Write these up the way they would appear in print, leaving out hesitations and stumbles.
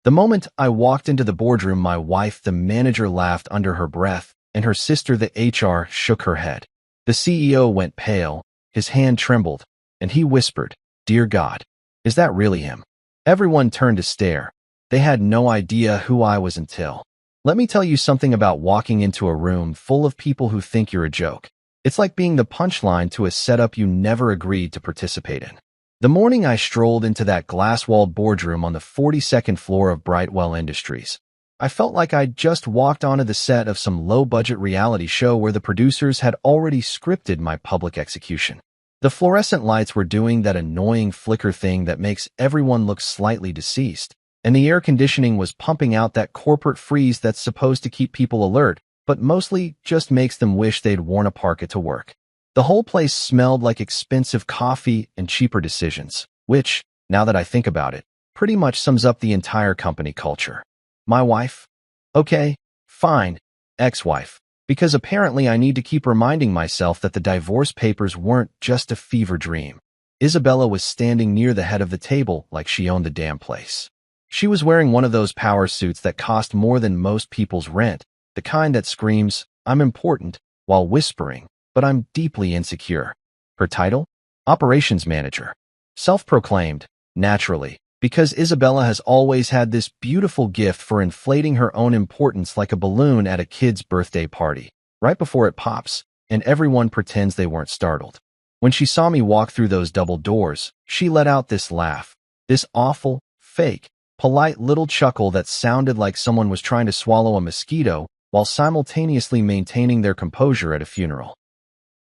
The moment I walked into the boardroom, my wife, the manager, laughed under her breath, and her sister, the HR, shook her head. The CEO went pale, his hand trembled, and he whispered, "Dear God, is that really him?" Everyone turned to stare. They had no idea who I was until. Let me tell you something about walking into a room full of people who think you're a joke. It's like being the punchline to a setup you never agreed to participate in. The morning I strolled into that glass-walled boardroom on the 42nd floor of Brightwell Industries, I felt like I'd just walked onto the set of some low-budget reality show where the producers had already scripted my public execution. The fluorescent lights were doing that annoying flicker thing that makes everyone look slightly deceased, and the air conditioning was pumping out that corporate freeze that's supposed to keep people alert, but mostly just makes them wish they'd worn a parka to work. The whole place smelled like expensive coffee and cheaper decisions, which, now that I think about it, pretty much sums up the entire company culture. My wife? Okay, fine, ex-wife, because apparently I need to keep reminding myself that the divorce papers weren't just a fever dream. Isabella was standing near the head of the table like she owned the damn place. She was wearing one of those power suits that cost more than most people's rent, the kind that screams, "I'm important," while whispering, "But I'm deeply insecure." Her title? Operations Manager. Self-proclaimed, naturally, because Isabella has always had this beautiful gift for inflating her own importance like a balloon at a kid's birthday party, right before it pops, and everyone pretends they weren't startled. When she saw me walk through those double doors, she let out this laugh, this awful, fake, polite little chuckle that sounded like someone was trying to swallow a mosquito while simultaneously maintaining their composure at a funeral.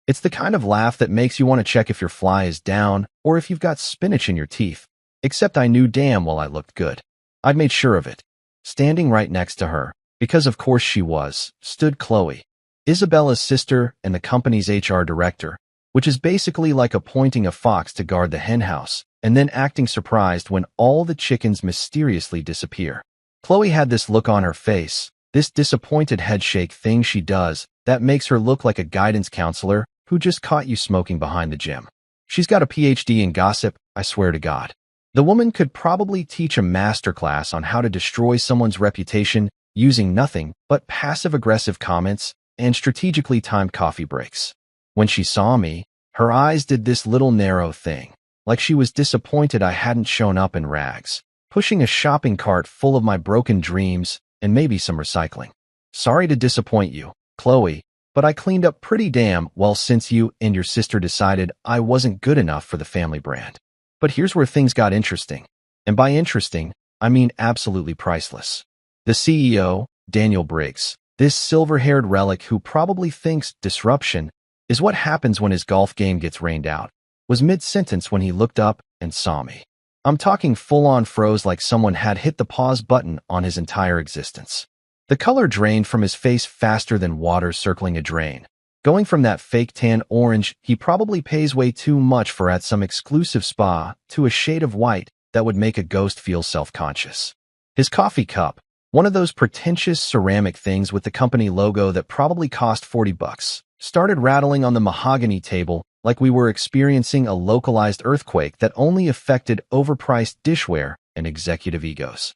It's the kind of laugh that makes you want to check if your fly is down or if you've got spinach in your teeth. Except I knew damn well I looked good. I'd made sure of it. Standing right next to her, because of course she was, stood Chloe, Isabella's sister and the company's HR director, which is basically like appointing a fox to guard the henhouse and then acting surprised when all the chickens mysteriously disappear. Chloe had this look on her face, this disappointed headshake thing she does that makes her look like a guidance counselor who just caught you smoking behind the gym. She's got a PhD in gossip, I swear to God. The woman could probably teach a masterclass on how to destroy someone's reputation using nothing but passive-aggressive comments and strategically timed coffee breaks. When she saw me, her eyes did this little narrow thing, like she was disappointed I hadn't shown up in rags, pushing a shopping cart full of my broken dreams and maybe some recycling. Sorry to disappoint you, Chloe, but I cleaned up pretty damn well since you and your sister decided I wasn't good enough for the family brand. But here's where things got interesting. And by interesting, I mean absolutely priceless. The CEO, Daniel Briggs, this silver-haired relic who probably thinks disruption is what happens when his golf game gets rained out, was mid-sentence when he looked up and saw me. I'm talking full-on froze like someone had hit the pause button on his entire existence. The color drained from his face faster than water circling a drain. Going from that fake tan orange he probably pays way too much for at some exclusive spa to a shade of white that would make a ghost feel self-conscious. His coffee cup, one of those pretentious ceramic things with the company logo that probably cost $40, started rattling on the mahogany table like we were experiencing a localized earthquake that only affected overpriced dishware and executive egos.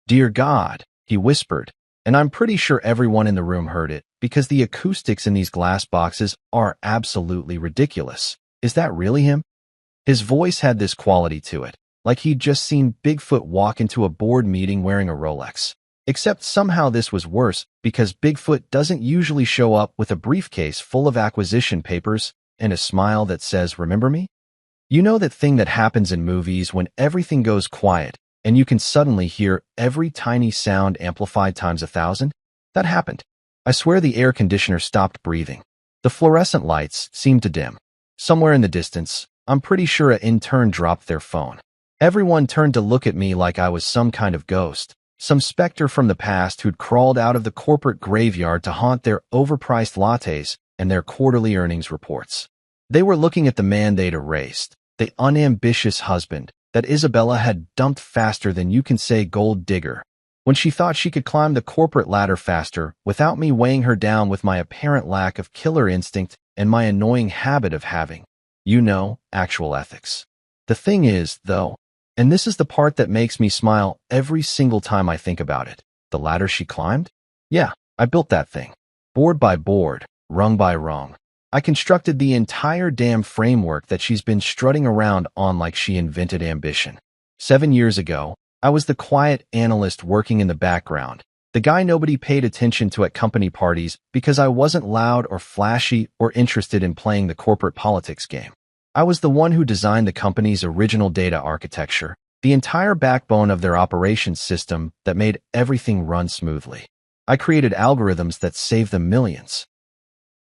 "Dear God," he whispered, and I'm pretty sure everyone in the room heard it because the acoustics in these glass boxes are absolutely ridiculous. Is that really him? His voice had this quality to it, like he'd just seen Bigfoot walk into a board meeting wearing a Rolex. Except somehow this was worse because Bigfoot doesn't usually show up with a briefcase full of acquisition papers and a smile that says, "Remember me?" You know that thing that happens in movies when everything goes quiet and you can suddenly hear every tiny sound amplified times 1,000? That happened. I swear the air conditioner stopped breathing. The fluorescent lights seemed to dim. Somewhere in the distance, I'm pretty sure an intern dropped their phone. Everyone turned to look at me like I was some kind of ghost, some specter from the past who'd crawled out of the corporate graveyard to haunt their overpriced lattes and their quarterly earnings reports. They were looking at the man they'd erased, the unambitious husband that Isabella had dumped faster than you can say gold digger, when she thought she could climb the corporate ladder faster without me weighing her down with my apparent lack of killer instinct and my annoying habit of having, actual ethics. The thing is, though, And this is the part that makes me smile every single time I think about it. The ladder she climbed? Yeah, I built that thing. Board by board, rung by rung. I constructed the entire damn framework that she's been strutting around on like she invented ambition. 7 years ago, I was the quiet analyst working in the background, the guy nobody paid attention to at company parties because I wasn't loud or flashy or interested in playing the corporate politics game. I was the one who designed the company's original data architecture, the entire backbone of their operations system that made everything run smoothly. I created algorithms that saved them millions.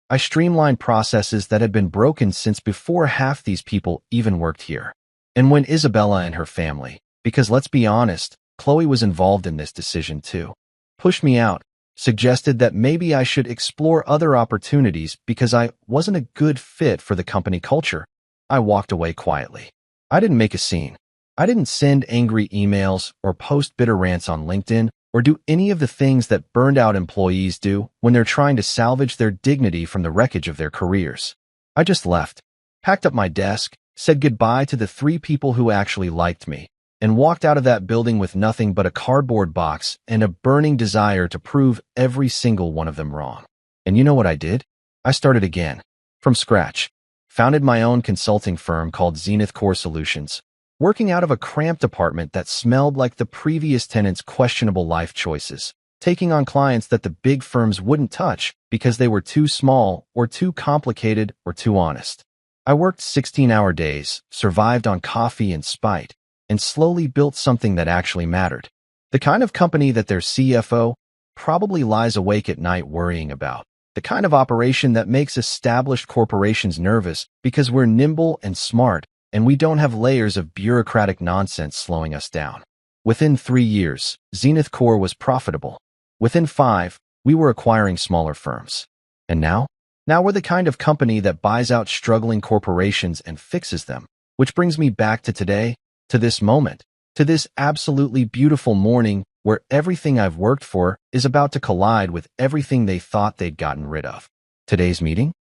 I streamlined processes that had been broken since before half these people even worked here. And when Isabella and her family, because let's be honest, Chloe was involved in this decision too, pushed me out, suggested that maybe I should explore other opportunities because I wasn't a good fit for the company culture, I walked away quietly. I didn't make a scene. I didn't send angry emails or post bitter rants on LinkedIn or do any of the things that burned-out employees do when they're trying to salvage their dignity from the wreckage of their careers. I just left, packed up my desk, said goodbye to the 3 people who actually liked me, and walked out of that building with nothing but a cardboard box and a burning desire to prove every single one of them wrong. And you know what I did? I started again, from scratch. Founded my own consulting firm called Zenith Core Solutions, working out of a cramped apartment that smelled like the previous tenant's questionable life choices, taking on clients that the big firms wouldn't touch because they were too small or too complicated or too honest. I worked 16-hour days, survived on coffee and spite, and slowly built something that actually mattered. The kind of company that their CFO probably lies awake at night worrying about. The kind of operation that makes established corporations nervous because we're nimble and smart, and we don't have layers of bureaucratic nonsense slowing us down. Within 3 years, Zenith Core was profitable. Within 5, we were acquiring smaller firms. And now? Now we're the kind of company that buys out struggling corporations and fixes them. Which brings me back to today, to this moment, to this absolutely beautiful morning where everything I've worked for is about to collide with everything they thought they'd gotten rid of. Today's meeting?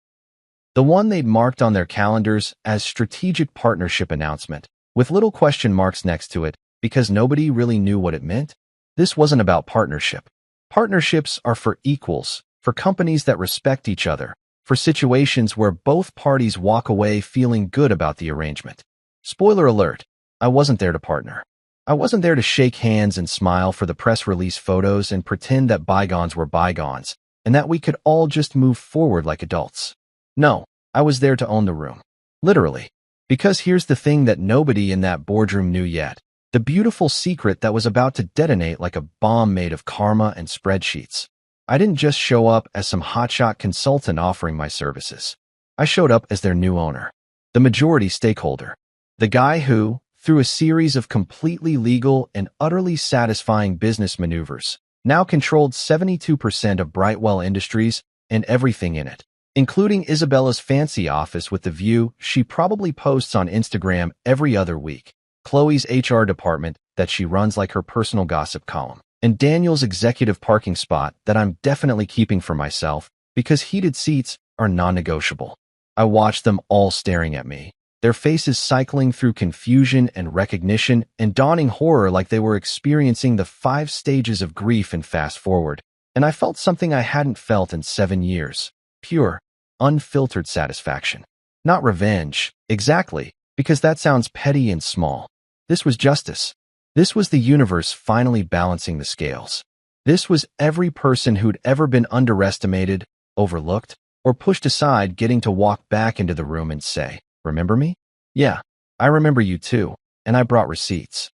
The one they'd marked on their calendars as strategic partnership announcement, with little question marks next to it, because nobody really knew what it meant. This wasn't about partnership. Partnerships are for equals, for companies that respect each other, for situations where both parties walk away feeling good about the arrangement. Spoiler alert, I wasn't there to partner. I wasn't there to shake hands and smile for the press release photos and pretend that bygones were bygones, and that we could all just move forward like adults. No, I was there to own the room. Literally. Because here's the thing that nobody in that boardroom knew yet. The beautiful secret that was about to detonate like a bomb made of karma and spreadsheets. I didn't just show up as some hotshot consultant offering my services. I showed up as their new owner, the majority stakeholder, the guy who, through a series of completely legal and utterly satisfying business maneuvers, now controlled 72% of Brightwell Industries and everything in it, including Isabella's fancy office with the view she probably posts on Instagram every other week, Chloe's HR department that she runs like her personal gossip column, and Daniel's executive parking spot that I'm definitely keeping for myself because heated seats are non-negotiable. I watched them all staring at me, their faces cycling through confusion and recognition and dawning horror like they were experiencing the 5 stages of grief in fast forward, and I felt something I hadn't felt in 7 years. Pure, unfiltered satisfaction. Not revenge, exactly, because that sounds petty and small. This was justice. This was the universe finally balancing the scales. This was every person who'd ever been underestimated, overlooked, or pushed aside getting to walk back into the room and say, "Remember me? Yeah, I remember you too," and I brought receipts.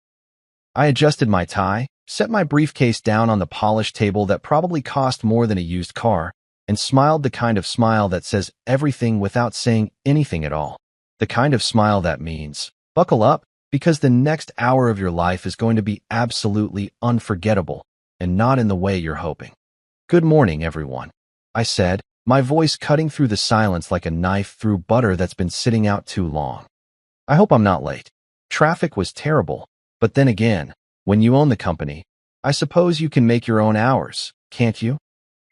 I adjusted my tie, set my briefcase down on the polished table that probably cost more than a used car, and smiled the kind of smile that says everything without saying anything at all. The kind of smile that means, buckle up, because the next hour of your life is going to be absolutely unforgettable, and not in the way you're hoping. "Good morning, everyone," I said, my voice cutting through the silence like a knife through butter that's been sitting out too long. I hope I'm not late. Traffic was terrible, but then again, when you own the company, I suppose you can make your own hours, can't you?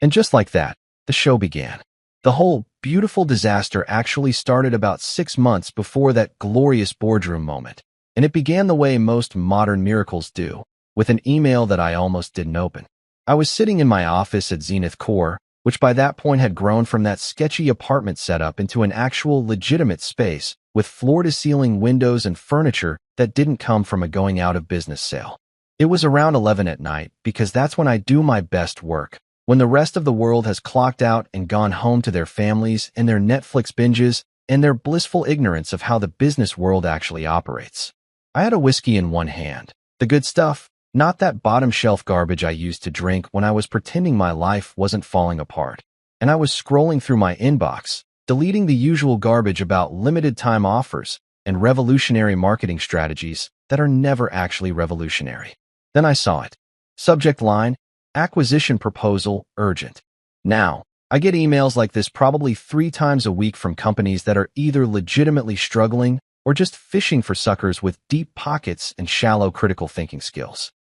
And just like that, the show began. The whole beautiful disaster actually started about 6 months before that glorious boardroom moment. And it began the way most modern miracles do, with an email that I almost didn't open. I was sitting in my office at Zenith Core, which by that point had grown from that sketchy apartment setup into an actual legitimate space with floor-to-ceiling windows and furniture that didn't come from a going-out-of-business sale. It was around 11 at night because that's when I do my best work, when the rest of the world has clocked out and gone home to their families and their Netflix binges and their blissful ignorance of how the business world actually operates. I had a whiskey in one hand, the good stuff, not that bottom-shelf garbage I used to drink when I was pretending my life wasn't falling apart. And I was scrolling through my inbox, deleting the usual garbage about limited-time offers and revolutionary marketing strategies that are never actually revolutionary. Then I saw it. Subject line, acquisition proposal, urgent. Now, I get emails like this probably 3 times a week from companies that are either legitimately struggling or just fishing for suckers with deep pockets and shallow critical thinking skills.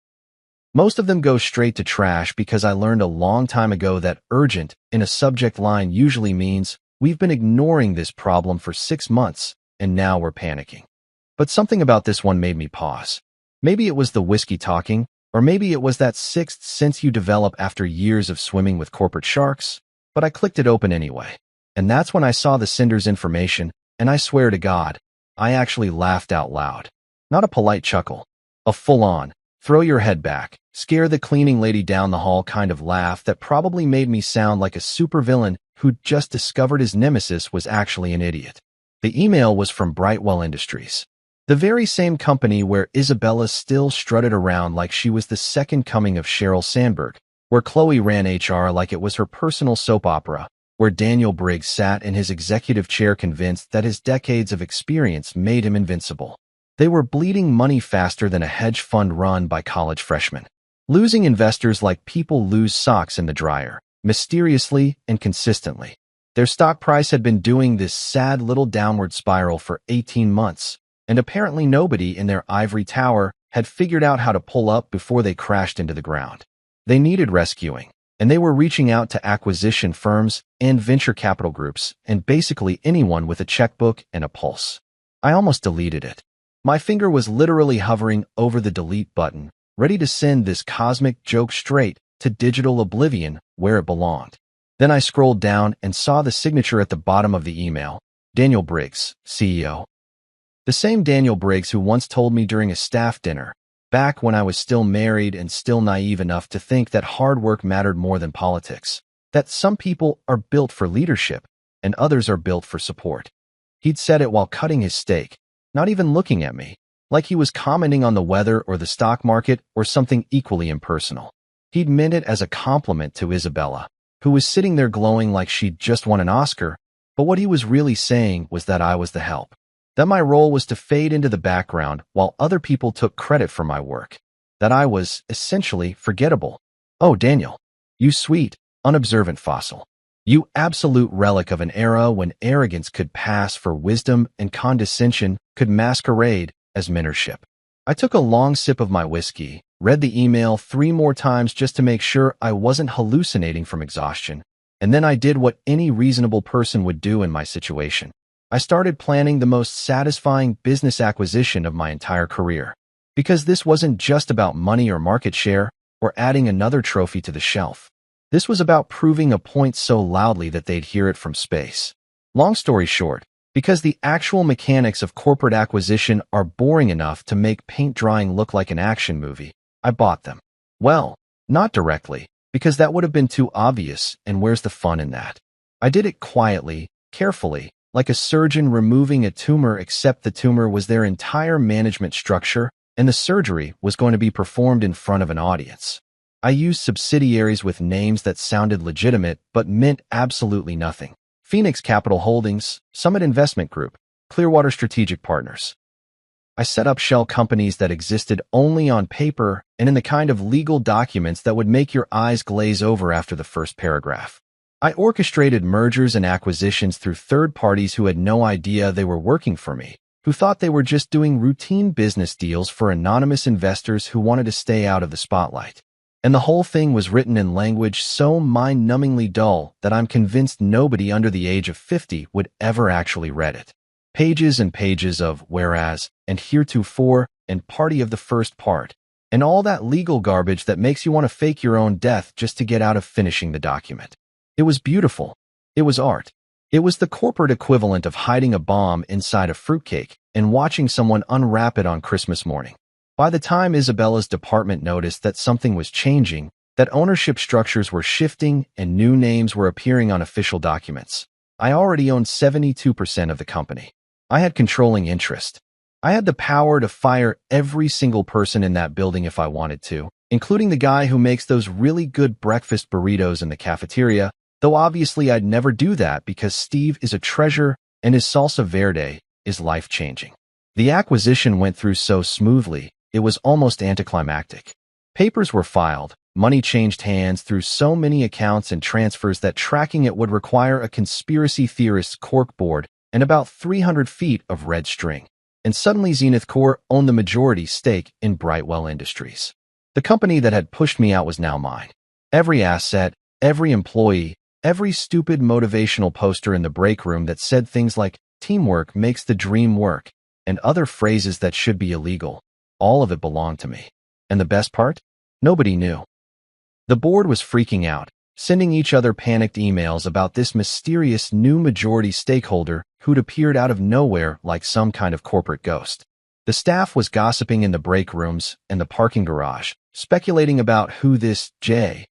Most of them go straight to trash because I learned a long time ago that urgent in a subject line usually means we've been ignoring this problem for 6 months and now we're panicking. But something about this one made me pause. Maybe it was the whiskey talking, or maybe it was that sixth sense you develop after years of swimming with corporate sharks, but I clicked it open anyway. And that's when I saw the sender's information, and I swear to God, I actually laughed out loud. Not a polite chuckle, a full-on, throw your head back, scare the cleaning lady down the hall kind of laugh that probably made me sound like a supervillain who'd just discovered his nemesis was actually an idiot. The email was from Brightwell Industries, the very same company where Isabella still strutted around like she was the second coming of Sheryl Sandberg, where Chloe ran HR like it was her personal soap opera, where Daniel Briggs sat in his executive chair convinced that his decades of experience made him invincible. They were bleeding money faster than a hedge fund run by college freshmen, losing investors like people lose socks in the dryer, mysteriously and consistently. Their stock price had been doing this sad little downward spiral for 18 months, and apparently nobody in their ivory tower had figured out how to pull up before they crashed into the ground. They needed rescuing, and they were reaching out to acquisition firms and venture capital groups and basically anyone with a checkbook and a pulse. I almost deleted it. My finger was literally hovering over the delete button, ready to send this cosmic joke straight to digital oblivion where it belonged. Then I scrolled down and saw the signature at the bottom of the email, Daniel Briggs, CEO. The same Daniel Briggs who once told me during a staff dinner, back when I was still married and still naive enough to think that hard work mattered more than politics, that some people are built for leadership and others are built for support. He'd said it while cutting his steak, not even looking at me, like he was commenting on the weather or the stock market or something equally impersonal. He'd meant it as a compliment to Isabella, who was sitting there glowing like she'd just won an Oscar, but what he was really saying was that I was the help. That my role was to fade into the background while other people took credit for my work. That I was, essentially, forgettable. Oh, Daniel, you sweet, unobservant fossil. You absolute relic of an era when arrogance could pass for wisdom and condescension could masquerade as mentorship. I took a long sip of my whiskey, read the email 3 more times just to make sure I wasn't hallucinating from exhaustion, and then I did what any reasonable person would do in my situation. I started planning the most satisfying business acquisition of my entire career. Because this wasn't just about money or market share or adding another trophy to the shelf. This was about proving a point so loudly that they'd hear it from space. Long story short, because the actual mechanics of corporate acquisition are boring enough to make paint drying look like an action movie, I bought them. Well, not directly, because that would have been too obvious, and where's the fun in that? I did it quietly, carefully, like a surgeon removing a tumor, except the tumor was their entire management structure, and the surgery was going to be performed in front of an audience. I used subsidiaries with names that sounded legitimate but meant absolutely nothing. Phoenix Capital Holdings, Summit Investment Group, Clearwater Strategic Partners. I set up shell companies that existed only on paper and in the kind of legal documents that would make your eyes glaze over after the first paragraph. I orchestrated mergers and acquisitions through third parties who had no idea they were working for me, who thought they were just doing routine business deals for anonymous investors who wanted to stay out of the spotlight. And the whole thing was written in language so mind-numbingly dull that I'm convinced nobody under the age of 50 would ever actually read it. Pages and pages of whereas and heretofore and party of the first part, and all that legal garbage that makes you want to fake your own death just to get out of finishing the document. It was beautiful. It was art. It was the corporate equivalent of hiding a bomb inside a fruitcake and watching someone unwrap it on Christmas morning. By the time Isabella's department noticed that something was changing, that ownership structures were shifting and new names were appearing on official documents, I already owned 72% of the company. I had controlling interest. I had the power to fire every single person in that building if I wanted to, including the guy who makes those really good breakfast burritos in the cafeteria, though obviously I'd never do that because Steve is a treasure and his salsa verde is life-changing. The acquisition went through so smoothly, it was almost anticlimactic. Papers were filed, money changed hands through so many accounts and transfers that tracking it would require a conspiracy theorist's corkboard and about 300 feet of red string. And suddenly Zenith Corp owned the majority stake in Brightwell Industries. The company that had pushed me out was now mine. Every asset, every employee, every stupid motivational poster in the break room that said things like, "Teamwork makes the dream work," and other phrases that should be illegal. All of it belonged to me. And the best part? Nobody knew. The board was freaking out, sending each other panicked emails about this mysterious new majority stakeholder who'd appeared out of nowhere like some kind of corporate ghost. The staff was gossiping in the break rooms and the parking garage, speculating about who this J.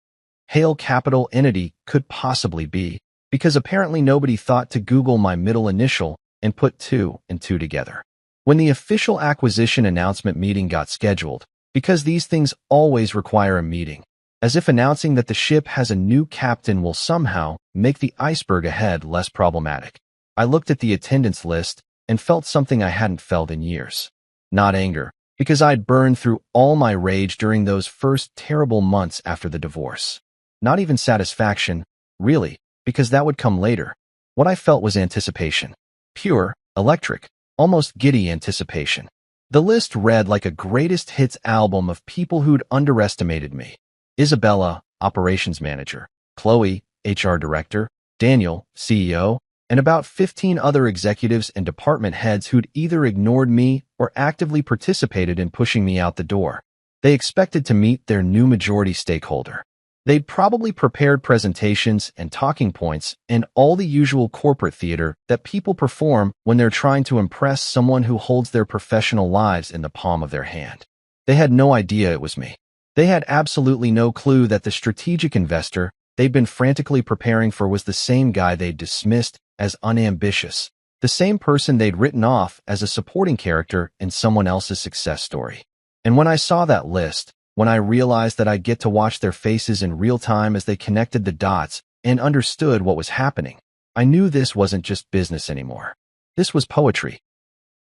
Hale Capital entity could possibly be, because apparently nobody thought to Google my middle initial and put two and two together. When the official acquisition announcement meeting got scheduled, because these things always require a meeting, as if announcing that the ship has a new captain will somehow make the iceberg ahead less problematic, I looked at the attendance list and felt something I hadn't felt in years. Not anger, because I'd burned through all my rage during those first terrible months after the divorce. Not even satisfaction, really, because that would come later. What I felt was anticipation. Pure, electric, almost giddy anticipation. The list read like a greatest hits album of people who'd underestimated me. Isabella, operations manager, Chloe, HR director, Daniel, CEO, and about 15 other executives and department heads who'd either ignored me or actively participated in pushing me out the door. They expected to meet their new majority stakeholder. They'd probably prepared presentations and talking points and all the usual corporate theater that people perform when they're trying to impress someone who holds their professional lives in the palm of their hand. They had no idea it was me. They had absolutely no clue that the strategic investor they'd been frantically preparing for was the same guy they'd dismissed as unambitious, the same person they'd written off as a supporting character in someone else's success story. And when I saw that list, when I realized that I'd get to watch their faces in real time as they connected the dots and understood what was happening, I knew this wasn't just business anymore. This was poetry.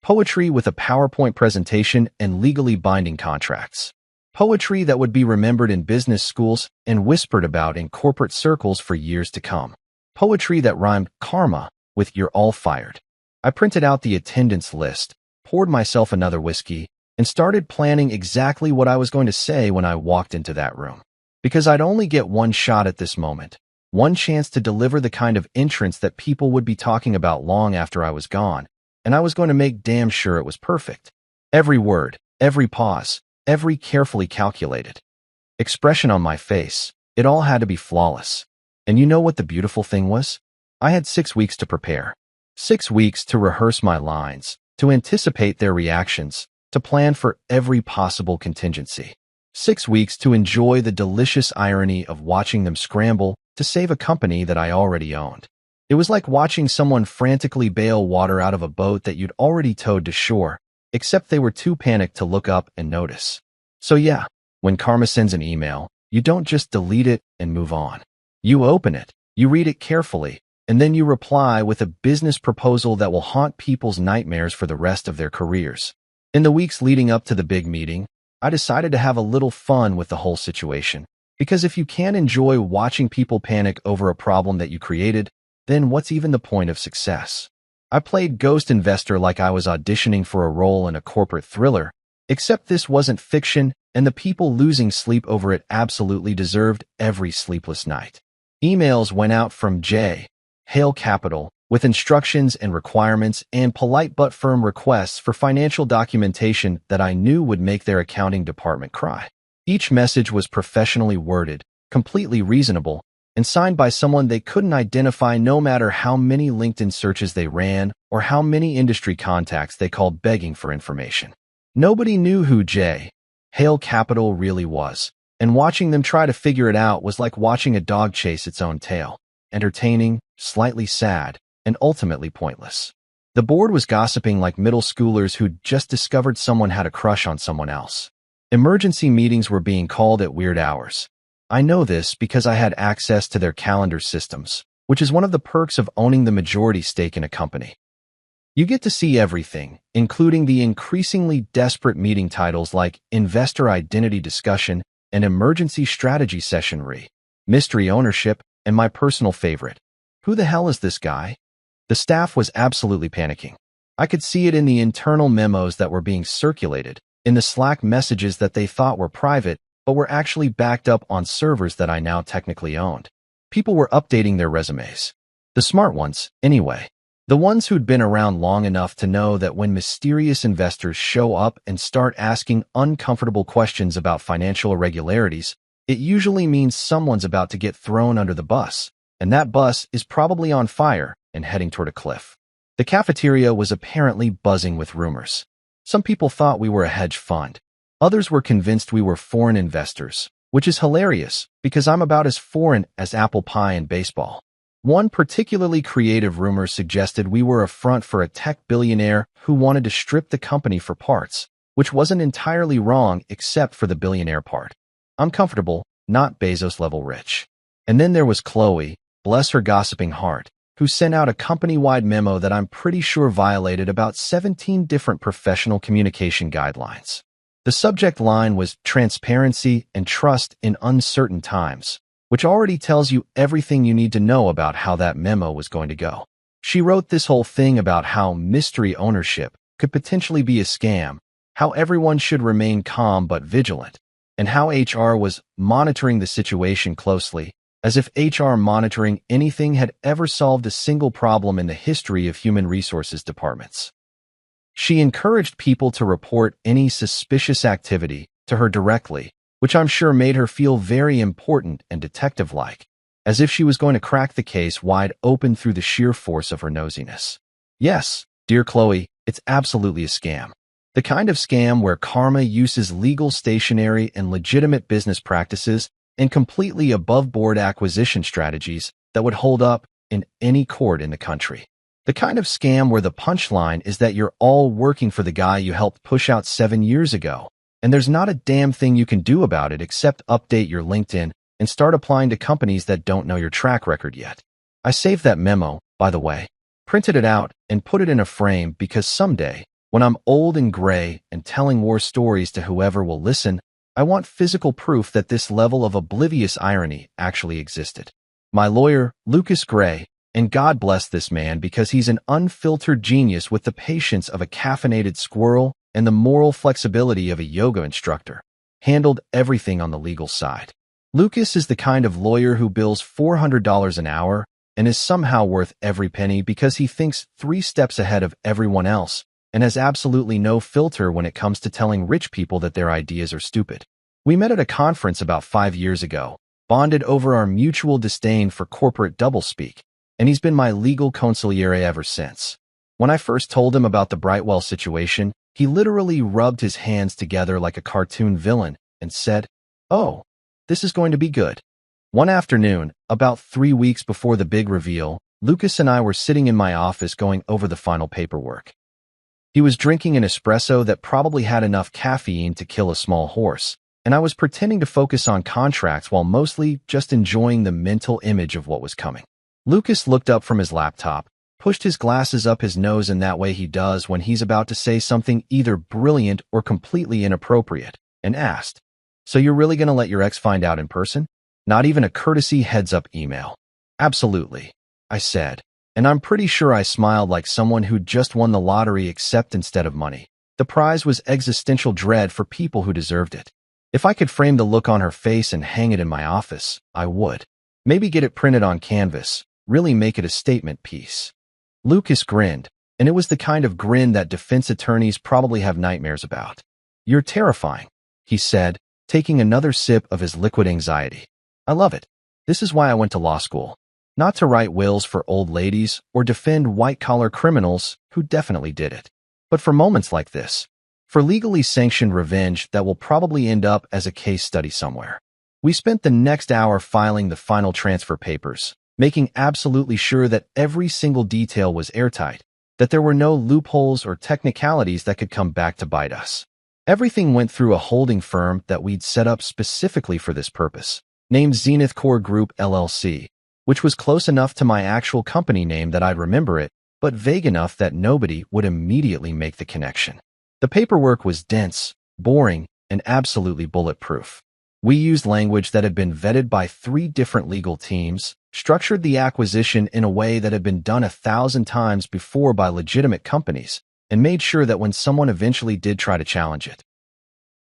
Poetry with a PowerPoint presentation and legally binding contracts. Poetry that would be remembered in business schools and whispered about in corporate circles for years to come. Poetry that rhymed karma with "you're all fired." I printed out the attendance list, poured myself another whiskey, and started planning exactly what I was going to say when I walked into that room. Because I'd only get one shot at this moment, one chance to deliver the kind of entrance that people would be talking about long after I was gone, and I was going to make damn sure it was perfect. Every word, every pause, every carefully calculated expression on my face, it all had to be flawless. And you know what the beautiful thing was? I had 6 weeks to prepare. 6 weeks to rehearse my lines, to anticipate their reactions, to plan for every possible contingency. 6 weeks to enjoy the delicious irony of watching them scramble to save a company that I already owned. It was like watching someone frantically bail water out of a boat that you'd already towed to shore, except they were too panicked to look up and notice. So yeah, when karma sends an email, you don't just delete it and move on. You open it, you read it carefully, and then you reply with a business proposal that will haunt people's nightmares for the rest of their careers. In the weeks leading up to the big meeting, I decided to have a little fun with the whole situation. Because if you can't enjoy watching people panic over a problem that you created, then what's even the point of success? I played ghost investor like I was auditioning for a role in a corporate thriller, except this wasn't fiction, and the people losing sleep over it absolutely deserved every sleepless night. Emails went out from J. Hale Capital with instructions and requirements and polite but firm requests for financial documentation that I knew would make their accounting department cry. Each message was professionally worded, completely reasonable, and signed by someone they couldn't identify no matter how many LinkedIn searches they ran or how many industry contacts they called begging for information. Nobody knew who J. Hale Capital really was, and watching them try to figure it out was like watching a dog chase its own tail. Entertaining, slightly sad, and ultimately pointless. The board was gossiping like middle schoolers who'd just discovered someone had a crush on someone else. Emergency meetings were being called at weird hours. I know this because I had access to their calendar systems, which is one of the perks of owning the majority stake in a company. You get to see everything, including the increasingly desperate meeting titles like Investor Identity Discussion and Emergency Strategy Session Mystery Ownership, and my personal favorite. Who the hell is this guy? The staff was absolutely panicking. I could see it in the internal memos that were being circulated, in the Slack messages that they thought were private, but were actually backed up on servers that I now technically owned. People were updating their resumes. The smart ones, anyway. The ones who'd been around long enough to know that when mysterious investors show up and start asking uncomfortable questions about financial irregularities, it usually means someone's about to get thrown under the bus, and that bus is probably on fire and heading toward a cliff. The cafeteria was apparently buzzing with rumors. Some people thought we were a hedge fund. Others were convinced we were foreign investors, which is hilarious because I'm about as foreign as apple pie and baseball. One particularly creative rumor suggested we were a front for a tech billionaire who wanted to strip the company for parts, which wasn't entirely wrong except for the billionaire part. I'm comfortable, not Bezos-level rich. And then there was Chloe, bless her gossiping heart, who sent out a company-wide memo that I'm pretty sure violated about 17 different professional communication guidelines. The subject line was transparency and trust in uncertain times, which already tells you everything you need to know about how that memo was going to go. She wrote this whole thing about how mystery ownership could potentially be a scam, how everyone should remain calm but vigilant, and how HR was monitoring the situation closely, as if HR monitoring anything had ever solved a single problem in the history of human resources departments. She encouraged people to report any suspicious activity to her directly, which I'm sure made her feel very important and detective-like, as if she was going to crack the case wide open through the sheer force of her nosiness. Yes, dear Chloe, it's absolutely a scam. The kind of scam where karma uses legal stationery and legitimate business practices and completely above-board acquisition strategies that would hold up in any court in the country. The kind of scam where the punchline is that you're all working for the guy you helped push out 7 years ago, and there's not a damn thing you can do about it except update your LinkedIn and start applying to companies that don't know your track record yet. I saved that memo, by the way, printed it out, and put it in a frame because someday, when I'm old and gray and telling war stories to whoever will listen, I want physical proof that this level of oblivious irony actually existed. My lawyer, Lucas Gray, and God bless this man because he's an unfiltered genius with the patience of a caffeinated squirrel and the moral flexibility of a yoga instructor, handled everything on the legal side. Lucas is the kind of lawyer who bills $400 an hour and is somehow worth every penny because he thinks 3 steps ahead of everyone else and has absolutely no filter when it comes to telling rich people that their ideas are stupid. We met at a conference about 5 years ago, bonded over our mutual disdain for corporate doublespeak, and he's been my legal consigliere ever since. When I first told him about the Brightwell situation, he literally rubbed his hands together like a cartoon villain and said, "Oh, this is going to be good." One afternoon, about 3 weeks before the big reveal, Lucas and I were sitting in my office going over the final paperwork. He was drinking an espresso that probably had enough caffeine to kill a small horse, and I was pretending to focus on contracts while mostly just enjoying the mental image of what was coming. Lucas looked up from his laptop, pushed his glasses up his nose in that way he does when he's about to say something either brilliant or completely inappropriate, and asked, "So you're really going to let your ex find out in person? Not even a courtesy heads-up email?" "Absolutely," I said, and I'm pretty sure I smiled like someone who'd just won the lottery except instead of money. The prize was existential dread for people who deserved it. If I could frame the look on her face and hang it in my office, I would. Maybe get it printed on canvas, really make it a statement piece. Lucas grinned, and it was the kind of grin that defense attorneys probably have nightmares about. "You're terrifying," he said, taking another sip of his liquid anxiety. "I love it. This is why I went to law school. Not to write wills for old ladies or defend white-collar criminals who definitely did it, but for moments like this. For legally sanctioned revenge that will probably end up as a case study somewhere." We spent the next hour filing the final transfer papers, making absolutely sure that every single detail was airtight, that there were no loopholes or technicalities that could come back to bite us. Everything went through a holding firm that we'd set up specifically for this purpose, named Zenith Core Group LLC, which was close enough to my actual company name that I'd remember it, but vague enough that nobody would immediately make the connection. The paperwork was dense, boring, and absolutely bulletproof. We used language that had been vetted by 3 different legal teams, structured the acquisition in a way that had been done 1,000 times before by legitimate companies, and made sure that when someone eventually did try to challenge it,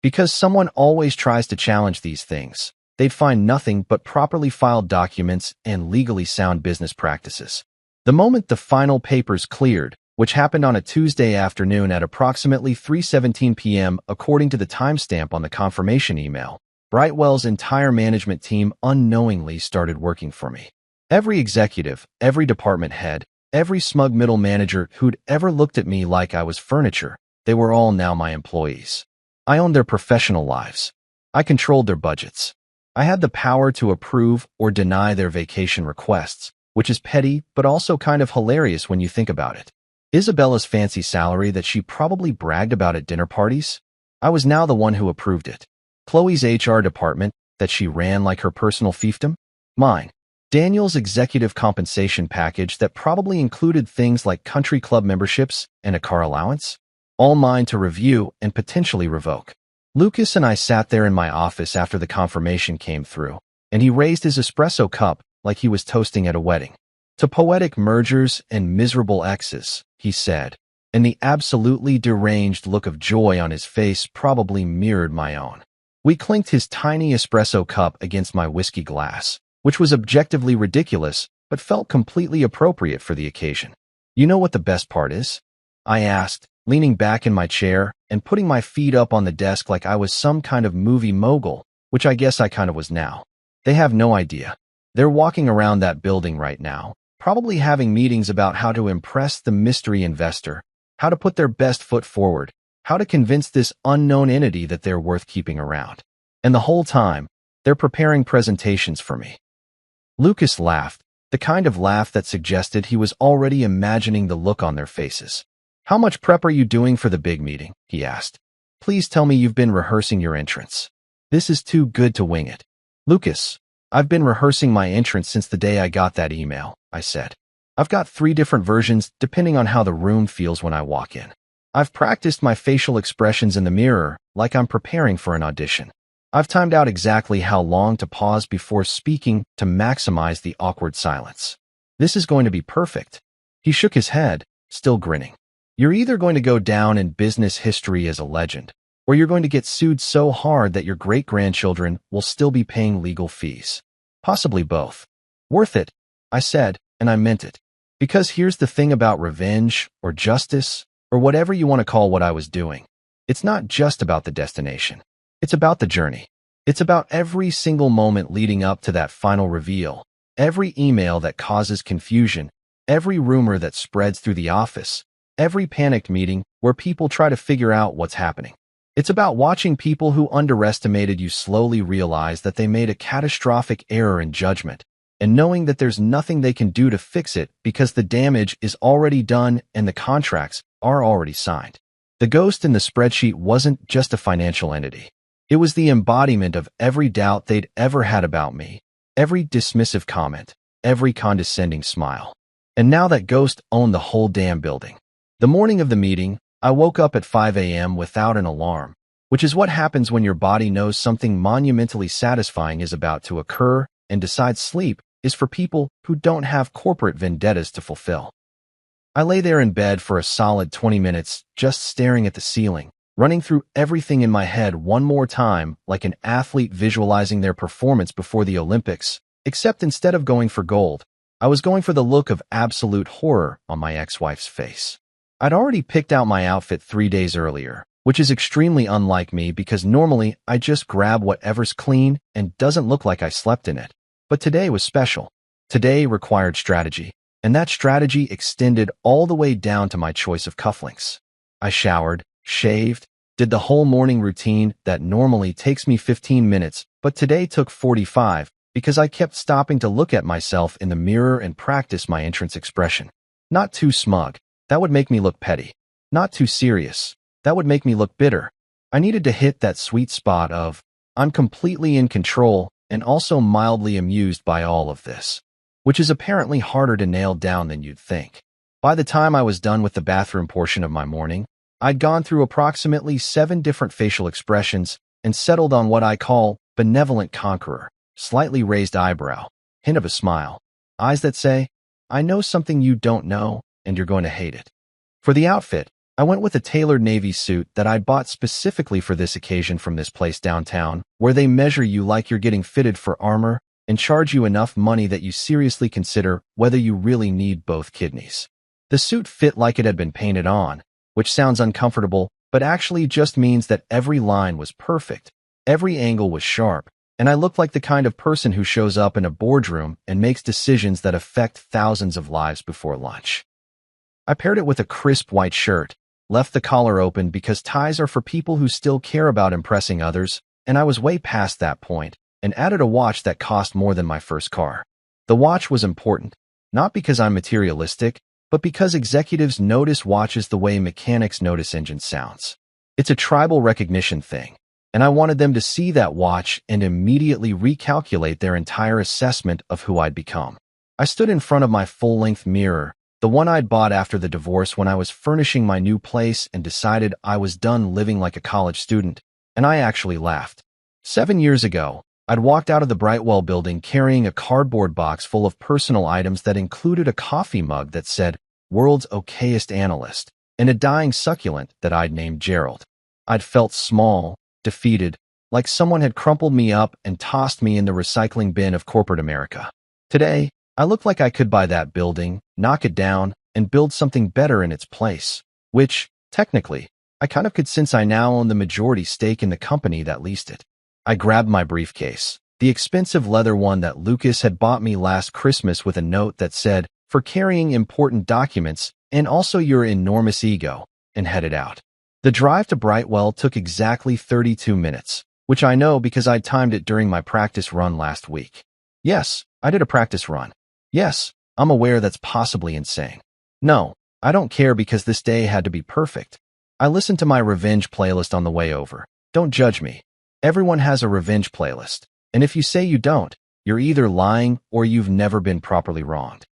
because someone always tries to challenge these things, they'd find nothing but properly filed documents and legally sound business practices. The moment the final papers cleared, which happened on a Tuesday afternoon at approximately 3:17 p.m. according to the timestamp on the confirmation email, Brightwell's entire management team unknowingly started working for me. Every executive, every department head, every smug middle manager who'd ever looked at me like I was furniture, they were all now my employees. I owned their professional lives. I controlled their budgets. I had the power to approve or deny their vacation requests, which is petty but also kind of hilarious when you think about it. Isabella's fancy salary that she probably bragged about at dinner parties? I was now the one who approved it. Chloe's HR department that she ran like her personal fiefdom? Mine. Daniel's executive compensation package that probably included things like country club memberships and a car allowance? All mine to review and potentially revoke. Lucas and I sat there in my office after the confirmation came through, and he raised his espresso cup like he was toasting at a wedding. "To poetic mergers and miserable exes," he said, and the absolutely deranged look of joy on his face probably mirrored my own. We clinked his tiny espresso cup against my whiskey glass, which was objectively ridiculous, but felt completely appropriate for the occasion. "You know what the best part is?" I asked, leaning back in my chair and putting my feet up on the desk like I was some kind of movie mogul, which I guess I kind of was now. "They have no idea. They're walking around that building right now, probably having meetings about how to impress the mystery investor, how to put their best foot forward, how to convince this unknown entity that they're worth keeping around. And the whole time, they're preparing presentations for me." Lucas laughed, the kind of laugh that suggested he was already imagining the look on their faces. "How much prep are you doing for the big meeting?" he asked. "Please tell me you've been rehearsing your entrance. This is too good to wing it." "Lucas, I've been rehearsing my entrance since the day I got that email," I said. "I've got 3 different versions depending on how the room feels when I walk in. I've practiced my facial expressions in the mirror like I'm preparing for an audition. I've timed out exactly how long to pause before speaking to maximize the awkward silence. This is going to be perfect." He shook his head, still grinning. "You're either going to go down in business history as a legend, or you're going to get sued so hard that your great-grandchildren will still be paying legal fees. Possibly both. Worth it," I said, and I meant it. Because here's the thing about revenge, or justice, or whatever you want to call what I was doing. It's not just about the destination. It's about the journey. It's about every single moment leading up to that final reveal, every email that causes confusion, every rumor that spreads through the office, every panicked meeting where people try to figure out what's happening. It's about watching people who underestimated you slowly realize that they made a catastrophic error in judgment, and knowing that there's nothing they can do to fix it because the damage is already done and the contracts are already signed. The ghost in the spreadsheet wasn't just a financial entity. It was the embodiment of every doubt they'd ever had about me, every dismissive comment, every condescending smile. And now that ghost owned the whole damn building. The morning of the meeting, I woke up at 5 a.m. without an alarm, which is what happens when your body knows something monumentally satisfying is about to occur and decides sleep is for people who don't have corporate vendettas to fulfill. I lay there in bed for a solid 20 minutes, just staring at the ceiling, running through everything in my head one more time like an athlete visualizing their performance before the Olympics, except instead of going for gold, I was going for the look of absolute horror on my ex-wife's face. I'd already picked out my outfit 3 days earlier, which is extremely unlike me because normally I just grab whatever's clean and doesn't look like I slept in it. But today was special. Today required strategy, and that strategy extended all the way down to my choice of cufflinks. I showered, shaved, did the whole morning routine that normally takes me 15 minutes, but today took 45 because I kept stopping to look at myself in the mirror and practice my entrance expression. Not too smug. That would make me look petty. Not too serious. That would make me look bitter. I needed to hit that sweet spot of, I'm completely in control and also mildly amused by all of this, which is apparently harder to nail down than you'd think. By the time I was done with the bathroom portion of my morning, I'd gone through approximately 7 different facial expressions and settled on what I call benevolent conqueror, slightly raised eyebrow, hint of a smile, eyes that say, I know something you don't know, and you're going to hate it. For the outfit, I went with a tailored navy suit that I'd bought specifically for this occasion from this place downtown, where they measure you like you're getting fitted for armor and charge you enough money that you seriously consider whether you really need both kidneys. The suit fit like it had been painted on, which sounds uncomfortable, but actually just means that every line was perfect, every angle was sharp, and I looked like the kind of person who shows up in a boardroom and makes decisions that affect thousands of lives before lunch. I paired it with a crisp white shirt, left the collar open because ties are for people who still care about impressing others, and I was way past that point, and added a watch that cost more than my first car. The watch was important, not because I'm materialistic, but because executives notice watches the way mechanics notice engine sounds. It's a tribal recognition thing, and I wanted them to see that watch and immediately recalculate their entire assessment of who I'd become. I stood in front of my full-length mirror, the one I'd bought after the divorce when I was furnishing my new place, and decided I was done living like a college student, and I actually laughed. 7 years ago, I'd walked out of the Brightwell building carrying a cardboard box full of personal items that included a coffee mug that said, World's Okayest Analyst, and a dying succulent that I'd named Gerald. I'd felt small, defeated, like someone had crumpled me up and tossed me in the recycling bin of corporate America. Today, I looked like I could buy that building, knock it down, and build something better in its place, which, technically, I kind of could since I now own the majority stake in the company that leased it. I grabbed my briefcase, the expensive leather one that Lucas had bought me last Christmas with a note that said, for carrying important documents and also your enormous ego, and headed out. The drive to Brightwell took exactly 32 minutes, which I know because I timed it during my practice run last week. Yes, I did a practice run. Yes, I'm aware that's possibly insane. No, I don't care because this day had to be perfect. I listened to my revenge playlist on the way over. Don't judge me. Everyone has a revenge playlist, and if you say you don't, you're either lying or you've never been properly wronged.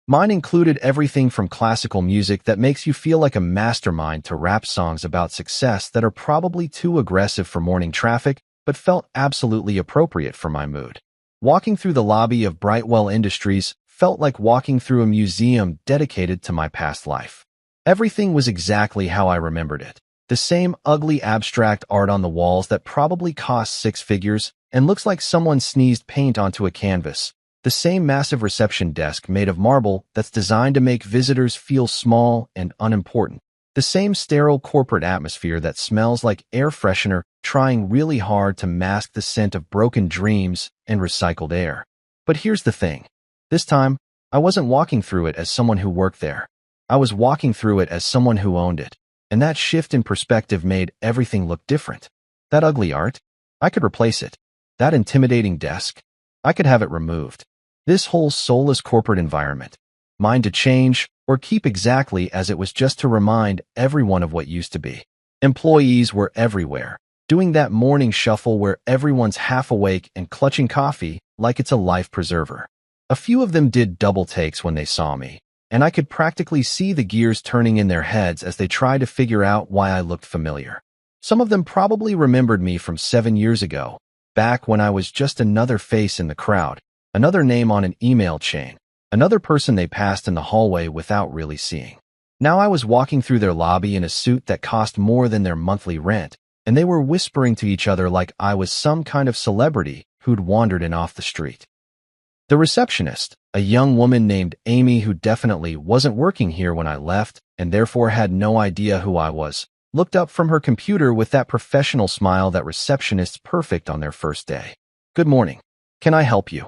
Mine included everything from classical music that makes you feel like a mastermind to rap songs about success that are probably too aggressive for morning traffic, but felt absolutely appropriate for my mood. Walking through the lobby of Brightwell Industries felt like walking through a museum dedicated to my past life. Everything was exactly how I remembered it. The same ugly abstract art on the walls that probably cost 6 figures and looks like someone sneezed paint onto a canvas. The same massive reception desk made of marble that's designed to make visitors feel small and unimportant. The same sterile corporate atmosphere that smells like air freshener trying really hard to mask the scent of broken dreams and recycled air. But here's the thing. This time, I wasn't walking through it as someone who worked there. I was walking through it as someone who owned it. And that shift in perspective made everything look different. That ugly art, I could replace it. That intimidating desk, I could have it removed. This whole soulless corporate environment, mine to change or keep exactly as it was just to remind everyone of what used to be. Employees were everywhere, doing that morning shuffle where everyone's half awake and clutching coffee like it's a life preserver. A few of them did double takes when they saw me, and I could practically see the gears turning in their heads as they tried to figure out why I looked familiar. Some of them probably remembered me from 7 years ago, back when I was just another face in the crowd, another name on an email chain, another person they passed in the hallway without really seeing. Now I was walking through their lobby in a suit that cost more than their monthly rent, and they were whispering to each other like I was some kind of celebrity who'd wandered in off the street. The receptionist, a young woman named Amy who definitely wasn't working here when I left and therefore had no idea who I was, looked up from her computer with that professional smile that receptionists perfect on their first day. "Good morning. Can I help you?"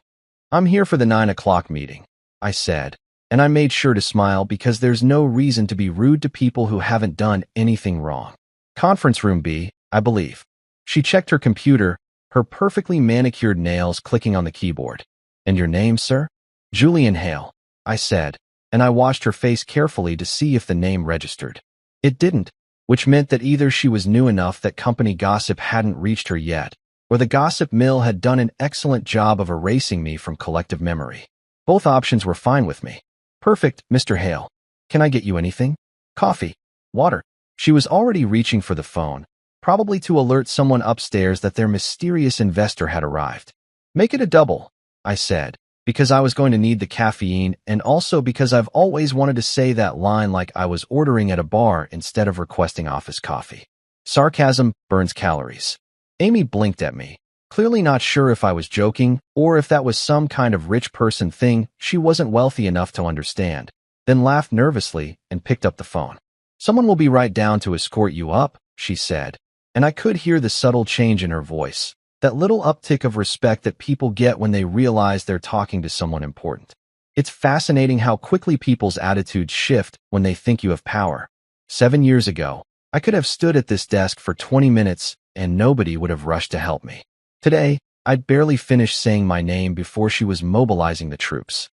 "I'm here for the 9 o'clock meeting," I said, and I made sure to smile because there's no reason to be rude to people who haven't done anything wrong. "Conference room B, I believe." She checked her computer, her perfectly manicured nails clicking on the keyboard. "And your name, sir?" "Julian Hale," I said, and I watched her face carefully to see if the name registered. It didn't, which meant that either she was new enough that company gossip hadn't reached her yet, or the gossip mill had done an excellent job of erasing me from collective memory. Both options were fine with me. "Perfect, Mr. Hale. Can I get you anything? Coffee? Water?" She was already reaching for the phone, probably to alert someone upstairs that their mysterious investor had arrived. "Make it a double," I said, because I was going to need the caffeine and also because I've always wanted to say that line like I was ordering at a bar instead of requesting office coffee. Sarcasm burns calories. Amy blinked at me, clearly not sure if I was joking or if that was some kind of rich person thing she wasn't wealthy enough to understand, then laughed nervously and picked up the phone. "Someone will be right down to escort you up," she said, and I could hear the subtle change in her voice, that little uptick of respect that people get when they realize they're talking to someone important. It's fascinating how quickly people's attitudes shift when they think you have power. 7 years ago, I could have stood at this desk for 20 minutes and nobody would have rushed to help me. Today, I'd barely finished saying my name before she was mobilizing the troops.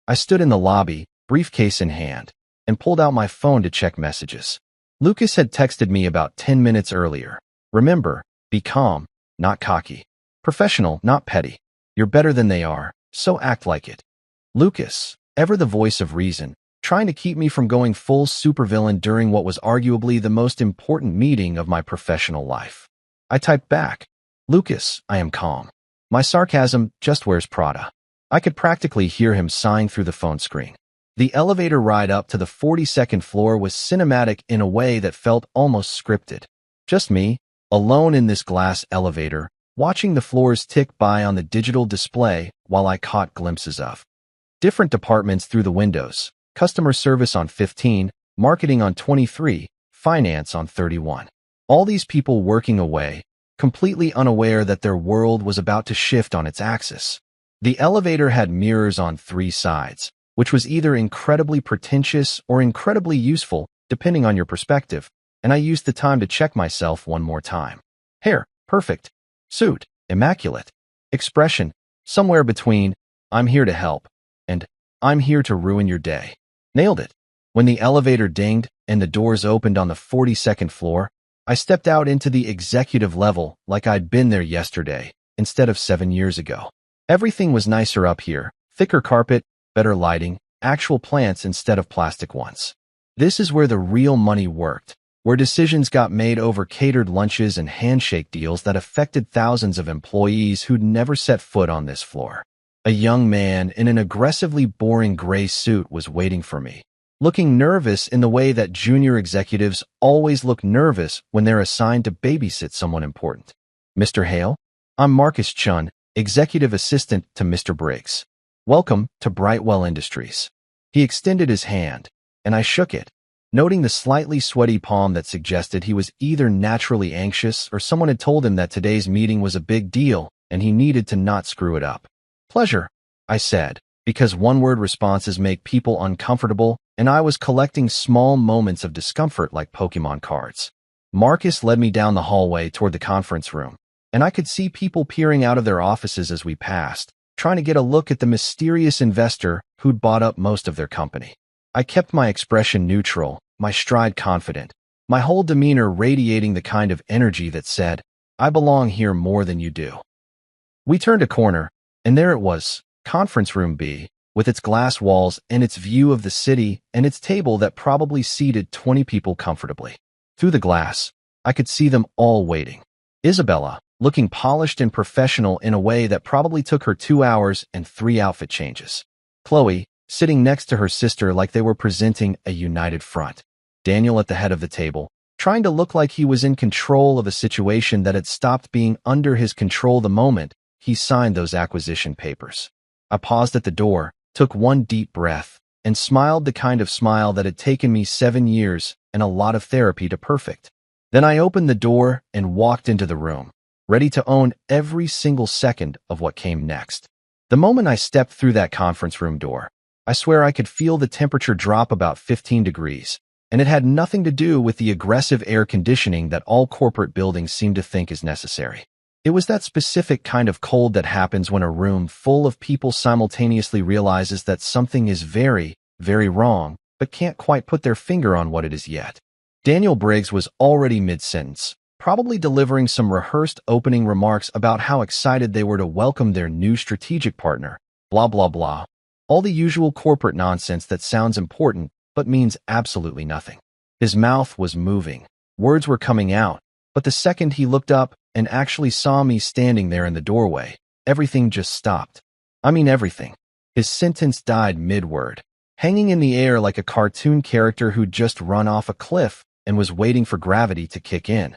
I stood in the lobby, briefcase in hand, and pulled out my phone to check messages. Lucas had texted me about 10 minutes earlier. "Remember, be calm, not cocky. Professional, not petty. You're better than they are, so act like it." Lucas, ever the voice of reason, trying to keep me from going full supervillain during what was arguably the most important meeting of my professional life. I typed back, "Lucas, I am calm. My sarcasm just wears Prada." I could practically hear him sighing through the phone screen. The elevator ride up to the 42nd floor was cinematic in a way that felt almost scripted. Just me, alone in this glass elevator, watching the floors tick by on the digital display while I caught glimpses of different departments through the windows: customer service on 15, marketing on 23, finance on 31. All these people working away, completely unaware that their world was about to shift on its axis. The elevator had mirrors on 3 sides, which was either incredibly pretentious or incredibly useful, depending on your perspective, and I used the time to check myself one more time. Hair, perfect. Suit, immaculate. Expression, somewhere between, "I'm here to help," and "I'm here to ruin your day." Nailed it. When the elevator dinged and the doors opened on the 42nd floor, I stepped out into the executive level like I'd been there yesterday, instead of 7 years ago. Everything was nicer up here, thicker carpet, better lighting, actual plants instead of plastic ones. This is where the real money worked, where decisions got made over catered lunches and handshake deals that affected thousands of employees who'd never set foot on this floor. A young man in an aggressively boring gray suit was waiting for me, looking nervous in the way that junior executives always look nervous when they're assigned to babysit someone important. "Mr. Hale, I'm Marcus Chun, executive assistant to Mr. Briggs. Welcome to Brightwell Industries." He extended his hand, and I shook it, noting the slightly sweaty palm that suggested he was either naturally anxious or someone had told him that today's meeting was a big deal and he needed to not screw it up. "Pleasure," I said, because one-word responses make people uncomfortable, and I was collecting small moments of discomfort like Pokemon cards. Marcus led me down the hallway toward the conference room, and I could see people peering out of their offices as we passed, trying to get a look at the mysterious investor who'd bought up most of their company. I kept my expression neutral, my stride confident, my whole demeanor radiating the kind of energy that said, "I belong here more than you do." We turned a corner, and there it was, Conference Room B, with its glass walls and its view of the city and its table that probably seated 20 people comfortably. Through the glass, I could see them all waiting. Isabella, looking polished and professional in a way that probably took her 2 hours and 3 outfit changes. Chloe, sitting next to her sister like they were presenting a united front. Daniel at the head of the table, trying to look like he was in control of a situation that had stopped being under his control the moment he signed those acquisition papers. I paused at the door, took one deep breath, and smiled the kind of smile that had taken me 7 years and a lot of therapy to perfect. Then I opened the door and walked into the room, ready to own every single second of what came next. The moment I stepped through that conference room door, I swear I could feel the temperature drop about 15 degrees, and it had nothing to do with the aggressive air conditioning that all corporate buildings seem to think is necessary. It was that specific kind of cold that happens when a room full of people simultaneously realizes that something is very, very wrong, but can't quite put their finger on what it is yet. Daniel Briggs was already mid-sentence, probably delivering some rehearsed opening remarks about how excited they were to welcome their new strategic partner, blah blah blah. All the usual corporate nonsense that sounds important but means absolutely nothing. His mouth was moving. Words were coming out, but the second he looked up and actually saw me standing there in the doorway, everything just stopped. I mean everything. His sentence died mid-word, hanging in the air like a cartoon character who'd just run off a cliff and was waiting for gravity to kick in.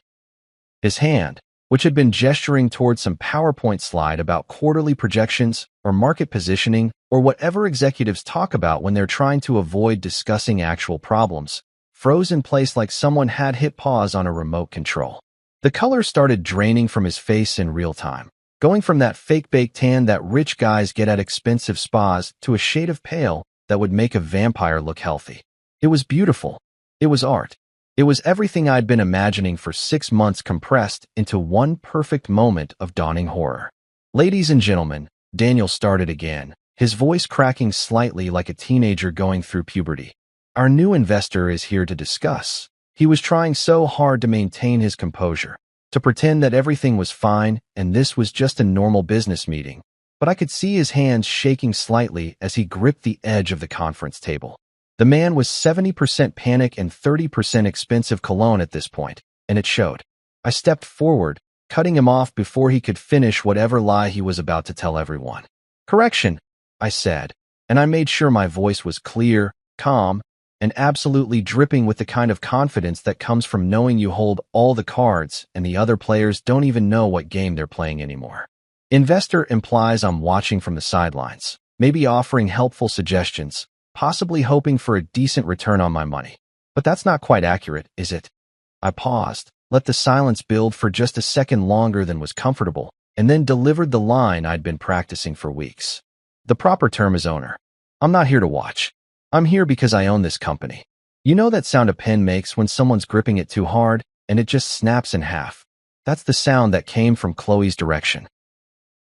His hand, which had been gesturing towards some PowerPoint slide about quarterly projections or market positioning or whatever executives talk about when they're trying to avoid discussing actual problems, froze in place like someone had hit pause on a remote control. The color started draining from his face in real time, going from that fake baked tan that rich guys get at expensive spas to a shade of pale that would make a vampire look healthy. It was beautiful. It was art. It was everything I'd been imagining for 6 months compressed into one perfect moment of dawning horror. Ladies and gentlemen, Daniel started again, his voice cracking slightly like a teenager going through puberty. Our new investor is here to discuss. He was trying so hard to maintain his composure, to pretend that everything was fine and this was just a normal business meeting. But I could see his hands shaking slightly as he gripped the edge of the conference table. The man was 70% panic and 30% expensive cologne at this point, and it showed. I stepped forward, cutting him off before he could finish whatever lie he was about to tell everyone. "Correction," I said, and I made sure my voice was clear, calm, and absolutely dripping with the kind of confidence that comes from knowing you hold all the cards and the other players don't even know what game they're playing anymore. Investor implies I'm watching from the sidelines, maybe offering helpful suggestions, possibly hoping for a decent return on my money. But that's not quite accurate, is it? I paused, let the silence build for just a second longer than was comfortable, and then delivered the line I'd been practicing for weeks. The proper term is owner. I'm not here to watch. I'm here because I own this company. You know that sound a pen makes when someone's gripping it too hard and it just snaps in half? That's the sound that came from Chloe's direction.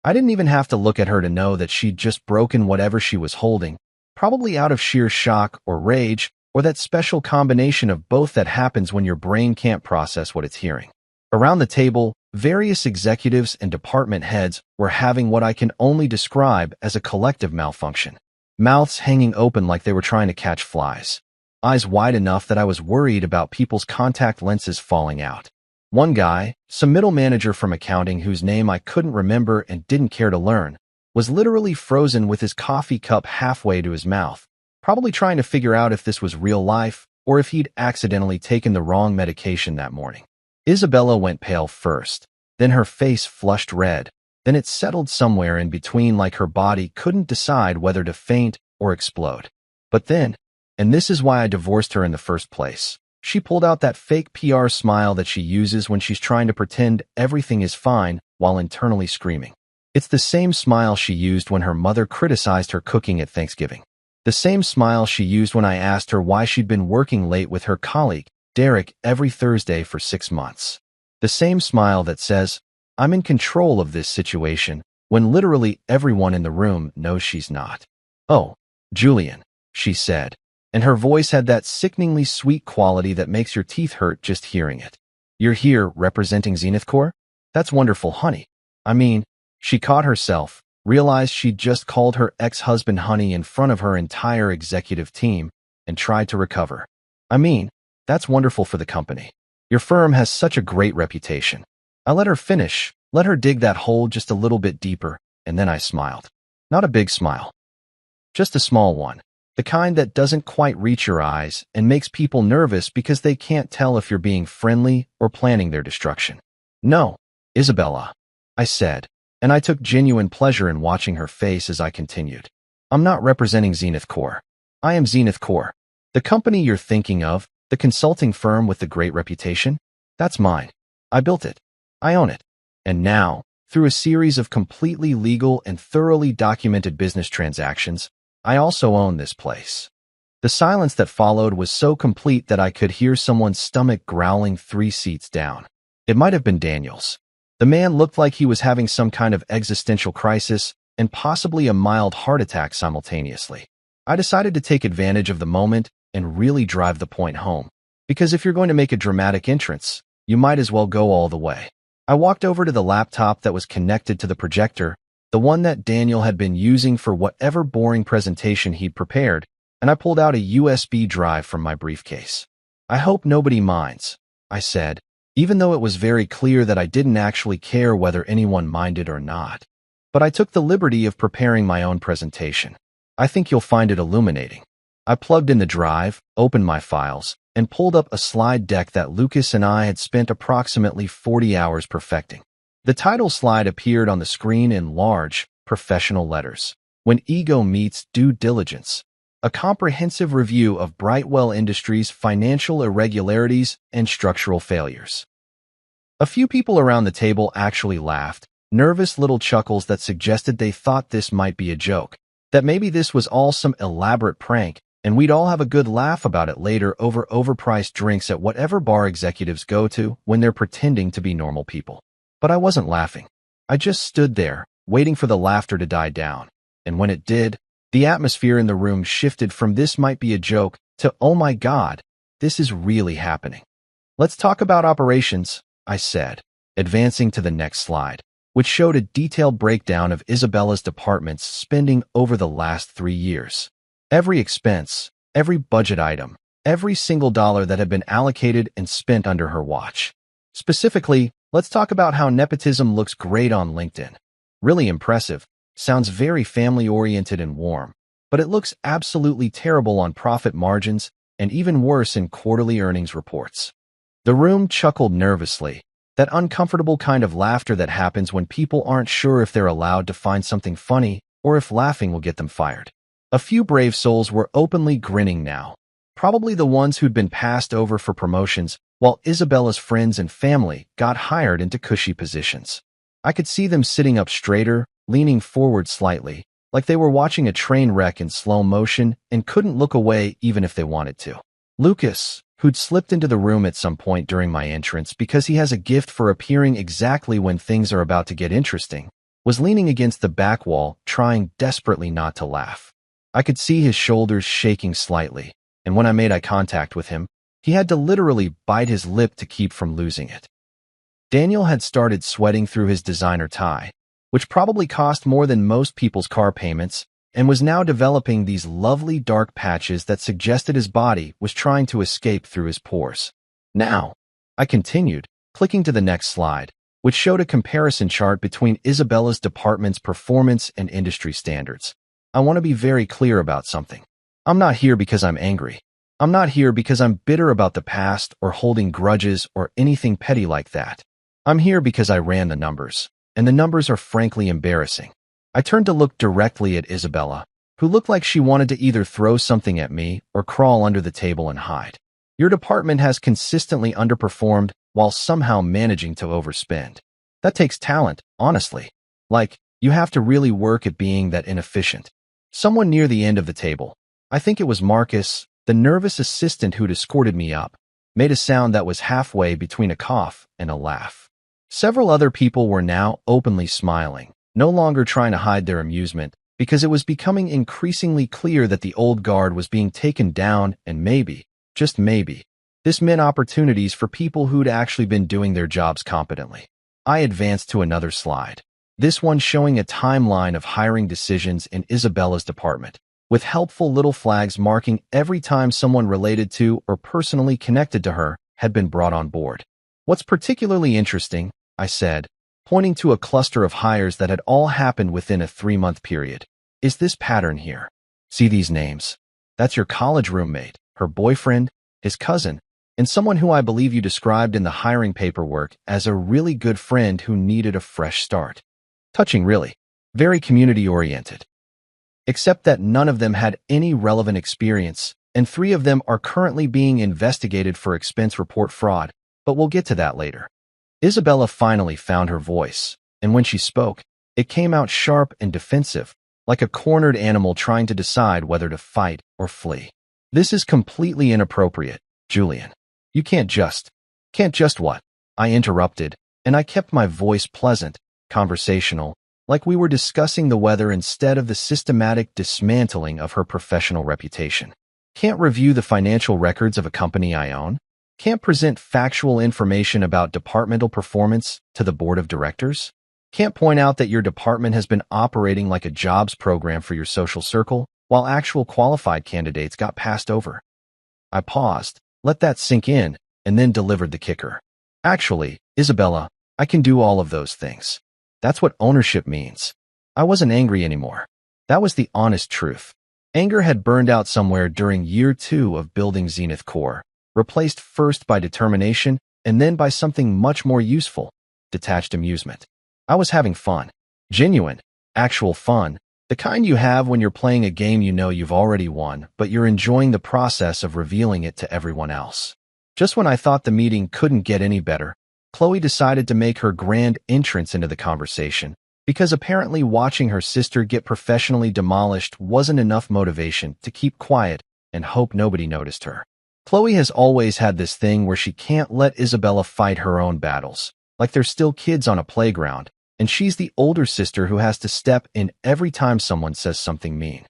I didn't even have to look at her to know that she'd just broken whatever she was holding, probably out of sheer shock or rage, or that special combination of both that happens when your brain can't process what it's hearing. Around the table, various executives and department heads were having what I can only describe as a collective malfunction. Mouths hanging open like they were trying to catch flies. Eyes wide enough that I was worried about people's contact lenses falling out. One guy, some middle manager from accounting whose name I couldn't remember and didn't care to learn, was literally frozen with his coffee cup halfway to his mouth, probably trying to figure out if this was real life or if he'd accidentally taken the wrong medication that morning. Isabella went pale first, then her face flushed red, then it settled somewhere in between like her body couldn't decide whether to faint or explode. But then, and this is why I divorced her in the first place, she pulled out that fake PR smile that she uses when she's trying to pretend everything is fine while internally screaming. It's the same smile she used when her mother criticized her cooking at Thanksgiving. The same smile she used when I asked her why she'd been working late with her colleague, Derek, every Thursday for 6 months. The same smile that says, "I'm in control of this situation," when literally everyone in the room knows she's not. "Oh, Julian," she said, and her voice had that sickeningly sweet quality that makes your teeth hurt just hearing it. "You're here representing Zenith Corp? That's wonderful, honey. I mean," she caught herself, realized she'd just called her ex-husband honey in front of her entire executive team, and tried to recover. "I mean, that's wonderful for the company. Your firm has such a great reputation." I let her finish, let her dig that hole just a little bit deeper, and then I smiled. Not a big smile. Just a small one. The kind that doesn't quite reach your eyes and makes people nervous because they can't tell if you're being friendly or planning their destruction. "No, Isabella," I said, and I took genuine pleasure in watching her face as I continued. I'm not representing Zenith Core. I am Zenith Core. The company you're thinking of, the consulting firm with the great reputation, that's mine. I built it. I own it. And now, through a series of completely legal and thoroughly documented business transactions, I also own this place. The silence that followed was so complete that I could hear someone's stomach growling 3 seats down. It might have been Daniel's. The man looked like he was having some kind of existential crisis and possibly a mild heart attack simultaneously. I decided to take advantage of the moment and really drive the point home, because if you're going to make a dramatic entrance, you might as well go all the way. I walked over to the laptop that was connected to the projector, the one that Daniel had been using for whatever boring presentation he'd prepared, and I pulled out a USB drive from my briefcase. I hope nobody minds, I said, even though it was very clear that I didn't actually care whether anyone minded or not. But I took the liberty of preparing my own presentation. I think you'll find it illuminating. I plugged in the drive, opened my files, and pulled up a slide deck that Lucas and I had spent approximately 40 hours perfecting. The title slide appeared on the screen in large, professional letters. When Ego Meets Due Diligence. A comprehensive review of Brightwell Industries' financial irregularities and structural failures. A few people around the table actually laughed, nervous little chuckles that suggested they thought this might be a joke, that maybe this was all some elaborate prank, and we'd all have a good laugh about it later over overpriced drinks at whatever bar executives go to when they're pretending to be normal people. But I wasn't laughing. I just stood there, waiting for the laughter to die down, and when it did, the atmosphere in the room shifted from "this might be a joke" to "oh my God, this is really happening." Let's talk about operations, I said, advancing to the next slide, which showed a detailed breakdown of Isabella's department's spending over the last 3 years. Every expense, every budget item, every single dollar that had been allocated and spent under her watch. Specifically, let's talk about how nepotism looks great on LinkedIn. Really impressive. Sounds very family-oriented and warm, but it looks absolutely terrible on profit margins and even worse in quarterly earnings reports. The room chuckled nervously, that uncomfortable kind of laughter that happens when people aren't sure if they're allowed to find something funny or if laughing will get them fired. A few brave souls were openly grinning now, probably the ones who'd been passed over for promotions, while Isabella's friends and family got hired into cushy positions. I could see them sitting up straighter, leaning forward slightly, like they were watching a train wreck in slow motion and couldn't look away even if they wanted to. Lucas, who'd slipped into the room at some point during my entrance because he has a gift for appearing exactly when things are about to get interesting, was leaning against the back wall, trying desperately not to laugh. I could see his shoulders shaking slightly, and when I made eye contact with him, he had to literally bite his lip to keep from losing it. Daniel had started sweating through his designer tie, which probably cost more than most people's car payments, and was now developing these lovely dark patches that suggested his body was trying to escape through his pores. Now, I continued, clicking to the next slide, which showed a comparison chart between Isabella's department's performance and industry standards. I want to be very clear about something. I'm not here because I'm angry. I'm not here because I'm bitter about the past or holding grudges or anything petty like that. I'm here because I ran the numbers. And the numbers are frankly embarrassing. I turned to look directly at Isabella, who looked like she wanted to either throw something at me or crawl under the table and hide. Your department has consistently underperformed while somehow managing to overspend. That takes talent, honestly. Like, you have to really work at being that inefficient. Someone near the end of the table, I think it was Marcus, the nervous assistant who'd escorted me up, made a sound that was halfway between a cough and a laugh. Several other people were now openly smiling, no longer trying to hide their amusement, because it was becoming increasingly clear that the old guard was being taken down and maybe, just maybe, this meant opportunities for people who'd actually been doing their jobs competently. I advanced to another slide, this one showing a timeline of hiring decisions in Isabella's department, with helpful little flags marking every time someone related to or personally connected to her had been brought on board. What's particularly interesting, I said, pointing to a cluster of hires that had all happened within a 3-month period, is this pattern here. See these names? That's your college roommate, her boyfriend, his cousin, and someone who I believe you described in the hiring paperwork as a really good friend who needed a fresh start. Touching, really. Very community-oriented. Except that none of them had any relevant experience, and 3 of them are currently being investigated for expense report fraud, but we'll get to that later. Isabella finally found her voice, and when she spoke, it came out sharp and defensive, like a cornered animal trying to decide whether to fight or flee. This is completely inappropriate, Julian. You can't just what? I interrupted, and I kept my voice pleasant, conversational, like we were discussing the weather instead of the systematic dismantling of her professional reputation. Can't review the financial records of a company I own? Can't present factual information about departmental performance to the board of directors? Can't point out that your department has been operating like a jobs program for your social circle, while actual qualified candidates got passed over? I paused, let that sink in, and then delivered the kicker. Actually, Isabella, I can do all of those things. That's what ownership means. I wasn't angry anymore. That was the honest truth. Anger had burned out somewhere during year 2 of building Zenith Core, replaced first by determination and then by something much more useful, detached amusement. I was having fun. Genuine, actual fun, the kind you have when you're playing a game you know you've already won, but you're enjoying the process of revealing it to everyone else. Just when I thought the meeting couldn't get any better, Chloe decided to make her grand entrance into the conversation, because apparently watching her sister get professionally demolished wasn't enough motivation to keep quiet and hope nobody noticed her. Chloe has always had this thing where she can't let Isabella fight her own battles, like they're still kids on a playground, and she's the older sister who has to step in every time someone says something mean.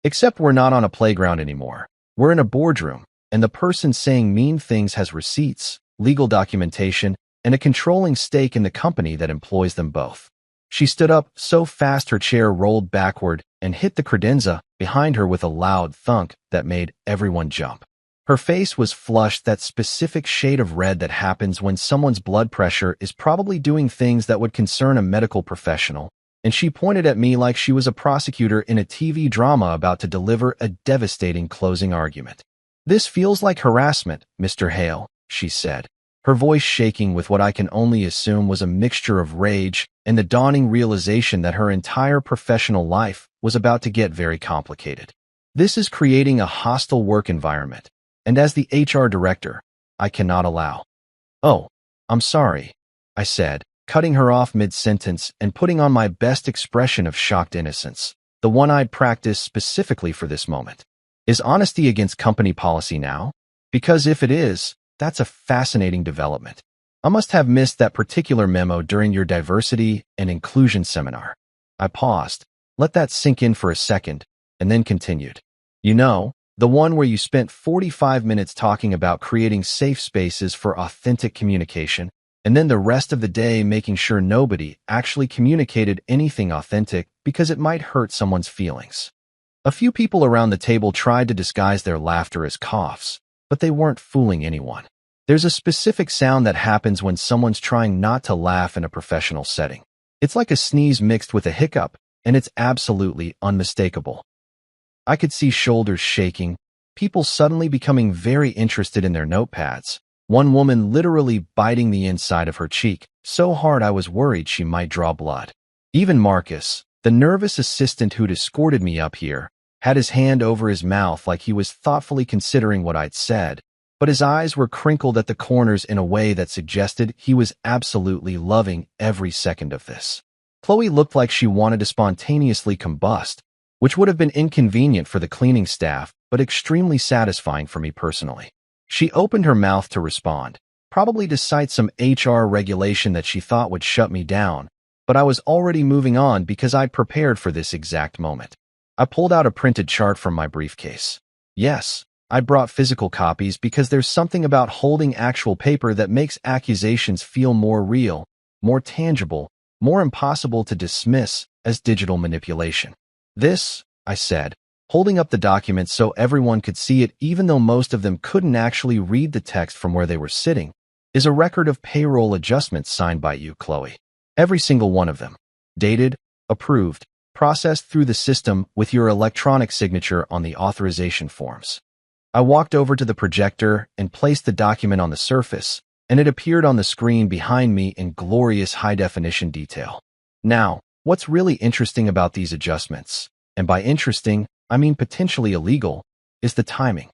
Except we're not on a playground anymore. We're in a boardroom, and the person saying mean things has receipts, legal documentation, and a controlling stake in the company that employs them both. She stood up so fast her chair rolled backward and hit the credenza behind her with a loud thunk that made everyone jump. Her face was flushed, that specific shade of red that happens when someone's blood pressure is probably doing things that would concern a medical professional, and she pointed at me like she was a prosecutor in a TV drama about to deliver a devastating closing argument. "This feels like harassment, Mr. Hale," she said, her voice shaking with what I can only assume was a mixture of rage and the dawning realization that her entire professional life was about to get very complicated. "This is creating a hostile work environment, and as the HR director, I cannot allow." "Oh, I'm sorry," I said, cutting her off mid-sentence and putting on my best expression of shocked innocence, the one I'd practiced specifically for this moment. "Is honesty against company policy now? Because if it is, that's a fascinating development. I must have missed that particular memo during your diversity and inclusion seminar." I paused, let that sink in for a second, and then continued. "You know, the one where you spent 45 minutes talking about creating safe spaces for authentic communication, and then the rest of the day making sure nobody actually communicated anything authentic because it might hurt someone's feelings." A few people around the table tried to disguise their laughter as coughs, but they weren't fooling anyone. There's a specific sound that happens when someone's trying not to laugh in a professional setting. It's like a sneeze mixed with a hiccup, and it's absolutely unmistakable. I could see shoulders shaking, people suddenly becoming very interested in their notepads, one woman literally biting the inside of her cheek, so hard I was worried she might draw blood. Even Marcus, the nervous assistant who'd escorted me up here, had his hand over his mouth like he was thoughtfully considering what I'd said, but his eyes were crinkled at the corners in a way that suggested he was absolutely loving every second of this. Chloe looked like she wanted to spontaneously combust, which would have been inconvenient for the cleaning staff, but extremely satisfying for me personally. She opened her mouth to respond, probably to cite some HR regulation that she thought would shut me down, but I was already moving on because I'd prepared for this exact moment. I pulled out a printed chart from my briefcase. Yes, I brought physical copies because there's something about holding actual paper that makes accusations feel more real, more tangible, more impossible to dismiss as digital manipulation. "This," I said, holding up the document so everyone could see it even though most of them couldn't actually read the text from where they were sitting, "is a record of payroll adjustments signed by you, Chloe. Every single one of them. Dated, approved, processed through the system with your electronic signature on the authorization forms." I walked over to the projector and placed the document on the surface, and it appeared on the screen behind me in glorious high-definition detail. Now, what's really interesting about these adjustments, and by interesting, I mean potentially illegal, is the timing.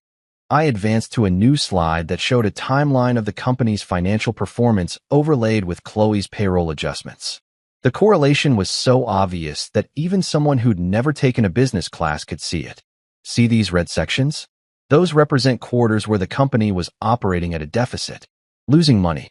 I advanced to a new slide that showed a timeline of the company's financial performance overlaid with Chloe's payroll adjustments. The correlation was so obvious that even someone who'd never taken a business class could see it. See these red sections? Those represent quarters where the company was operating at a deficit, losing money.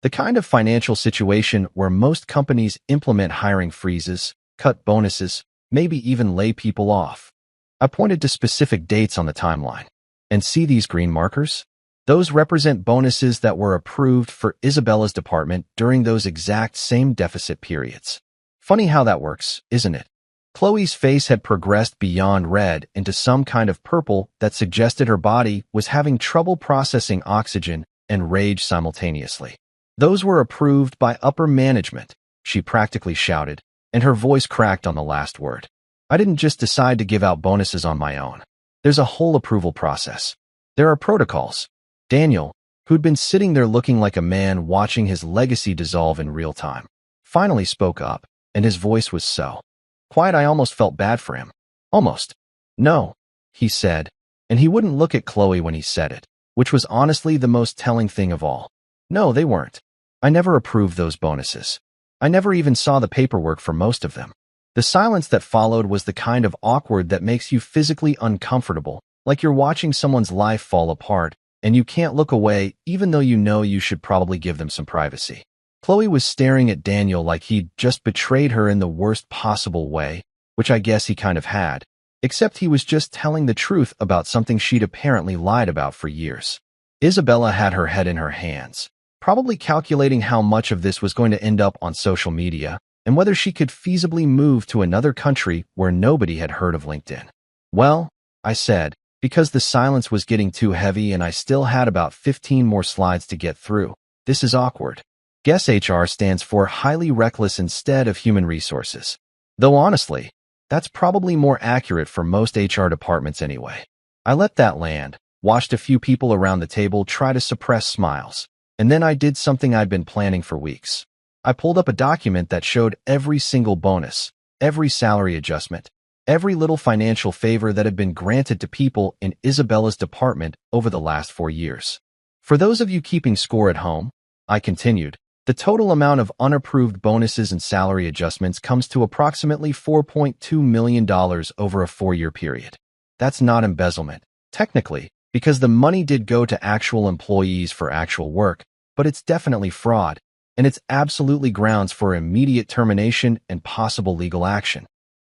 The kind of financial situation where most companies implement hiring freezes, cut bonuses, maybe even lay people off. I pointed to specific dates on the timeline. And see these green markers? Those represent bonuses that were approved for Isabella's department during those exact same deficit periods. Funny how that works, isn't it? Chloe's face had progressed beyond red into some kind of purple that suggested her body was having trouble processing oxygen and rage simultaneously. Those were approved by upper management, she practically shouted, and her voice cracked on the last word. I didn't just decide to give out bonuses on my own. There's a whole approval process. There are protocols. Daniel, who'd been sitting there looking like a man watching his legacy dissolve in real time, finally spoke up, and his voice was so quiet I almost felt bad for him. Almost. No, he said, and he wouldn't look at Chloe when he said it, which was honestly the most telling thing of all. No, they weren't. I never approved those bonuses. I never even saw the paperwork for most of them. The silence that followed was the kind of awkward that makes you physically uncomfortable, like you're watching someone's life fall apart, and you can't look away even though you know you should probably give them some privacy. Chloe was staring at Daniel like he'd just betrayed her in the worst possible way, which I guess he kind of had, except he was just telling the truth about something she'd apparently lied about for years. Isabella had her head in her hands, probably calculating how much of this was going to end up on social media, and whether she could feasibly move to another country where nobody had heard of LinkedIn. Well, I said, because the silence was getting too heavy and I still had about 15 more slides to get through. This is awkward. Guess HR stands for highly reckless instead of human resources. Though honestly, that's probably more accurate for most HR departments anyway. I let that land, watched a few people around the table try to suppress smiles, and then I did something I'd been planning for weeks. I pulled up a document that showed every single bonus, every salary adjustment, every little financial favor that had been granted to people in Isabella's department over the last 4 years. For those of you keeping score at home, I continued, the total amount of unapproved bonuses and salary adjustments comes to approximately $4.2 million over a 4-year period. That's not embezzlement, technically, because the money did go to actual employees for actual work, but it's definitely fraud. And it's absolutely grounds for immediate termination and possible legal action.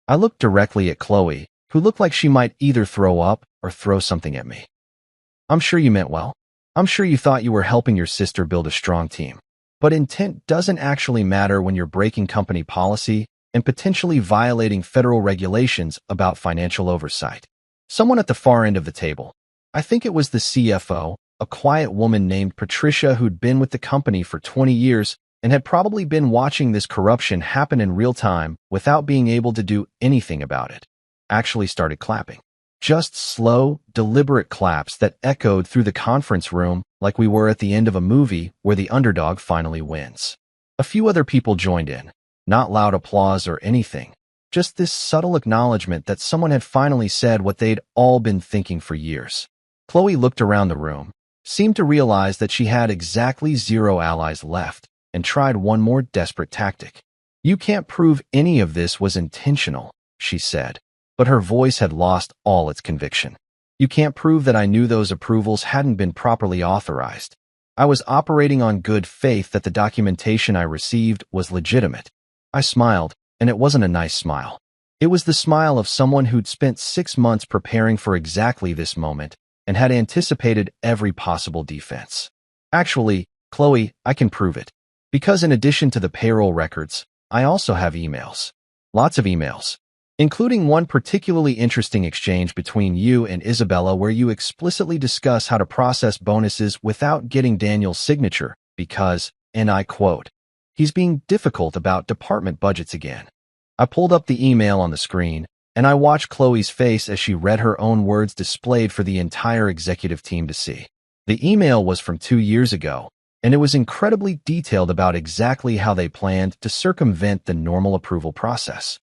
I looked directly at Chloe, who looked like she might either throw up or throw something at me. I'm sure you meant well. I'm sure you thought you were helping your sister build a strong team. But intent doesn't actually matter when you're breaking company policy and potentially violating federal regulations about financial oversight. Someone at the far end of the table, I think it was the CFO, a quiet woman named Patricia who'd been with the company for 20 years and had probably been watching this corruption happen in real time without being able to do anything about it, actually started clapping. Just slow, deliberate claps that echoed through the conference room like we were at the end of a movie where the underdog finally wins. A few other people joined in, not loud applause or anything, just this subtle acknowledgement that someone had finally said what they'd all been thinking for years. Chloe looked around the room, seemed to realize that she had exactly 0 allies left, and tried one more desperate tactic. You can't prove any of this was intentional, she said, but her voice had lost all its conviction. You can't prove that I knew those approvals hadn't been properly authorized. I was operating on good faith that the documentation I received was legitimate. I smiled, and it wasn't a nice smile. It was the smile of someone who'd spent 6 months preparing for exactly this moment, and had anticipated every possible defense. Actually, Chloe, I can prove it. Because in addition to the payroll records, I also have emails. Lots of emails. Including one particularly interesting exchange between you and Isabella where you explicitly discuss how to process bonuses without getting Daniel's signature because, and I quote, he's being difficult about department budgets again. I pulled up the email on the screen, and I watched Chloe's face as she read her own words displayed for the entire executive team to see. The email was from 2 years ago, and it was incredibly detailed about exactly how they planned to circumvent the normal approval process.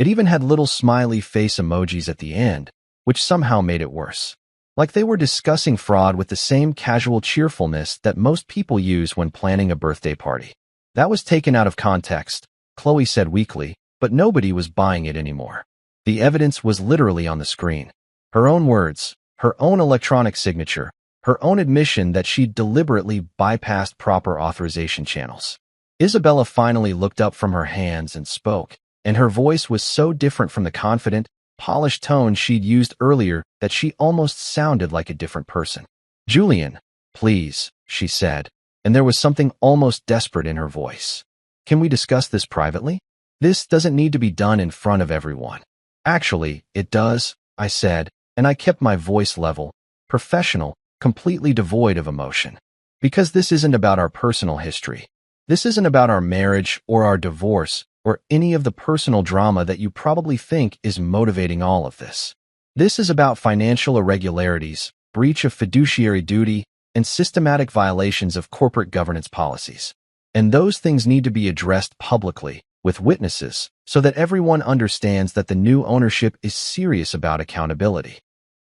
It even had little smiley face emojis at the end, which somehow made it worse. Like they were discussing fraud with the same casual cheerfulness that most people use when planning a birthday party. That was taken out of context, Chloe said weakly, but nobody was buying it anymore. The evidence was literally on the screen. Her own words, her own electronic signature, her own admission that she'd deliberately bypassed proper authorization channels. Isabella finally looked up from her hands and spoke, and her voice was so different from the confident, polished tone she'd used earlier that she almost sounded like a different person. "Julian, please," she said, and there was something almost desperate in her voice. "Can we discuss this privately? This doesn't need to be done in front of everyone." "Actually, it does," I said, and I kept my voice level, professional, completely devoid of emotion. "Because this isn't about our personal history. This isn't about our marriage or our divorce or any of the personal drama that you probably think is motivating all of this. This is about financial irregularities, breach of fiduciary duty, and systematic violations of corporate governance policies. And those things need to be addressed publicly, with witnesses, so that everyone understands that the new ownership is serious about accountability."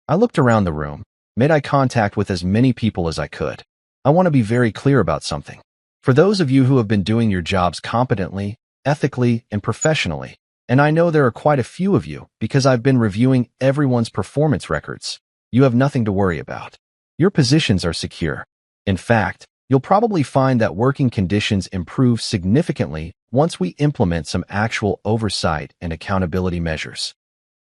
I looked around the room, made eye contact with as many people as I could. I want to be very clear about something. For those of you who have been doing your jobs competently, ethically, and professionally, and I know there are quite a few of you because I've been reviewing everyone's performance records, you have nothing to worry about. Your positions are secure. In fact, you'll probably find that working conditions improve significantly once we implement some actual oversight and accountability measures.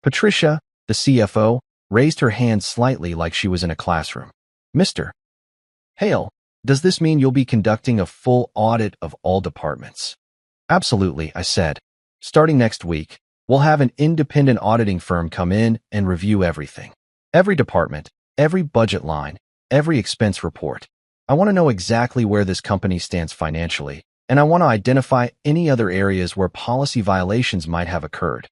Patricia, the CFO, raised her hand slightly like she was in a classroom. "Mr. Hale, does this mean you'll be conducting a full audit of all departments?" "Absolutely," I said. "Starting next week, we'll have an independent auditing firm come in and review everything. Every department, every budget line, every expense report. I want to know exactly where this company stands financially, and I want to identify any other areas where policy violations might have occurred."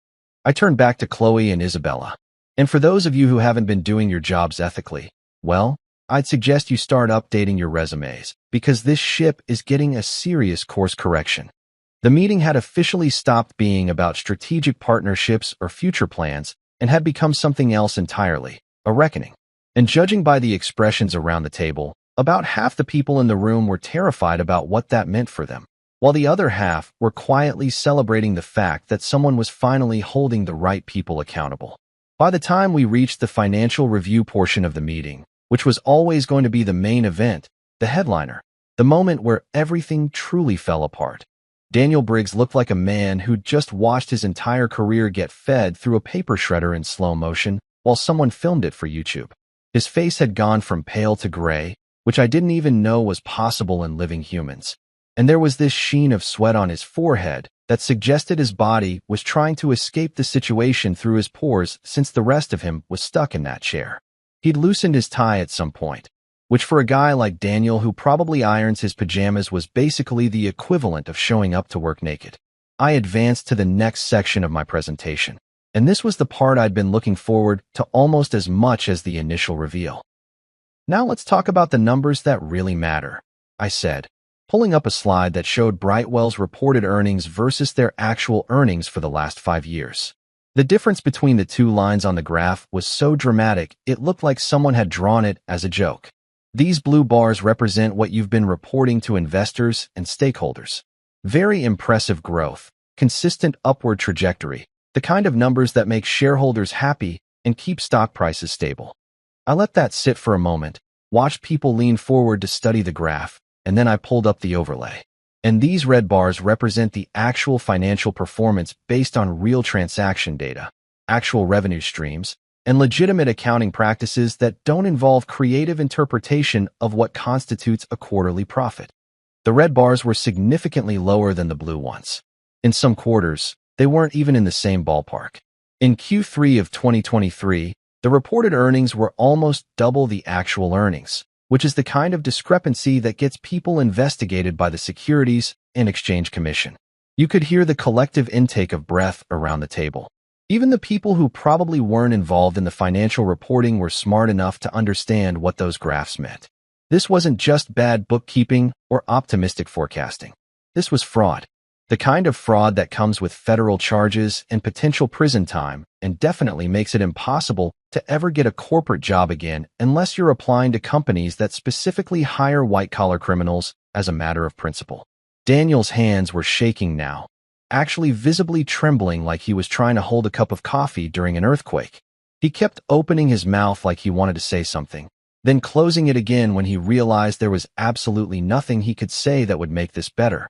I turned back to Chloe and Isabella. "And for those of you who haven't been doing your jobs ethically, well, I'd suggest you start updating your resumes, because this ship is getting a serious course correction." The meeting had officially stopped being about strategic partnerships or future plans and had become something else entirely, a reckoning. And judging by the expressions around the table, about half the people in the room were terrified about what that meant for them, while the other half were quietly celebrating the fact that someone was finally holding the right people accountable. By the time we reached the financial review portion of the meeting, which was always going to be the main event, the headliner, the moment where everything truly fell apart, Daniel Briggs looked like a man who'd just watched his entire career get fed through a paper shredder in slow motion while someone filmed it for YouTube. His face had gone from pale to gray, which I didn't even know was possible in living humans. And there was this sheen of sweat on his forehead that suggested his body was trying to escape the situation through his pores since the rest of him was stuck in that chair. He'd loosened his tie at some point, which for a guy like Daniel who probably irons his pajamas was basically the equivalent of showing up to work naked. I advanced to the next section of my presentation, and this was the part I'd been looking forward to almost as much as the initial reveal. "Now let's talk about the numbers that really matter," I said, pulling up a slide that showed Brightwell's reported earnings versus their actual earnings for the last 5 years. The difference between the two lines on the graph was so dramatic it looked like someone had drawn it as a joke. These blue bars represent what you've been reporting to investors and stakeholders. Very impressive growth, consistent upward trajectory, the kind of numbers that make shareholders happy and keep stock prices stable. I let that sit for a moment, watched people lean forward to study the graph, and then I pulled up the overlay. And these red bars represent the actual financial performance based on real transaction data, actual revenue streams, and legitimate accounting practices that don't involve creative interpretation of what constitutes a quarterly profit. The red bars were significantly lower than the blue ones. In some quarters, they weren't even in the same ballpark. In Q3 of 2023, the reported earnings were almost double the actual earnings, which is the kind of discrepancy that gets people investigated by the Securities and Exchange Commission. You could hear the collective intake of breath around the table. Even the people who probably weren't involved in the financial reporting were smart enough to understand what those graphs meant. This wasn't just bad bookkeeping or optimistic forecasting. This was fraud. The kind of fraud that comes with federal charges and potential prison time and definitely makes it impossible to ever get a corporate job again unless you're applying to companies that specifically hire white-collar criminals as a matter of principle. Daniel's hands were shaking now, actually visibly trembling like he was trying to hold a cup of coffee during an earthquake. He kept opening his mouth like he wanted to say something, then closing it again when he realized there was absolutely nothing he could say that would make this better.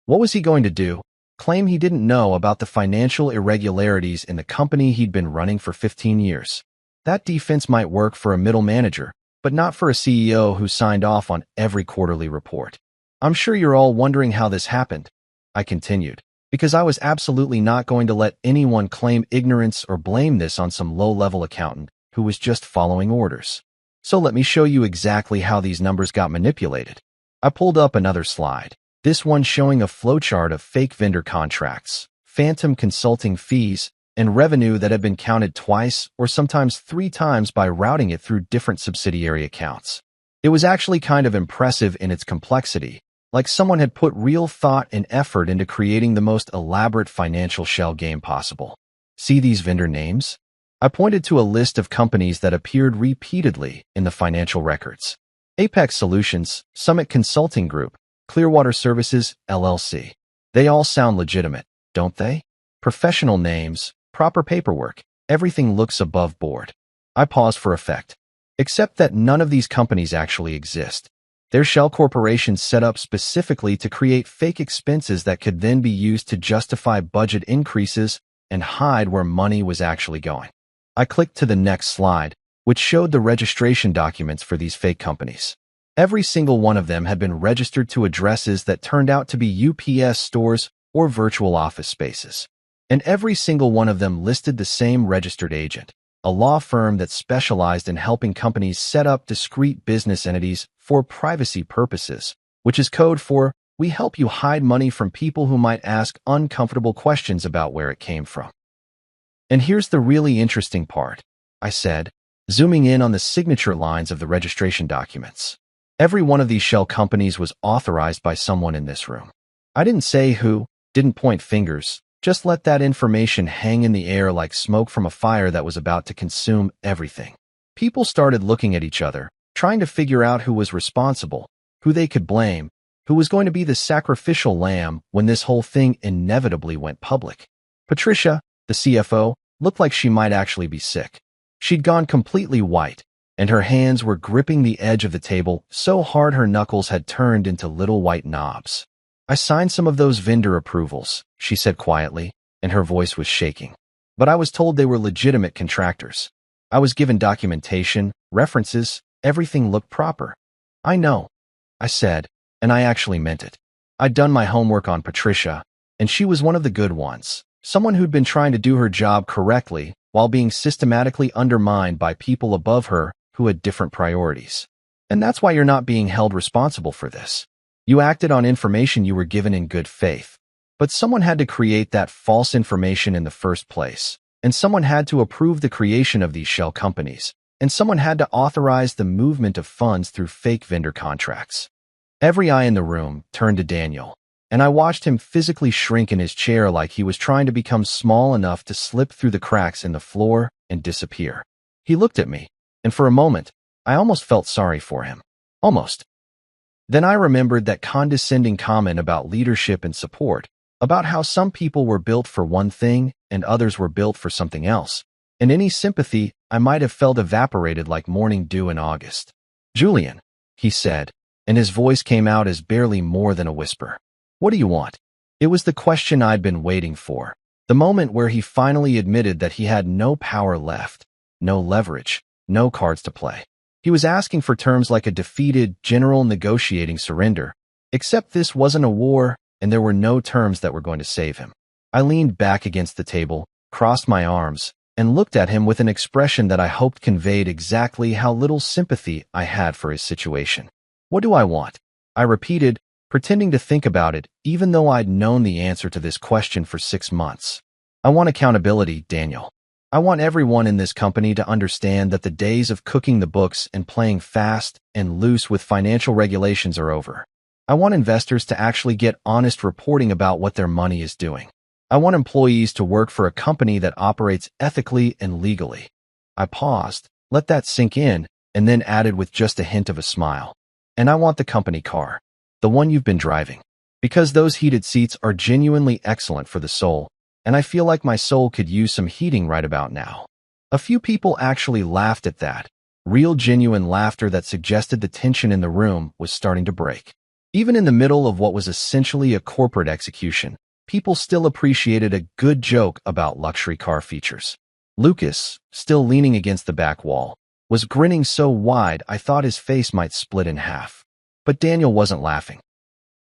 What was he going to do? Claim he didn't know about the financial irregularities in the company he'd been running for 15 years. That defense might work for a middle manager, but not for a CEO who signed off on every quarterly report. I'm sure you're all wondering how this happened, I continued, because I was absolutely not going to let anyone claim ignorance or blame this on some low-level accountant who was just following orders. So let me show you exactly how these numbers got manipulated. I pulled up another slide. This one showing a flowchart of fake vendor contracts, phantom consulting fees, and revenue that had been counted twice or sometimes 3 times by routing it through different subsidiary accounts. It was actually kind of impressive in its complexity, like someone had put real thought and effort into creating the most elaborate financial shell game possible. See these vendor names? I pointed to a list of companies that appeared repeatedly in the financial records. Apex Solutions, Summit Consulting Group, Clearwater Services, LLC. They all sound legitimate, don't they? Professional names, proper paperwork, everything looks above board. I paused for effect. Except that none of these companies actually exist. They're shell corporations set up specifically to create fake expenses that could then be used to justify budget increases and hide where money was actually going. I clicked to the next slide, which showed the registration documents for these fake companies. Every single one of them had been registered to addresses that turned out to be UPS stores or virtual office spaces. And every single one of them listed the same registered agent, a law firm that specialized in helping companies set up discrete business entities for privacy purposes, which is code for, we help you hide money from people who might ask uncomfortable questions about where it came from. And here's the really interesting part, I said, zooming in on the signature lines of the registration documents. Every one of these shell companies was authorized by someone in this room. I didn't say who, didn't point fingers, just let that information hang in the air like smoke from a fire that was about to consume everything. People started looking at each other, trying to figure out who was responsible, who they could blame, who was going to be the sacrificial lamb when this whole thing inevitably went public. Patricia, the CFO, looked like she might actually be sick. She'd gone completely white, and her hands were gripping the edge of the table so hard her knuckles had turned into little white knobs. I signed some of those vendor approvals, she said quietly, and her voice was shaking. But I was told they were legitimate contractors. I was given documentation, references, everything looked proper. I know, I said, and I actually meant it. I'd done my homework on Patricia, and she was one of the good ones, someone who'd been trying to do her job correctly while being systematically undermined by people above her who had different priorities. And that's why you're not being held responsible for this. You acted on information you were given in good faith. But someone had to create that false information in the first place, and someone had to approve the creation of these shell companies, and someone had to authorize the movement of funds through fake vendor contracts. Every eye in the room turned to Daniel, and I watched him physically shrink in his chair like he was trying to become small enough to slip through the cracks in the floor and disappear. He looked at me, and for a moment, I almost felt sorry for him. Almost. Then I remembered that condescending comment about leadership and support, about how some people were built for one thing and others were built for something else, and any sympathy I might have felt evaporated like morning dew in August. "Julian," he said, and his voice came out as barely more than a whisper. "What do you want?" It was the question I'd been waiting for, the moment where he finally admitted that he had no power left, no leverage, no cards to play. He was asking for terms like a defeated general negotiating surrender, except this wasn't a war, and there were no terms that were going to save him. I leaned back against the table, crossed my arms, and looked at him with an expression that I hoped conveyed exactly how little sympathy I had for his situation. "What do I want?" I repeated, pretending to think about it, even though I'd known the answer to this question for 6 months. "I want accountability, Daniel." I want everyone in this company to understand that the days of cooking the books and playing fast and loose with financial regulations are over. I want investors to actually get honest reporting about what their money is doing. I want employees to work for a company that operates ethically and legally. I paused, let that sink in, and then added with just a hint of a smile. And I want the company car, the one you've been driving, because those heated seats are genuinely excellent for the soul, and I feel like my soul could use some heating right about now. A few people actually laughed at that, real genuine laughter that suggested the tension in the room was starting to break. Even in the middle of what was essentially a corporate execution, people still appreciated a good joke about luxury car features. Lucas, still leaning against the back wall, was grinning so wide I thought his face might split in half. But Daniel wasn't laughing.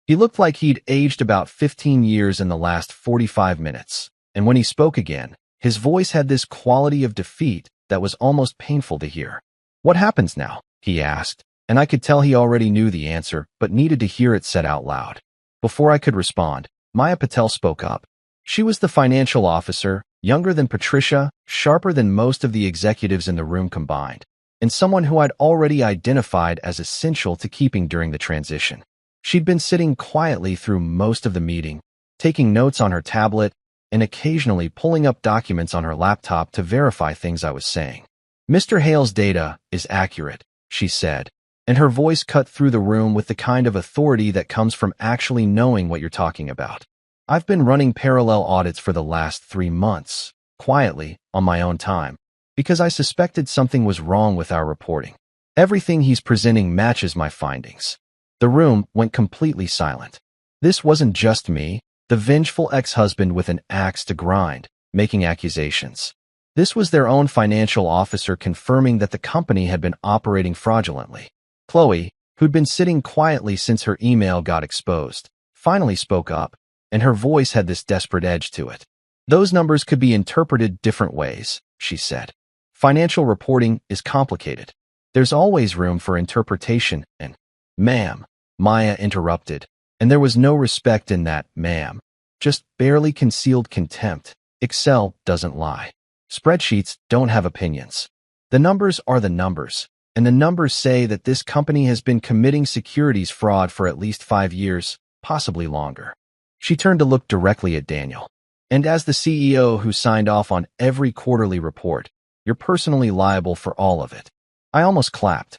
He looked like he'd aged about 15 years in the last 45 minutes, and when he spoke again, his voice had this quality of defeat that was almost painful to hear. "What happens now?" he asked, and I could tell he already knew the answer but needed to hear it said out loud. Before I could respond, Maya Patel spoke up. She was the financial officer, younger than Patricia, sharper than most of the executives in the room combined, and someone who I'd already identified as essential to keeping during the transition. She'd been sitting quietly through most of the meeting, taking notes on her tablet, and occasionally pulling up documents on her laptop to verify things I was saying. "Mr. Hale's data is accurate," she said, and her voice cut through the room with the kind of authority that comes from actually knowing what you're talking about. "I've been running parallel audits for the last 3 months, quietly, on my own time, because I suspected something was wrong with our reporting. Everything he's presenting matches my findings." The room went completely silent. This wasn't just me, the vengeful ex-husband with an axe to grind, making accusations. This was their own financial officer confirming that the company had been operating fraudulently. Chloe, who'd been sitting quietly since her email got exposed, finally spoke up, and her voice had this desperate edge to it. "Those numbers could be interpreted different ways," she said. "Financial reporting is complicated. There's always room for interpretation and—" "Ma'am," Maya interrupted, and there was no respect in that "ma'am," just barely concealed contempt. "Excel doesn't lie. Spreadsheets don't have opinions. The numbers are the numbers, and the numbers say that this company has been committing securities fraud for at least 5 years, possibly longer." She turned to look directly at Daniel. "And as the CEO who signed off on every quarterly report, you're personally liable for all of it." I almost clapped.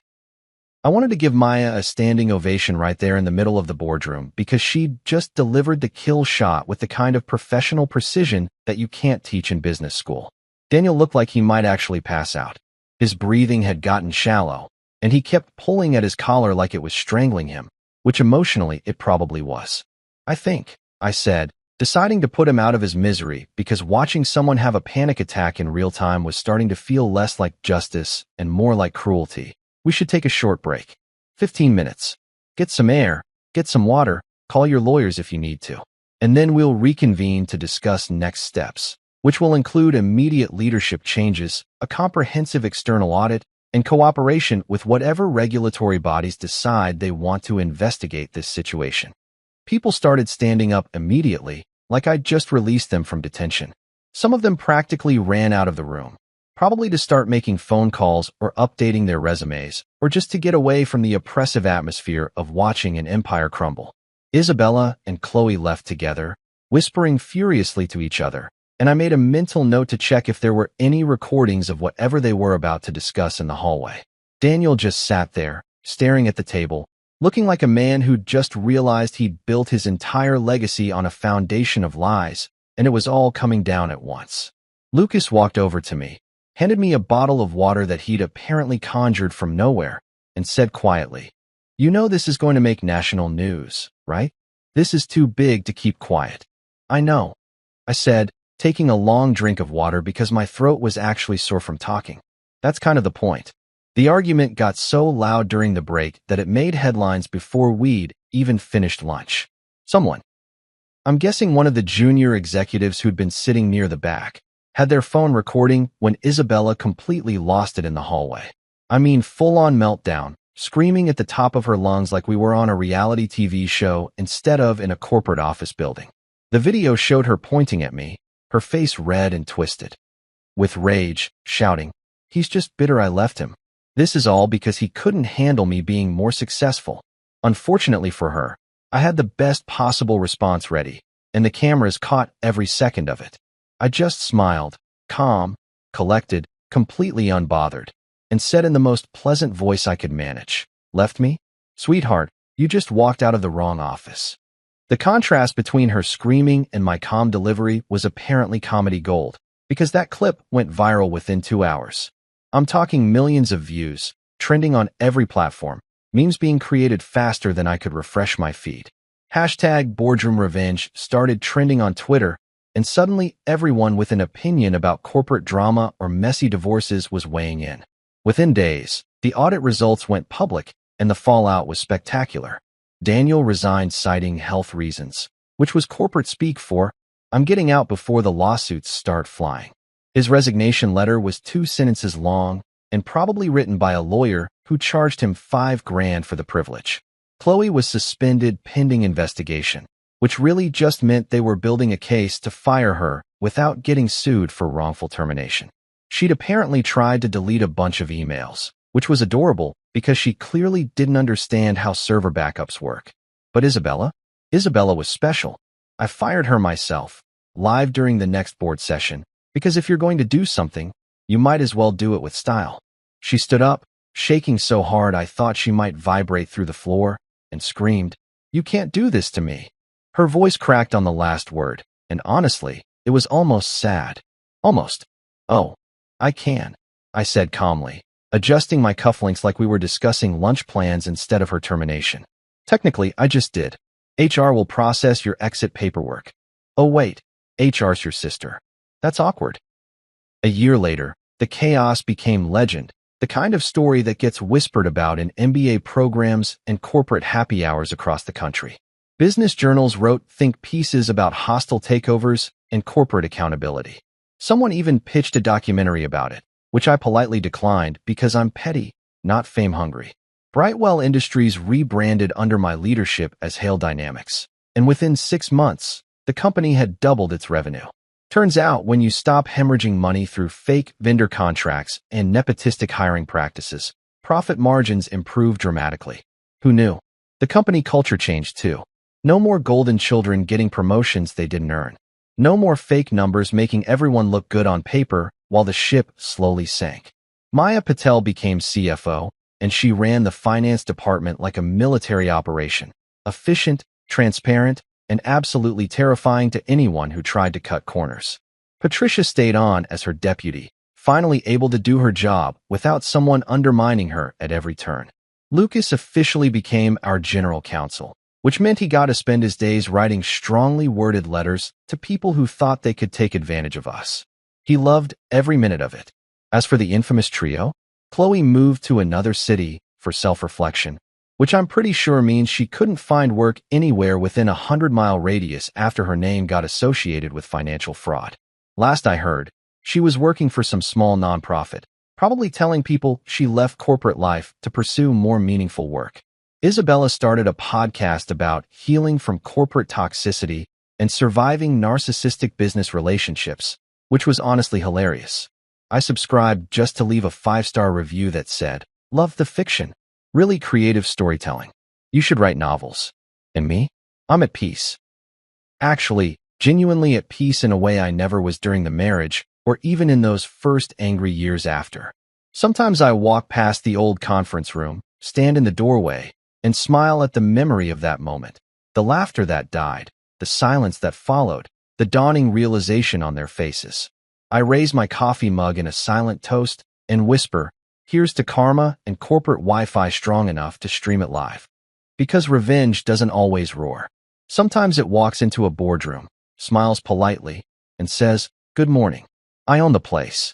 I wanted to give Maya a standing ovation right there in the middle of the boardroom because she'd just delivered the kill shot with the kind of professional precision that you can't teach in business school. Daniel looked like he might actually pass out. His breathing had gotten shallow, and he kept pulling at his collar like it was strangling him, which emotionally it probably was. "I think," I said, deciding to put him out of his misery because watching someone have a panic attack in real time was starting to feel less like justice and more like cruelty. "We should take a short break. 15 minutes. Get some air, get some water, call your lawyers if you need to. And then we'll reconvene to discuss next steps, which will include immediate leadership changes, a comprehensive external audit, and cooperation with whatever regulatory bodies decide they want to investigate this situation." People started standing up immediately, like I'd just released them from detention. Some of them practically ran out of the room, probably to start making phone calls or updating their resumes, or just to get away from the oppressive atmosphere of watching an empire crumble. Isabella and Chloe left together, whispering furiously to each other, and I made a mental note to check if there were any recordings of whatever they were about to discuss in the hallway. Daniel just sat there, staring at the table, looking like a man who'd just realized he'd built his entire legacy on a foundation of lies, and it was all coming down at once. Lucas walked over to me, handed me a bottle of water that he'd apparently conjured from nowhere, and said quietly, "You know this is going to make national news, right? This is too big to keep quiet." "I know," I said, taking a long drink of water because my throat was actually sore from talking. "That's kind of the point." The argument got so loud during the break that it made headlines before we'd even finished lunch. I'm guessing one of the junior executives who'd been sitting near the back, had their phone recording when Isabella completely lost it in the hallway. I mean, full-on meltdown, screaming at the top of her lungs like we were on a reality TV show instead of in a corporate office building. The video showed her pointing at me, her face red and twisted. with rage, shouting, "He's just bitter I left him. This is all because he couldn't handle me being more successful." Unfortunately for her, I had the best possible response ready, and the cameras caught every second of it. I just smiled, calm, collected, completely unbothered, and said in the most pleasant voice I could manage, "Left me? Sweetheart, you just walked out of the wrong office." The contrast between her screaming and my calm delivery was apparently comedy gold, because that clip went viral within 2 hours. I'm talking millions of views, trending on every platform, memes being created faster than I could refresh my feed. Hashtag Boardroom Revenge started trending on Twitter, and suddenly everyone with an opinion about corporate drama or messy divorces was weighing in. Within days, the audit results went public, and the fallout was spectacular. Daniel resigned citing health reasons, which was corporate speak for, "I'm getting out before the lawsuits start flying." His resignation letter was 2 sentences long and probably written by a lawyer who charged him $5,000 for the privilege. Chloe was suspended pending investigation, which really just meant they were building a case to fire her without getting sued for wrongful termination. She'd apparently tried to delete a bunch of emails, which was adorable because she clearly didn't understand how server backups work. But Isabella? Isabella was special. I fired her myself, live during the next board session, because if you're going to do something, you might as well do it with style. She stood up, shaking so hard I thought she might vibrate through the floor, and screamed, "You can't do this to me." Her voice cracked on the last word, and honestly, it was almost sad. Almost. "Oh, I can," I said calmly, adjusting my cufflinks like we were discussing lunch plans instead of her termination. "Technically, I just did. HR will process your exit paperwork." "Oh wait, HR's your sister. That's awkward." A year later, the chaos became legend, the kind of story that gets whispered about in MBA programs and corporate happy hours across the country. Business journals wrote think pieces about hostile takeovers and corporate accountability. Someone even pitched a documentary about it, which I politely declined because I'm petty, not fame-hungry. Brightwell Industries rebranded under my leadership as Hale Dynamics, and within 6 months, the company had doubled its revenue. Turns out, when you stop hemorrhaging money through fake vendor contracts and nepotistic hiring practices, profit margins improve dramatically. Who knew? The company culture changed too. No more golden children getting promotions they didn't earn. No more fake numbers making everyone look good on paper while the ship slowly sank. Maya Patel became CFO, and she ran the finance department like a military operation, efficient, transparent, and absolutely terrifying to anyone who tried to cut corners. Patricia stayed on as her deputy, finally able to do her job without someone undermining her at every turn. Lucas officially became our general counsel, which meant he got to spend his days writing strongly worded letters to people who thought they could take advantage of us. He loved every minute of it. As for the infamous trio, Chloe moved to another city for self-reflection, which I'm pretty sure means she couldn't find work anywhere within a 100-mile radius after her name got associated with financial fraud. Last I heard, she was working for some small nonprofit, probably telling people she left corporate life to pursue more meaningful work. Isabella started a podcast about healing from corporate toxicity and surviving narcissistic business relationships, which was honestly hilarious. I subscribed just to leave a 5-star review that said, "Love the fiction. Really creative storytelling. You should write novels." And me? I'm at peace. Actually, genuinely at peace in a way I never was during the marriage or even in those first angry years after. Sometimes I walk past the old conference room, stand in the doorway, and smile at the memory of that moment, the laughter that died, the silence that followed, the dawning realization on their faces. I raise my coffee mug in a silent toast and whisper, "Here's to karma and corporate Wi-Fi strong enough to stream it live." Because revenge doesn't always roar. Sometimes it walks into a boardroom, smiles politely, and says, "Good morning. I own the place."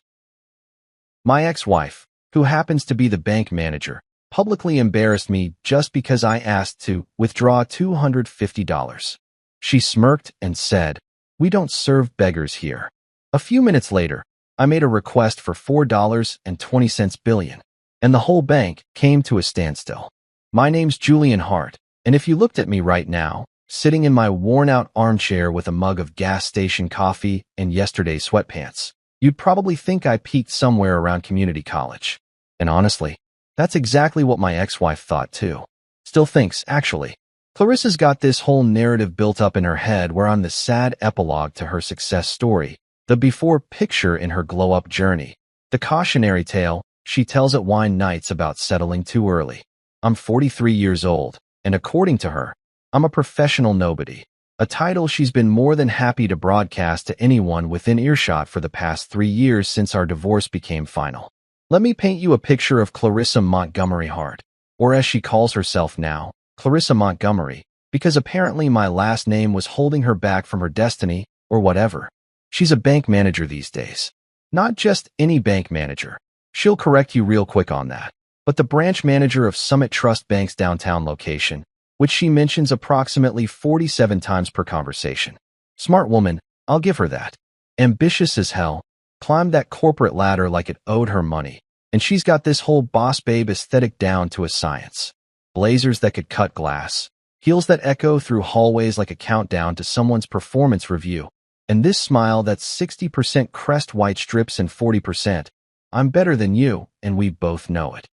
My ex-wife, who happens to be the bank manager, publicly embarrassed me just because I asked to withdraw $250. She smirked and said, "We don't serve beggars here." A few minutes later, I made a request for $4.20 billion, and the whole bank came to a standstill. My name's Julian Hart, and if you looked at me right now, sitting in my worn-out armchair with a mug of gas station coffee and yesterday's sweatpants, you'd probably think I peaked somewhere around community college. And honestly, that's exactly what my ex-wife thought too. Still thinks, actually. Clarissa's got this whole narrative built up in her head where I'm the sad epilogue to her success story, the before picture in her glow-up journey, the cautionary tale she tells at wine nights about settling too early. I'm 43 years old, and according to her, I'm a professional nobody, a title she's been more than happy to broadcast to anyone within earshot for the past 3 years since our divorce became final. Let me paint you a picture of Clarissa Montgomery Hart, or as she calls herself now, Clarissa Montgomery, because apparently my last name was holding her back from her destiny, or whatever. She's a bank manager these days. Not just any bank manager. She'll correct you real quick on that. But the branch manager of Summit Trust Bank's downtown location, which she mentions approximately 47 times per conversation. Smart woman, I'll give her that. Ambitious as hell, climbed that corporate ladder like it owed her money, and she's got this whole boss babe aesthetic down to a science. Blazers that could cut glass, heels that echo through hallways like a countdown to someone's performance review, and this smile that's 60% crest white strips and 40%, I'm better than you, and we both know it.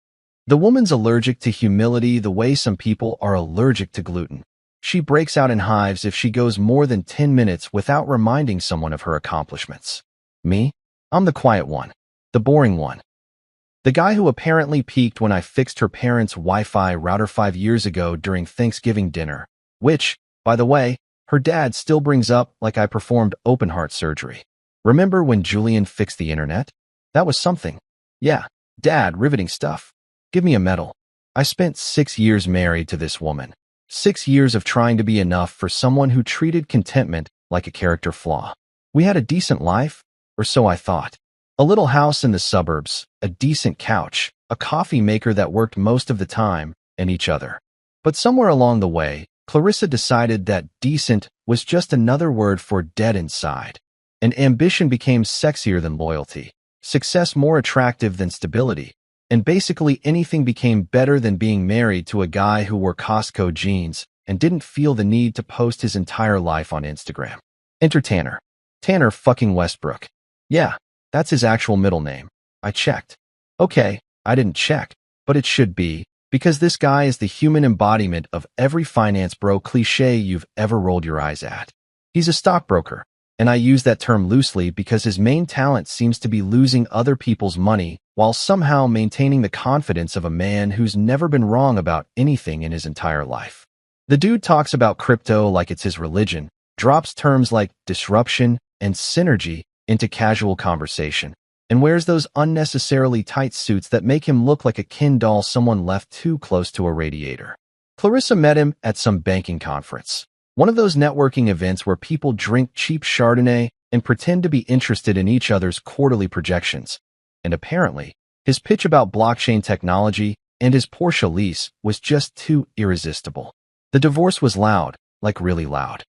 The woman's allergic to humility the way some people are allergic to gluten. She breaks out in hives if she goes more than 10 minutes without reminding someone of her accomplishments. Me? I'm the quiet one. The boring one. The guy who apparently peaked when I fixed her parents' Wi-Fi router 5 years ago during Thanksgiving dinner, which, by the way, her dad still brings up like I performed open-heart surgery. Remember when Julian fixed the internet? That was something. Yeah, Dad, riveting stuff. Give me a medal. I spent 6 years married to this woman. 6 years of trying to be enough for someone who treated contentment like a character flaw. We had a decent life, or so I thought. A little house in the suburbs, a decent couch, a coffee maker that worked most of the time, and each other. But somewhere along the way, Clarissa decided that decent was just another word for dead inside. And ambition became sexier than loyalty, success more attractive than stability, and basically anything became better than being married to a guy who wore Costco jeans and didn't feel the need to post his entire life on Instagram. Enter Tanner. Tanner fucking Westbrook. Yeah, that's his actual middle name. I checked. Okay, I didn't check, but it should be, because this guy is the human embodiment of every finance bro cliche you've ever rolled your eyes at. He's a stockbroker, and I use that term loosely because his main talent seems to be losing other people's money while somehow maintaining the confidence of a man who's never been wrong about anything in his entire life. The dude talks about crypto like it's his religion, drops terms like disruption and synergy into casual conversation, and wears those unnecessarily tight suits that make him look like a Ken doll someone left too close to a radiator. Clarissa met him at some banking conference. One of those networking events where people drink cheap Chardonnay and pretend to be interested in each other's quarterly projections. And apparently, his pitch about blockchain technology and his Porsche lease was just too irresistible. The divorce was loud, like really loud.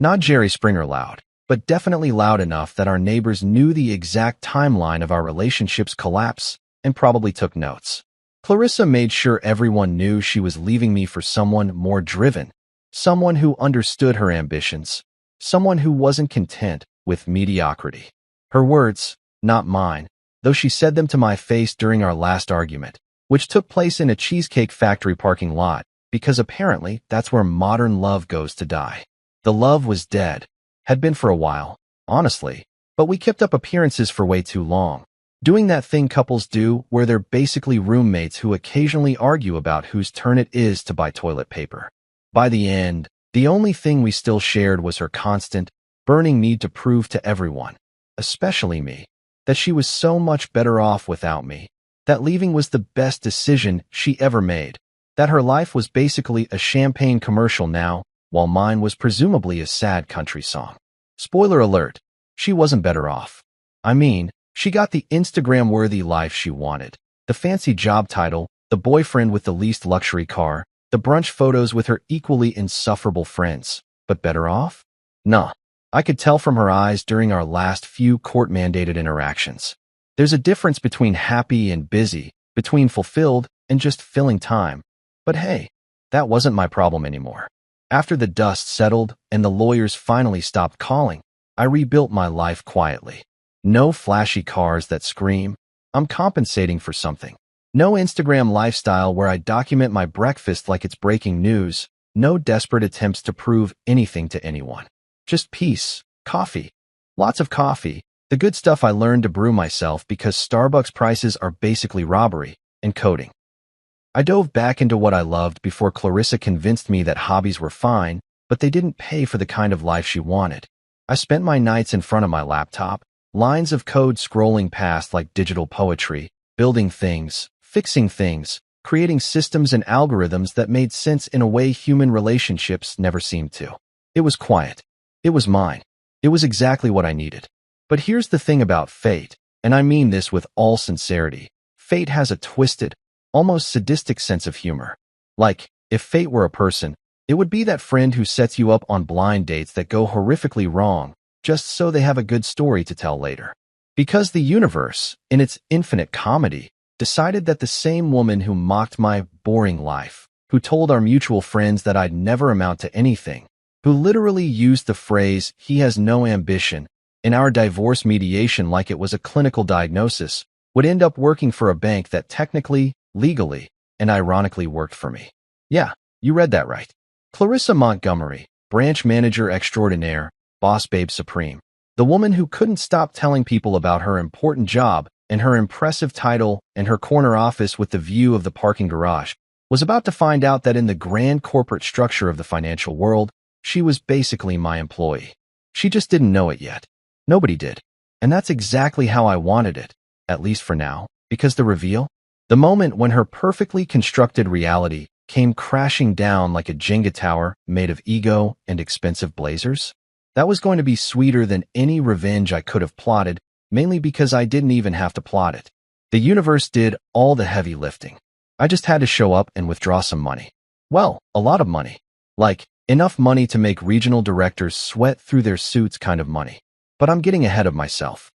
Not Jerry Springer loud, but definitely loud enough that our neighbors knew the exact timeline of our relationship's collapse and probably took notes. Clarissa made sure everyone knew she was leaving me for someone more driven, someone who understood her ambitions, someone who wasn't content with mediocrity. Her words, not mine, though she said them to my face during our last argument, which took place in a Cheesecake Factory parking lot, because apparently that's where modern love goes to die. The love was dead, had been for a while, honestly, but we kept up appearances for way too long, doing that thing couples do where they're basically roommates who occasionally argue about whose turn it is to buy toilet paper. By the end, the only thing we still shared was her constant, burning need to prove to everyone, especially me, that she was so much better off without me, that leaving was the best decision she ever made, that her life was basically a champagne commercial now, while mine was presumably a sad country song. Spoiler alert, she wasn't better off. I mean, she got the Instagram-worthy life she wanted, the fancy job title, the boyfriend with the least luxury car, the brunch photos with her equally insufferable friends, but better off? Nah, I could tell from her eyes during our last few court-mandated interactions. There's a difference between happy and busy, between fulfilled and just filling time. But hey, that wasn't my problem anymore. After the dust settled and the lawyers finally stopped calling, I rebuilt my life quietly. No flashy cars that scream, I'm compensating for something. No Instagram lifestyle where I document my breakfast like it's breaking news. No desperate attempts to prove anything to anyone. Just peace, coffee, lots of coffee, the good stuff I learned to brew myself because Starbucks prices are basically robbery, and coding. I dove back into what I loved before Clarissa convinced me that hobbies were fine, but they didn't pay for the kind of life she wanted. I spent my nights in front of my laptop, lines of code scrolling past like digital poetry, building things, fixing things, creating systems and algorithms that made sense in a way human relationships never seemed to. It was quiet. It was mine. It was exactly what I needed. But here's the thing about fate, and I mean this with all sincerity. Fate has a twisted, almost sadistic sense of humor. Like, if fate were a person, it would be that friend who sets you up on blind dates that go horrifically wrong, just so they have a good story to tell later. Because the universe, in its infinite comedy, decided that the same woman who mocked my boring life, who told our mutual friends that I'd never amount to anything, who literally used the phrase, "he has no ambition," in our divorce mediation like it was a clinical diagnosis, would end up working for a bank that technically, legally, and ironically worked for me. Yeah, you read that right. Clarissa Montgomery, branch manager extraordinaire, boss babe supreme. The woman who couldn't stop telling people about her important job and her impressive title and her corner office with the view of the parking garage, was about to find out that in the grand corporate structure of the financial world, she was basically my employee. She just didn't know it yet. Nobody did. And that's exactly how I wanted it, at least for now, because the reveal, the moment when her perfectly constructed reality came crashing down like a Jenga tower made of ego and expensive blazers, that was going to be sweeter than any revenge I could have plotted, mainly because I didn't even have to plot it. The universe did all the heavy lifting. I just had to show up and withdraw some money. Well, a lot of money. Like, enough money to make regional directors sweat through their suits kind of money. But I'm getting ahead of myself.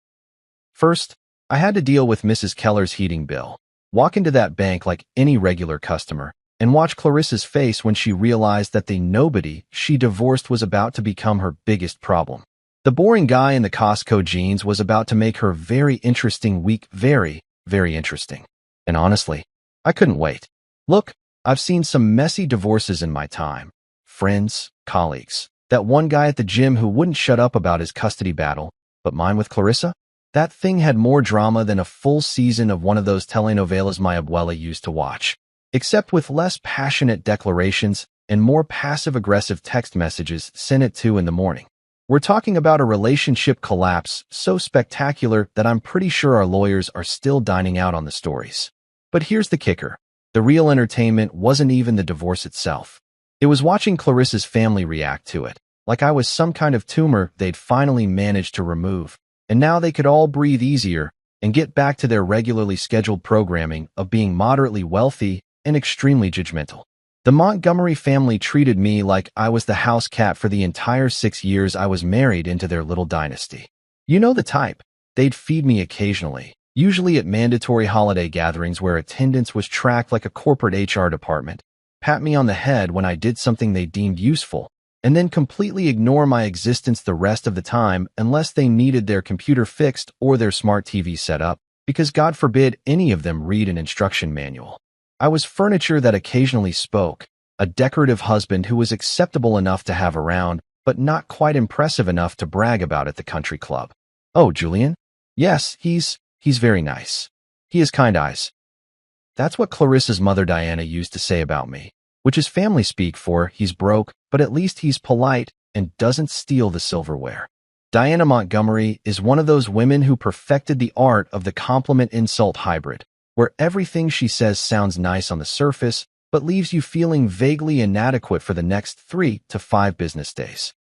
First, I had to deal with Mrs. Keller's heating bill, walk into that bank like any regular customer, and watch Clarissa's face when she realized that the nobody she divorced was about to become her biggest problem. The boring guy in the Costco jeans was about to make her very interesting week very, very interesting. And honestly, I couldn't wait. Look, I've seen some messy divorces in my time. Friends, colleagues. That one guy at the gym who wouldn't shut up about his custody battle, but mine with Clarissa? That thing had more drama than a full season of one of those telenovelas my abuela used to watch, except with less passionate declarations and more passive-aggressive text messages sent at 2 in the morning. We're talking about a relationship collapse so spectacular that I'm pretty sure our lawyers are still dining out on the stories. But here's the kicker. The real entertainment wasn't even the divorce itself. It was watching Clarissa's family react to it, like I was some kind of tumor they'd finally managed to remove, and now they could all breathe easier and get back to their regularly scheduled programming of being moderately wealthy and extremely judgmental. The Montgomery family treated me like I was the house cat for the entire 6 years I was married into their little dynasty. You know the type. They'd feed me occasionally, usually at mandatory holiday gatherings where attendance was tracked like a corporate HR department, pat me on the head when I did something they deemed useful, and then completely ignore my existence the rest of the time unless they needed their computer fixed or their smart TV set up, because God forbid any of them read an instruction manual. I was furniture that occasionally spoke, a decorative husband who was acceptable enough to have around, but not quite impressive enough to brag about at the country club. Oh, Julian? Yes, he's very nice. He has kind eyes. That's what Clarissa's mother Diana used to say about me, which is family speak for he's broke, but at least he's polite and doesn't steal the silverware. Diana Montgomery is one of those women who perfected the art of the compliment-insult hybrid, where everything she says sounds nice on the surface, but leaves you feeling vaguely inadequate for the next 3 to 5 business days.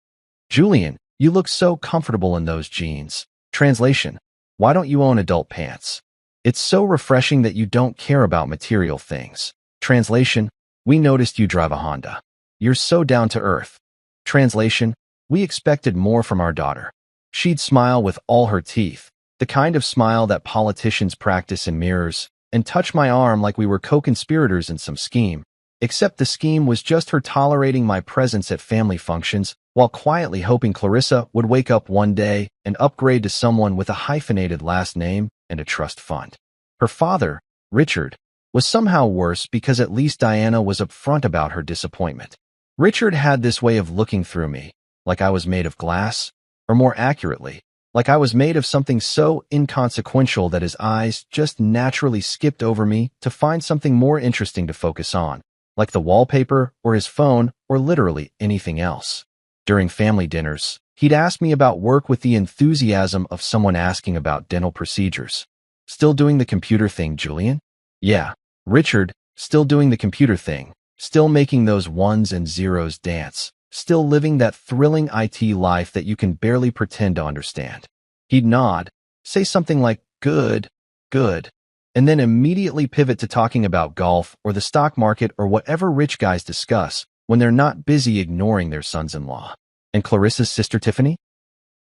Julian, you look so comfortable in those jeans. Translation: why don't you own adult pants? It's so refreshing that you don't care about material things. Translation: we noticed you drive a Honda. You're so down to earth. Translation: we expected more from our daughter. She'd smile with all her teeth, the kind of smile that politicians practice in mirrors, and touch my arm like we were co-conspirators in some scheme, except the scheme was just her tolerating my presence at family functions while quietly hoping Clarissa would wake up one day and upgrade to someone with a hyphenated last name and a trust fund. Her father, Richard, was somehow worse because at least Diana was upfront about her disappointment. Richard had this way of looking through me, like I was made of glass, or more accurately, like I was made of something so inconsequential that his eyes just naturally skipped over me to find something more interesting to focus on, like the wallpaper or his phone or literally anything else. During family dinners, he'd ask me about work with the enthusiasm of someone asking about dental procedures. Still doing the computer thing, Julian? Yeah, Richard, still doing the computer thing, still making those ones and zeros dance, still living that thrilling IT life that you can barely pretend to understand. He'd nod, say something like, good, good, and then immediately pivot to talking about golf or the stock market or whatever rich guys discuss when they're not busy ignoring their sons-in-law. And Clarissa's sister Tiffany?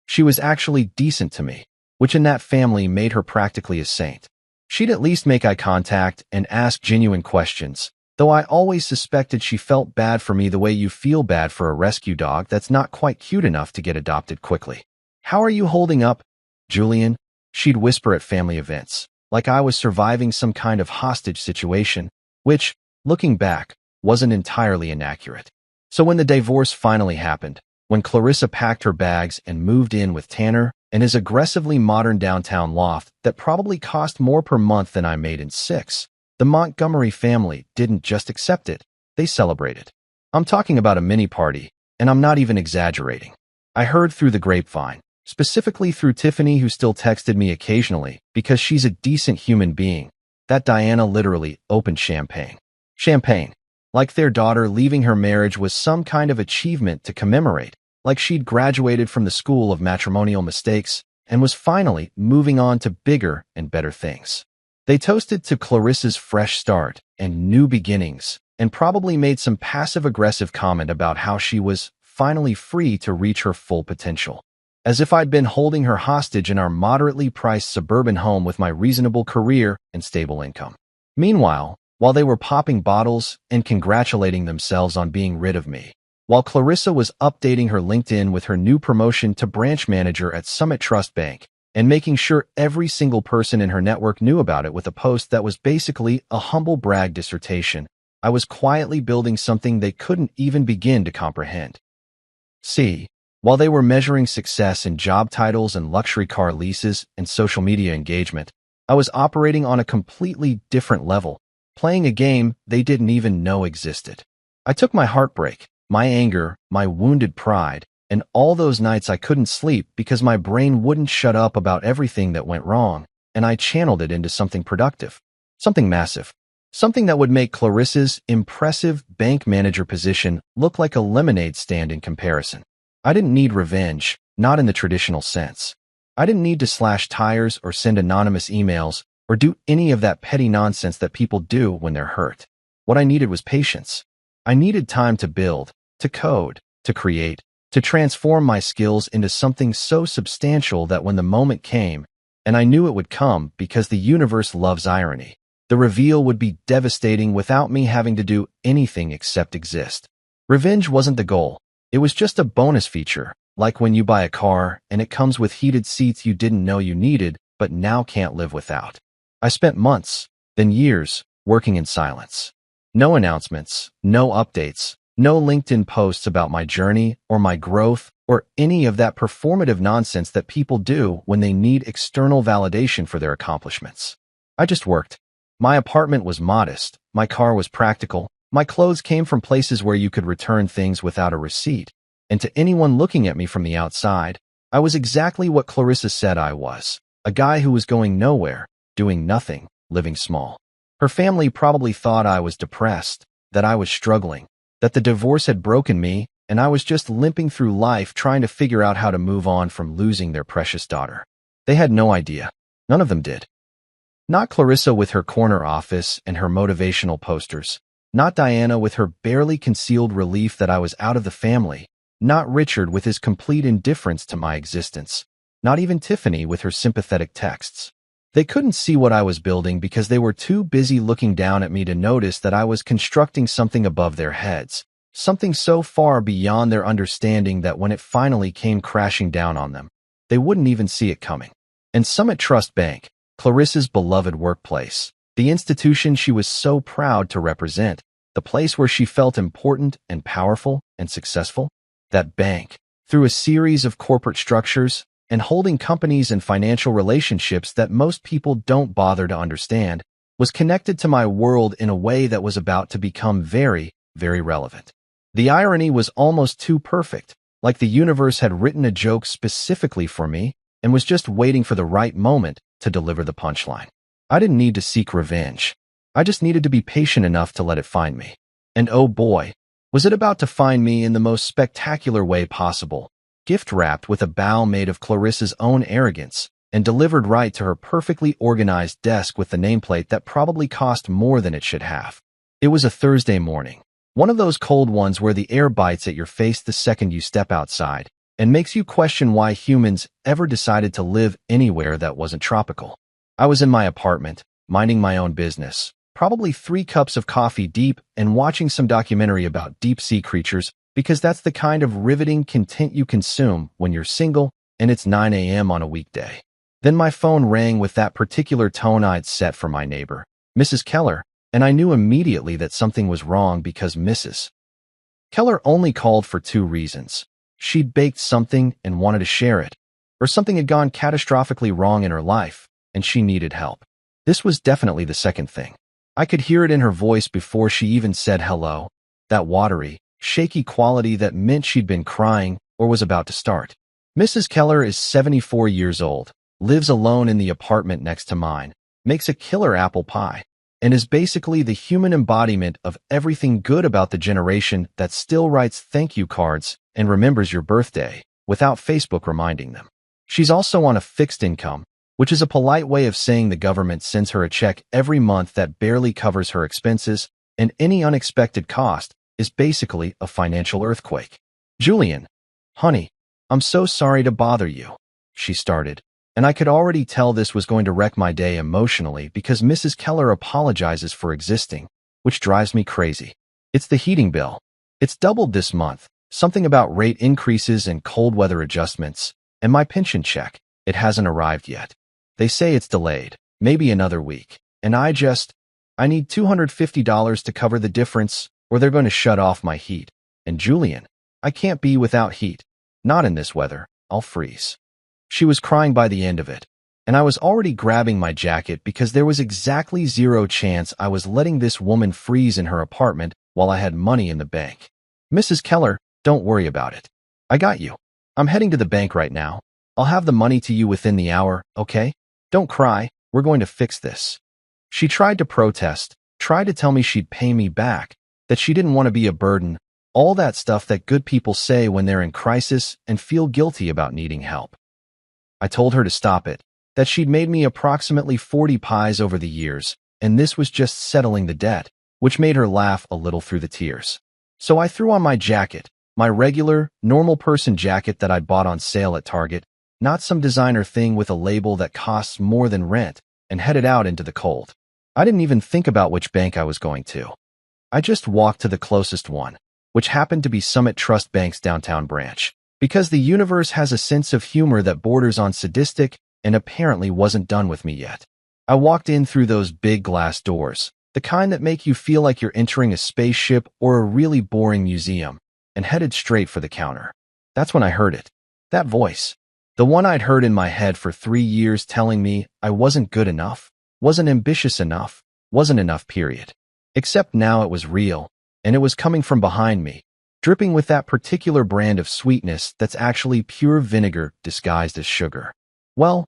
She was actually decent to me, which in that family made her practically a saint. She'd at least make eye contact and ask genuine questions, though I always suspected she felt bad for me the way you feel bad for a rescue dog that's not quite cute enough to get adopted quickly. How are you holding up, Julian? She'd whisper at family events, like I was surviving some kind of hostage situation, which, looking back, wasn't entirely inaccurate. So when the divorce finally happened, when Clarissa packed her bags and moved in with Tanner and his aggressively modern downtown loft that probably cost more per month than I made in 6, the Montgomery family didn't just accept it, they celebrated. I'm talking about a mini party, and I'm not even exaggerating. I heard through the grapevine, specifically through Tiffany, who still texted me occasionally because she's a decent human being, that Diana literally opened champagne. Champagne. Like their daughter leaving her marriage was some kind of achievement to commemorate, like she'd graduated from the school of matrimonial mistakes and was finally moving on to bigger and better things. They toasted to Clarissa's fresh start and new beginnings, and probably made some passive-aggressive comment about how she was finally free to reach her full potential. As if I'd been holding her hostage in our moderately priced suburban home with my reasonable career and stable income. Meanwhile, while they were popping bottles and congratulating themselves on being rid of me, while Clarissa was updating her LinkedIn with her new promotion to branch manager at Summit Trust Bank, and making sure every single person in her network knew about it with a post that was basically a humble brag dissertation, I was quietly building something they couldn't even begin to comprehend. See, while they were measuring success in job titles and luxury car leases and social media engagement, I was operating on a completely different level, playing a game they didn't even know existed. I took my heartbreak, my anger, my wounded pride, and all those nights I couldn't sleep because my brain wouldn't shut up about everything that went wrong, and I channeled it into something productive, something massive, something that would make Clarissa's impressive bank manager position look like a lemonade stand in comparison. I didn't need revenge, not in the traditional sense. I didn't need to slash tires or send anonymous emails or do any of that petty nonsense that people do when they're hurt. What I needed was patience. I needed time to build, to code, to create, to transform my skills into something so substantial that when the moment came, and I knew it would come because the universe loves irony, the reveal would be devastating without me having to do anything except exist. Revenge wasn't the goal. It was just a bonus feature, like when you buy a car and it comes with heated seats you didn't know you needed but now can't live without. I spent months, then years, working in silence. No announcements, no updates, no LinkedIn posts about my journey or my growth or any of that performative nonsense that people do when they need external validation for their accomplishments. I just worked. My apartment was modest, my car was practical, my clothes came from places where you could return things without a receipt, and to anyone looking at me from the outside, I was exactly what Clarissa said I was, a guy who was going nowhere, doing nothing, living small. Her family probably thought I was depressed, that I was struggling, that the divorce had broken me, and I was just limping through life trying to figure out how to move on from losing their precious daughter. They had no idea. None of them did. Not Clarissa with her corner office and her motivational posters. Not Diana with her barely concealed relief that I was out of the family. Not Richard with his complete indifference to my existence. Not even Tiffany with her sympathetic texts. They couldn't see what I was building because they were too busy looking down at me to notice that I was constructing something above their heads, Something so far beyond their understanding that when it finally came crashing down on them, they wouldn't even see it coming. And Summit Trust Bank, Clarissa's beloved workplace, the institution she was so proud to represent, the place where she felt important and powerful and successful, that bank, through a series of corporate structures and holding companies and financial relationships that most people don't bother to understand, was connected to my world in a way that was about to become very, very relevant. The irony was almost too perfect, like the universe had written a joke specifically for me and was just waiting for the right moment to deliver the punchline. I didn't need to seek revenge. I just needed to be patient enough to let it find me. And oh boy, was it about to find me in the most spectacular way possible, gift-wrapped with a bow made of Clarissa's own arrogance and delivered right to her perfectly organized desk with the nameplate that probably cost more than it should have. It was a Thursday morning, one of those cold ones where the air bites at your face the second you step outside and makes you question why humans ever decided to live anywhere that wasn't tropical. I was in my apartment, minding my own business, probably 3 cups of coffee deep and watching some documentary about deep-sea creatures because that's the kind of riveting content you consume when you're single and it's 9 a.m. on a weekday. Then my phone rang with that particular tone I'd set for my neighbor, Mrs. Keller, and I knew immediately that something was wrong because Mrs. Keller only called for 2 reasons. She'd baked something and wanted to share it, or something had gone catastrophically wrong in her life and she needed help. This was definitely the second thing. I could hear it in her voice before she even said hello, that watery, shaky quality that meant she'd been crying or was about to start. Mrs. Keller is 74 years old, lives alone in the apartment next to mine, makes a killer apple pie, and is basically the human embodiment of everything good about the generation that still writes thank you cards and remembers your birthday without Facebook reminding them. She's also on a fixed income, which is a polite way of saying the government sends her a check every month that barely covers her expenses, and any unexpected cost is basically a financial earthquake. "Julian, honey, I'm so sorry to bother you," she started, and I could already tell this was going to wreck my day emotionally because Mrs. Keller apologizes for existing, which drives me crazy. It's the heating bill. It's doubled this month, something about rate increases and cold weather adjustments, and my pension check, it hasn't arrived yet. They say it's delayed, maybe another week, and I need $250 to cover the difference or they're going to shut off my heat. And Julian, I can't be without heat. Not in this weather, I'll freeze. She was crying by the end of it, and I was already grabbing my jacket because there was exactly 0 chance I was letting this woman freeze in her apartment while I had money in the bank. "Mrs. Keller, don't worry about it. I got you. I'm heading to the bank right now. I'll have the money to you within the hour, okay? Don't cry, we're going to fix this." She tried to protest, tried to tell me she'd pay me back, that she didn't want to be a burden, all that stuff that good people say when they're in crisis and feel guilty about needing help. I told her to stop it, that she'd made me approximately 40 pies over the years, and this was just settling the debt, which made her laugh a little through the tears. So I threw on my jacket, my regular, normal person jacket that I'd bought on sale at Target, not some designer thing with a label that costs more than rent, and headed out into the cold. I didn't even think about which bank I was going to. I just walked to the closest one, which happened to be Summit Trust Bank's downtown branch, because the universe has a sense of humor that borders on sadistic and apparently wasn't done with me yet. I walked in through those big glass doors, the kind that make you feel like you're entering a spaceship or a really boring museum, and headed straight for the counter. That's when I heard it. That voice. The one I'd heard in my head for 3 years telling me I wasn't good enough, wasn't ambitious enough, wasn't enough, period. Except now it was real, and it was coming from behind me, dripping with that particular brand of sweetness that's actually pure vinegar disguised as sugar. Well,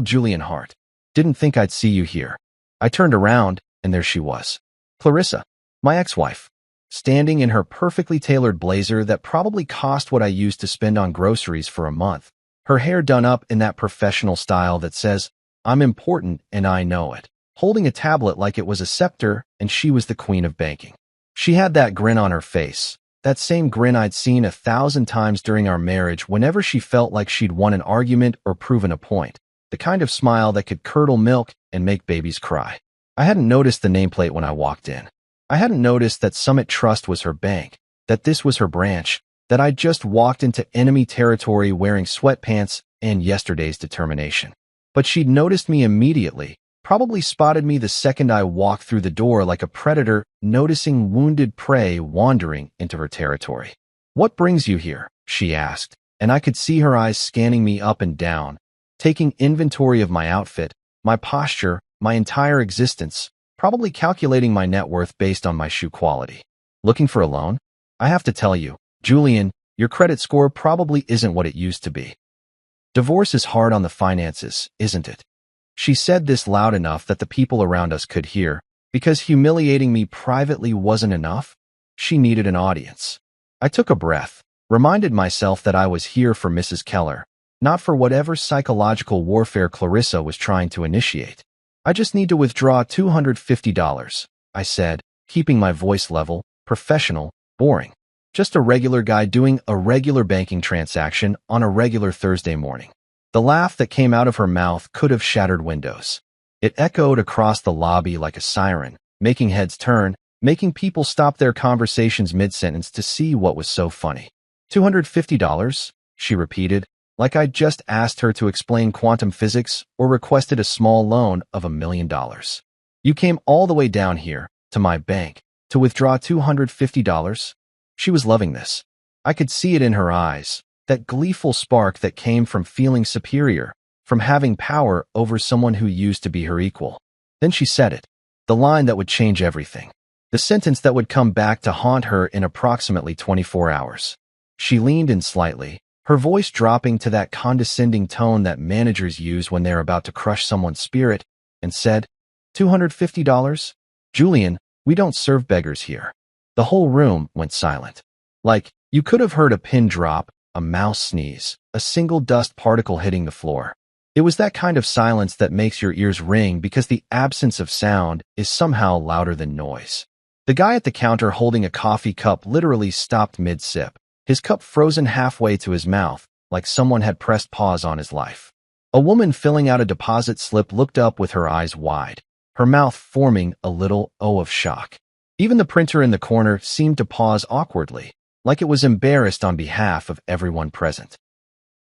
Julian Hart, didn't think I'd see you here." I turned around, and there she was. Clarissa, my ex-wife, standing in her perfectly tailored blazer that probably cost what I used to spend on groceries for a month, her hair done up in that professional style that says, "I'm important and I know it," holding a tablet like it was a scepter and she was the queen of banking. She had that grin on her face, that same grin I'd seen 1,000 times during our marriage whenever she felt like she'd won an argument or proven a point, the kind of smile that could curdle milk and make babies cry. I hadn't noticed the nameplate when I walked in. I hadn't noticed that Summit Trust was her bank, that this was her branch, that I'd just walked into enemy territory wearing sweatpants and yesterday's determination. But she'd noticed me immediately, probably spotted me the second I walked through the door like a predator noticing wounded prey wandering into her territory. "What brings you here?" she asked, and I could see her eyes scanning me up and down, taking inventory of my outfit, my posture, my entire existence, probably calculating my net worth based on my shoe quality. "Looking for a loan? I have to tell you, Julian, your credit score probably isn't what it used to be. Divorce is hard on the finances, isn't it?" She said this loud enough that the people around us could hear, because humiliating me privately wasn't enough. She needed an audience. I took a breath, reminded myself that I was here for Mrs. Keller, not for whatever psychological warfare Clarissa was trying to initiate. "I just need to withdraw $250, I said, keeping my voice level, professional, boring. Just a regular guy doing a regular banking transaction on a regular Thursday morning." The laugh that came out of her mouth could have shattered windows. It echoed across the lobby like a siren, making heads turn, making people stop their conversations mid-sentence to see what was so funny. $250? She repeated, like I'd just asked her to explain quantum physics or requested a small loan of $1 million. "You came all the way down here, to my bank, to withdraw $250? She was loving this. I could see it in her eyes, that gleeful spark that came from feeling superior, from having power over someone who used to be her equal. Then she said it, the line that would change everything, the sentence that would come back to haunt her in approximately 24 hours. She leaned in slightly, her voice dropping to that condescending tone that managers use when they're about to crush someone's spirit, and said, $250? Julian, we don't serve beggars here. The whole room went silent. Like, you could have heard a pin drop, a mouse sneeze, a single dust particle hitting the floor. It was that kind of silence that makes your ears ring because the absence of sound is somehow louder than noise. The guy at the counter holding a coffee cup literally stopped mid-sip, his cup frozen halfway to his mouth, like someone had pressed pause on his life. A woman filling out a deposit slip looked up with her eyes wide, her mouth forming a little O of shock. Even the printer in the corner seemed to pause awkwardly, like it was embarrassed on behalf of everyone present.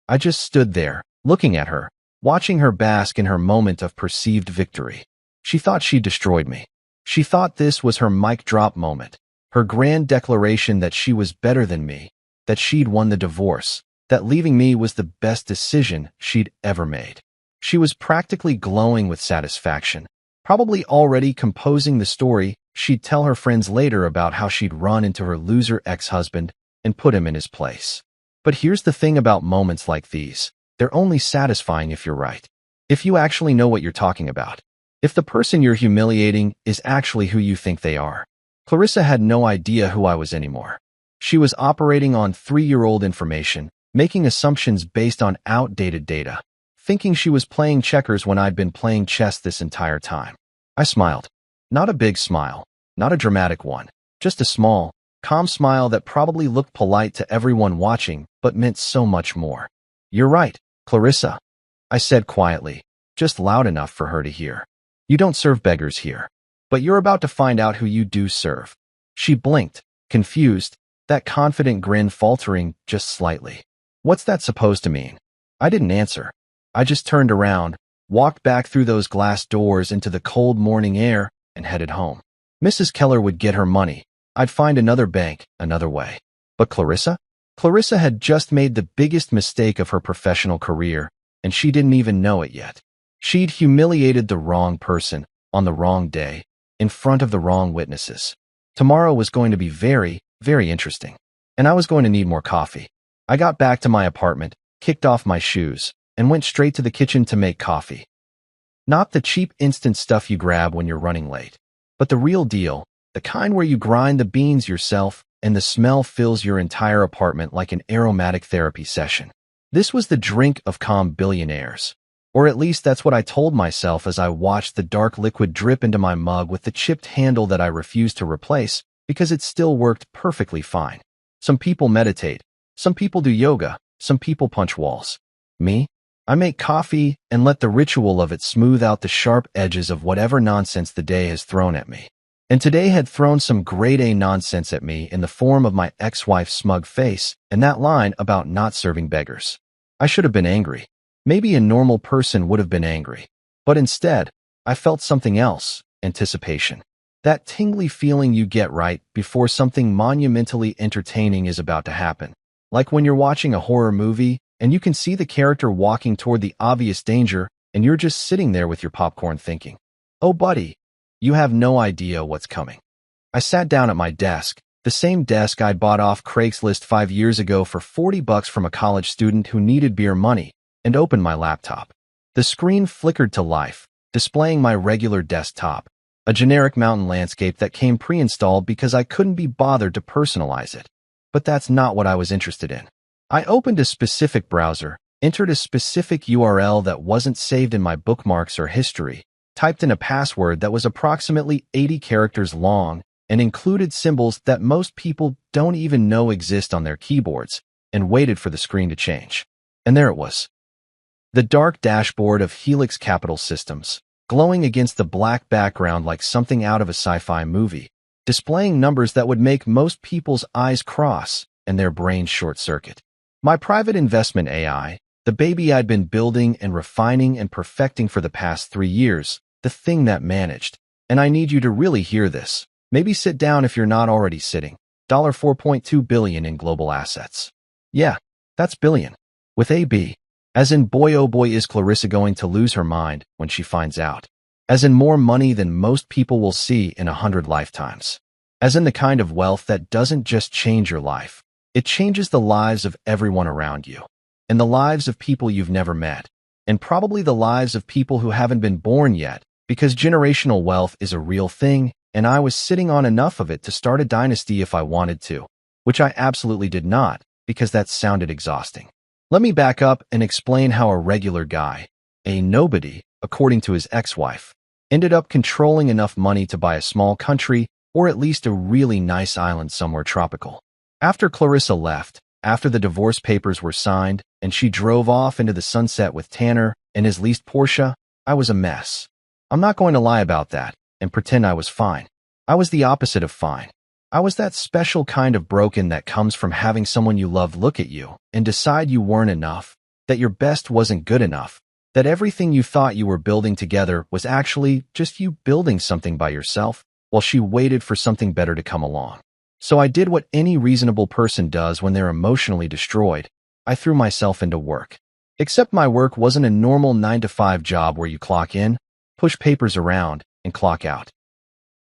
I just stood there, looking at her, watching her bask in her moment of perceived victory. She thought she'd destroyed me. She thought this was her mic drop moment, her grand declaration that she was better than me, that she'd won the divorce, that leaving me was the best decision she'd ever made. She was practically glowing with satisfaction, probably already composing the story she'd tell her friends later about how she'd run into her loser ex-husband and put him in his place. But here's the thing about moments like these. They're only satisfying if you're right. If you actually know what you're talking about. If the person you're humiliating is actually who you think they are. Clarissa had no idea who I was anymore. She was operating on 3-year-old information, making assumptions based on outdated data, thinking she was playing checkers when I'd been playing chess this entire time. I smiled. Not a big smile, not a dramatic one, just a small, calm smile that probably looked polite to everyone watching but meant so much more. "You're right, Clarissa," I said quietly, just loud enough for her to hear. "You don't serve beggars here, but you're about to find out who you do serve." She blinked, confused, that confident grin faltering just slightly. "What's that supposed to mean?" I didn't answer. I just turned around, walked back through those glass doors into the cold morning air, and headed home. Mrs. Keller would get her money. I'd find another bank, another way. But Clarissa? Clarissa had just made the biggest mistake of her professional career, and she didn't even know it yet. She'd humiliated the wrong person, on the wrong day, in front of the wrong witnesses. Tomorrow was going to be very, very interesting. And I was going to need more coffee. I got back to my apartment, kicked off my shoes, and went straight to the kitchen to make coffee. Not the cheap instant stuff you grab when you're running late, but the real deal, the kind where you grind the beans yourself and the smell fills your entire apartment like an aromatic therapy session. This was the drink of calm billionaires. Or at least that's what I told myself as I watched the dark liquid drip into my mug with the chipped handle that I refused to replace because it still worked perfectly fine. Some people meditate, some people do yoga, some people punch walls. Me? I make coffee and let the ritual of it smooth out the sharp edges of whatever nonsense the day has thrown at me. and today had thrown some grade A nonsense at me in the form of my ex-wife's smug face and that line about not serving beggars. I should have been angry. Maybe a normal person would have been angry. But instead, I felt something else, anticipation. That tingly feeling you get right before something monumentally entertaining is about to happen. Like when you're watching a horror movie and you can see the character walking toward the obvious danger and you're just sitting there with your popcorn thinking, "Oh, buddy, you have no idea what's coming." I sat down at my desk, the same desk I'd bought off Craigslist 5 years ago for $40 from a college student who needed beer money, and opened my laptop. The screen flickered to life, displaying my regular desktop, a generic mountain landscape that came pre-installed because I couldn't be bothered to personalize it. But that's not what I was interested in. I opened a specific browser, entered a specific URL that wasn't saved in my bookmarks or history, typed in a password that was approximately 80 characters long and included symbols that most people don't even know exist on their keyboards, and waited for the screen to change. And there it was. The dark dashboard of Helix Capital Systems, glowing against the black background like something out of a sci-fi movie, displaying numbers that would make most people's eyes cross and their brains short-circuit. My private investment AI, the baby I'd been building and refining and perfecting for the past 3 years, the thing that managed. And I need you to really hear this. Maybe sit down if you're not already sitting. $4.2 billion in global assets. Yeah, that's billion. With a B. As in, boy oh boy, is Clarissa going to lose her mind when she finds out. As in, more money than most people will see in 100 lifetimes. As in, the kind of wealth that doesn't just change your life. It changes the lives of everyone around you. And the lives of people you've never met. And probably the lives of people who haven't been born yet, because generational wealth is a real thing, and I was sitting on enough of it to start a dynasty if I wanted to. Which I absolutely did not, because that sounded exhausting. Let me back up and explain how a regular guy, a nobody, according to his ex-wife, ended up controlling enough money to buy a small country or at least a really nice island somewhere tropical. After Clarissa left, after the divorce papers were signed, and she drove off into the sunset with Tanner and his leased Porsche, I was a mess. I'm not going to lie about that and pretend I was fine. I was the opposite of fine. I was that special kind of broken that comes from having someone you love look at you and decide you weren't enough, that your best wasn't good enough, that everything you thought you were building together was actually just you building something by yourself while she waited for something better to come along. So I did what any reasonable person does when they're emotionally destroyed. I threw myself into work. Except my work wasn't a normal 9-to-5 job where you clock in, push papers around, and clock out.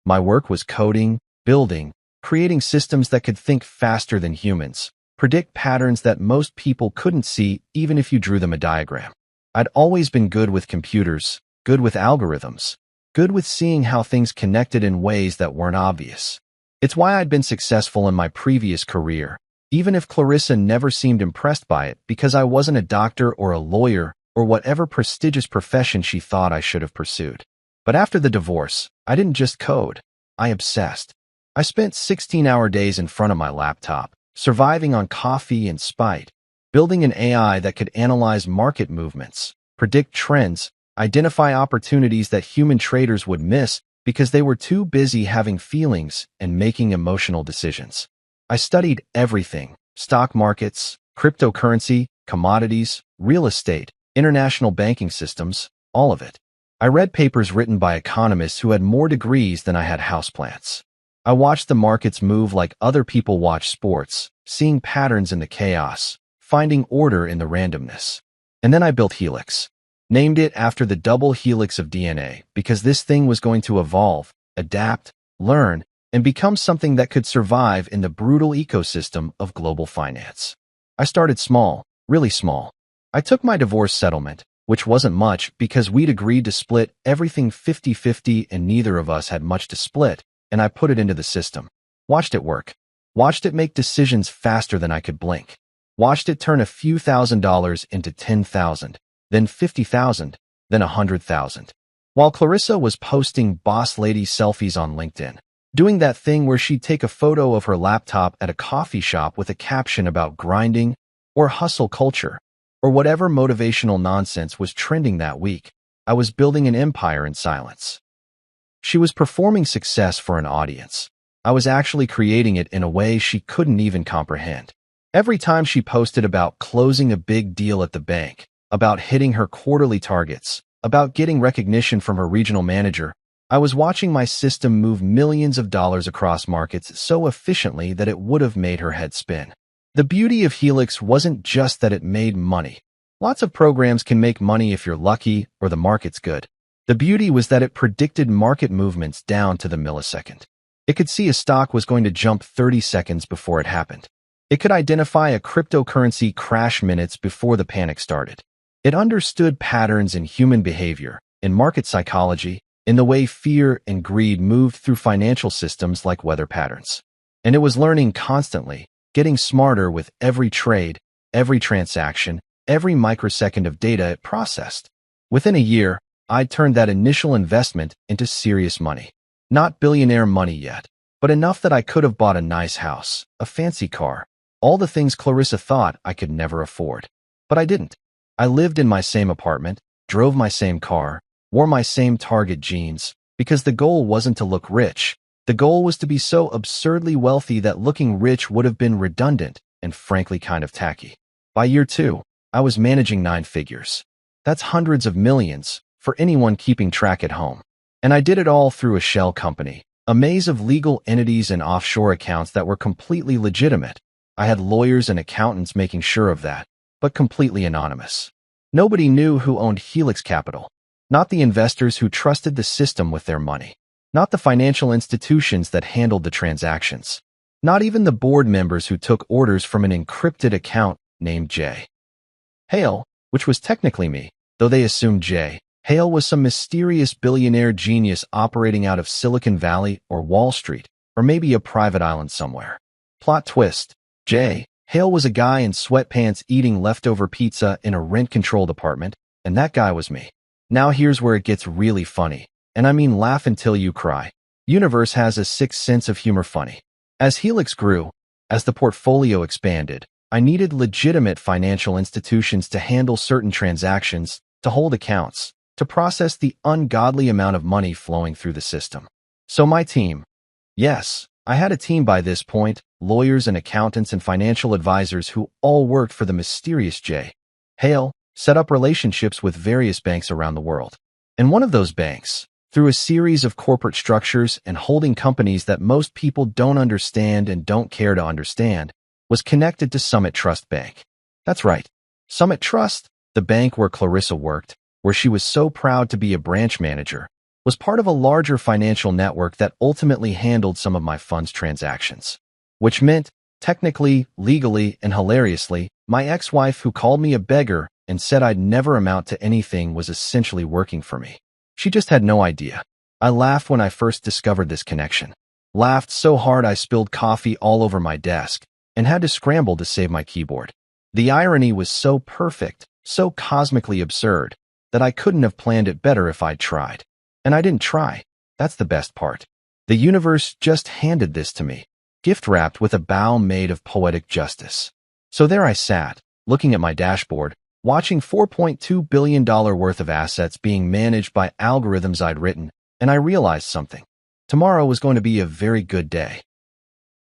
My work was coding, building, creating systems that could think faster than humans, predict patterns that most people couldn't see even if you drew them a diagram. I'd always been good with computers, good with algorithms, good with seeing how things connected in ways that weren't obvious. It's why I'd been successful in my previous career, even if Clarissa never seemed impressed by it, because I wasn't a doctor or a lawyer or whatever prestigious profession she thought I should have pursued. But after the divorce, I didn't just code. I obsessed. I spent 16-hour days in front of my laptop, surviving on coffee and spite, building an AI that could analyze market movements, predict trends, identify opportunities that human traders would miss because they were too busy having feelings and making emotional decisions. I studied everything: stock markets, cryptocurrency, commodities, real estate, international banking systems, all of it. I read papers written by economists who had more degrees than I had houseplants. I watched the markets move like other people watch sports, seeing patterns in the chaos, finding order in the randomness. And then I built Helix. Named it after the double helix of DNA because this thing was going to evolve, adapt, learn, and become something that could survive in the brutal ecosystem of global finance. I started small, really small. I took my divorce settlement, which wasn't much because we'd agreed to split everything 50-50 and neither of us had much to split, and I put it into the system. Watched it work. Watched it make decisions faster than I could blink. Watched it turn a few $1,000s into 10,000, then 50,000, then 100,000. While Clarissa was posting boss lady selfies on LinkedIn, doing that thing where she'd take a photo of her laptop at a coffee shop with a caption about grinding or hustle culture, or whatever motivational nonsense was trending that week, I was building an empire in silence. She was performing success for an audience. I was actually creating it in a way she couldn't even comprehend. Every time she posted about closing a big deal at the bank, about hitting her quarterly targets, about getting recognition from her regional manager, I was watching my system move millions of dollars across markets so efficiently that it would have made her head spin. The beauty of Helix wasn't just that it made money. Lots of programs can make money if you're lucky or the market's good. The beauty was that it predicted market movements down to the millisecond. It could see a stock was going to jump 30 seconds before it happened. It could identify a cryptocurrency crash minutes before the panic started. It understood patterns in human behavior, in market psychology, in the way fear and greed moved through financial systems like weather patterns. And it was learning constantly, getting smarter with every trade, every transaction, every microsecond of data it processed. Within a year, I'd turned that initial investment into serious money. Not billionaire money yet, but enough that I could have bought a nice house, a fancy car, all the things Clarissa thought I could never afford. But I didn't. I lived in my same apartment, drove my same car, wore my same Target jeans, because the goal wasn't to look rich. The goal was to be so absurdly wealthy that looking rich would have been redundant and frankly kind of tacky. By year 2, I was managing 9 figures. That's hundreds of millions for anyone keeping track at home. And I did it all through a shell company, a maze of legal entities and offshore accounts that were completely legitimate. I had lawyers and accountants making sure of that, but completely anonymous. Nobody knew who owned Helix Capital, not the investors who trusted the system with their money, not the financial institutions that handled the transactions, not even the board members who took orders from an encrypted account named J. Hale, which was technically me, though they assumed J. Hale was some mysterious billionaire genius operating out of Silicon Valley or Wall Street, or maybe a private island somewhere. Plot twist. J. Hale was a guy in sweatpants eating leftover pizza in a rent-controlled apartment, and that guy was me. Now here's where it gets really funny, and I mean laugh until you cry. Universe has a sixth sense of humor funny. As Helix grew, as the portfolio expanded, I needed legitimate financial institutions to handle certain transactions, to hold accounts, to process the ungodly amount of money flowing through the system. So my team. Yes, I had a team by this point, lawyers and accountants and financial advisors who all worked for the mysterious J. Hale, set up relationships with various banks around the world. And one of those banks, through a series of corporate structures and holding companies that most people don't understand and don't care to understand, was connected to Summit Trust Bank. That's right, Summit Trust, the bank where Clarissa worked, where she was so proud to be a branch manager, was part of a larger financial network that ultimately handled some of my fund's transactions. Which meant, technically, legally, and hilariously, my ex-wife who called me a beggar and said I'd never amount to anything was essentially working for me. She just had no idea. I laughed when I first discovered this connection. Laughed so hard I spilled coffee all over my desk and had to scramble to save my keyboard. The irony was so perfect, so cosmically absurd, that I couldn't have planned it better if I'd tried. And I didn't try. That's the best part. The universe just handed this to me, gift-wrapped with a bow made of poetic justice. So there I sat, looking at my dashboard, watching $4.2 billion worth of assets being managed by algorithms I'd written, and I realized something. Tomorrow was going to be a very good day.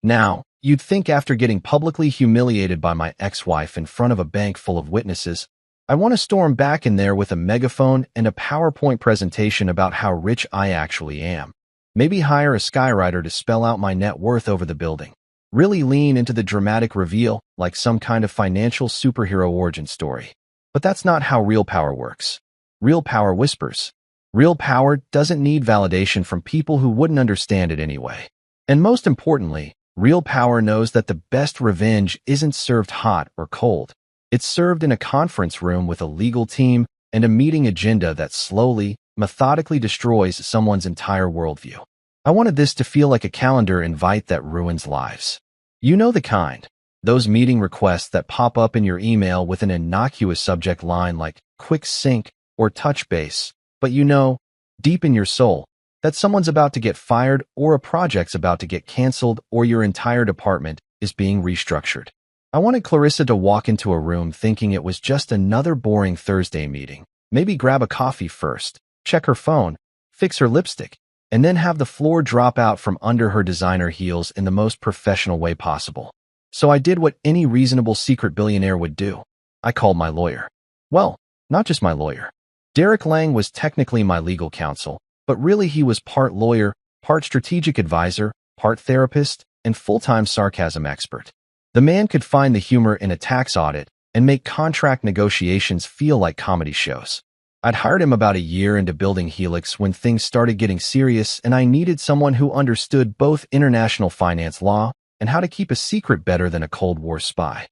Now, you'd think after getting publicly humiliated by my ex-wife in front of a bank full of witnesses, I want to storm back in there with a megaphone and a PowerPoint presentation about how rich I actually am. Maybe hire a skywriter to spell out my net worth over the building. Really lean into the dramatic reveal like some kind of financial superhero origin story. But that's not how real power works. Real power whispers. Real power doesn't need validation from people who wouldn't understand it anyway. And most importantly, real power knows that the best revenge isn't served hot or cold. It's served in a conference room with a legal team and a meeting agenda that slowly, methodically destroys someone's entire worldview. I wanted this to feel like a calendar invite that ruins lives. You know the kind. Those meeting requests that pop up in your email with an innocuous subject line like quick sync or touch base, but you know, deep in your soul, that someone's about to get fired or a project's about to get canceled or your entire department is being restructured. I wanted Clarissa to walk into a room thinking it was just another boring Thursday meeting, maybe grab a coffee first, check her phone, fix her lipstick, and then have the floor drop out from under her designer heels in the most professional way possible. So I did what any reasonable secret billionaire would do. I called my lawyer. Well, not just my lawyer. Derek Lang was technically my legal counsel, but really he was part lawyer, part strategic advisor, part therapist, and full-time sarcasm expert. The man could find the humor in a tax audit and make contract negotiations feel like comedy shows. I'd hired him about a year into building Helix when things started getting serious, and I needed someone who understood both international finance law and how to keep a secret better than a Cold War spy.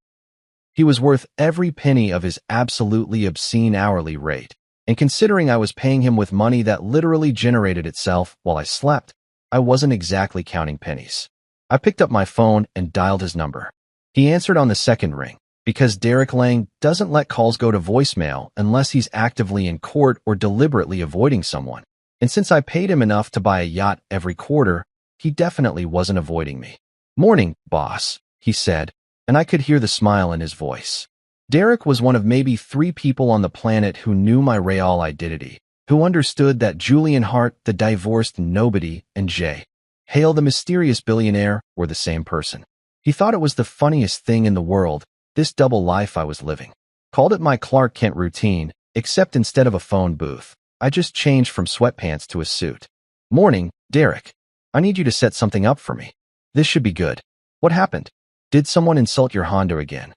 He was worth every penny of his absolutely obscene hourly rate, and considering I was paying him with money that literally generated itself while I slept, I wasn't exactly counting pennies. I picked up my phone and dialed his number. He answered on the second ring, because Derek Lang doesn't let calls go to voicemail unless he's actively in court or deliberately avoiding someone. And since I paid him enough to buy a yacht every quarter, he definitely wasn't avoiding me. "Morning, boss," he said, and I could hear the smile in his voice. Derek was one of maybe 3 people on the planet who knew my real identity, who understood that Julian Hart, the divorced nobody, and Jay Hale, the mysterious billionaire, were the same person. He thought it was the funniest thing in the world, this double life I was living. Called it my Clark Kent routine, except instead of a phone booth, I just changed from sweatpants to a suit. "Morning, Derek. I need you to set something up for me. This should be good. What happened? Did someone insult your Honda again?"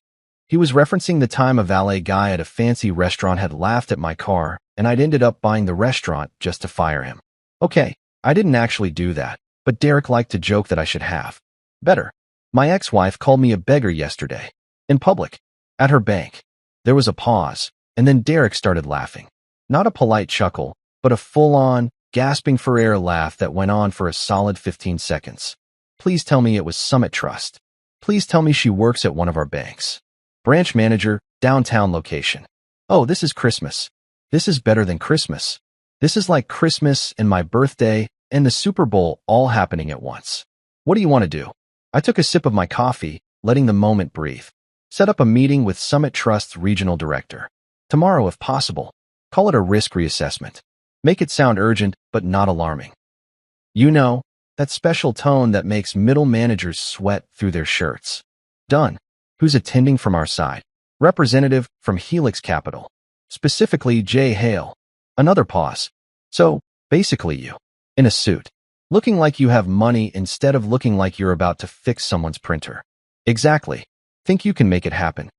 He was referencing the time a valet guy at a fancy restaurant had laughed at my car, and I'd ended up buying the restaurant just to fire him. Okay, I didn't actually do that, but Derek liked to joke that I should have. Better. My ex-wife called me a beggar yesterday. In public. At her bank. There was a pause, and then Derek started laughing. Not a polite chuckle, but a full-on, gasping for air laugh that went on for a solid 15 seconds. "Please tell me it was Summit Trust. Please tell me she works at one of our banks. Branch manager, downtown location. Oh, this is Christmas. This is better than Christmas. This is like Christmas and my birthday and the Super Bowl all happening at once. What do you want to do?" I took a sip of my coffee, letting the moment breathe. Set up a meeting with Summit Trust's regional director. Tomorrow if possible. Call it a risk reassessment. Make it sound urgent, but not alarming. You know, that special tone that makes middle managers sweat through their shirts. Done. Who's attending from our side? Representative from Helix Capital. Specifically Jay Hale. Another pause. So, basically you. In a suit. Looking like you have money instead of looking like you're about to fix someone's printer. Exactly. Think you can make it happen?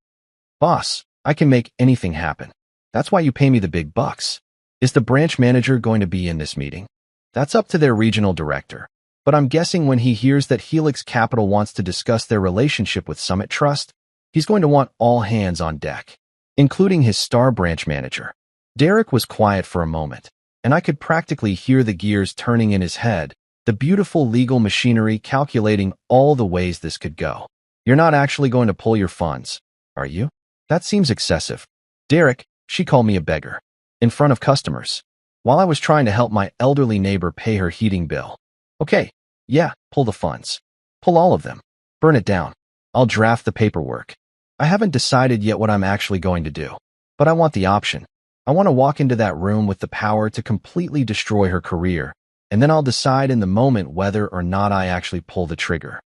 Boss, I can make anything happen. That's why you pay me the big bucks. Is the branch manager going to be in this meeting? That's up to their regional director. But I'm guessing when he hears that Helix Capital wants to discuss their relationship with Summit Trust, he's going to want all hands on deck, including his star branch manager. Derek was quiet for a moment, and I could practically hear the gears turning in his head, the beautiful legal machinery calculating all the ways this could go. "You're not actually going to pull your funds, are you? That seems excessive." "Derek, she called me a beggar. In front of customers. While I was trying to help my elderly neighbor pay her heating bill." "Okay, yeah, pull the funds. Pull all of them. Burn it down. I'll draft the paperwork. I haven't decided yet what I'm actually going to do. But I want the option. I want to walk into that room with the power to completely destroy her career, and then I'll decide in the moment whether or not I actually pull the trigger.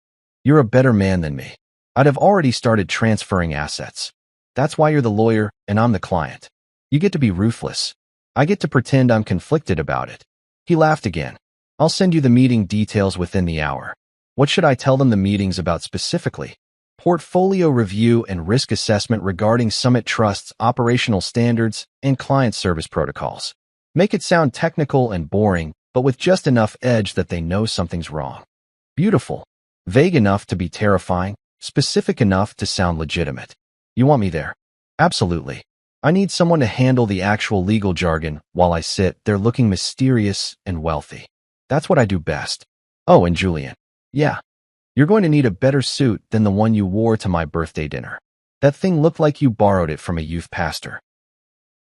You're a better man than me. I'd have already started transferring assets. That's why you're the lawyer and I'm the client. You get to be ruthless. I get to pretend I'm conflicted about it." He laughed again. "I'll send you the meeting details within the hour. What should I tell them the meeting's about specifically?" "Portfolio review and risk assessment regarding Summit Trust's operational standards and client service protocols. Make it sound technical and boring, but with just enough edge that they know something's wrong. Beautiful. Vague enough to be terrifying, specific enough to sound legitimate. You want me there?" "Absolutely. I need someone to handle the actual legal jargon while I sit there looking mysterious and wealthy. That's what I do best. Oh, and Julian. Yeah. You're going to need a better suit than the one you wore to my birthday dinner. That thing looked like you borrowed it from a youth pastor."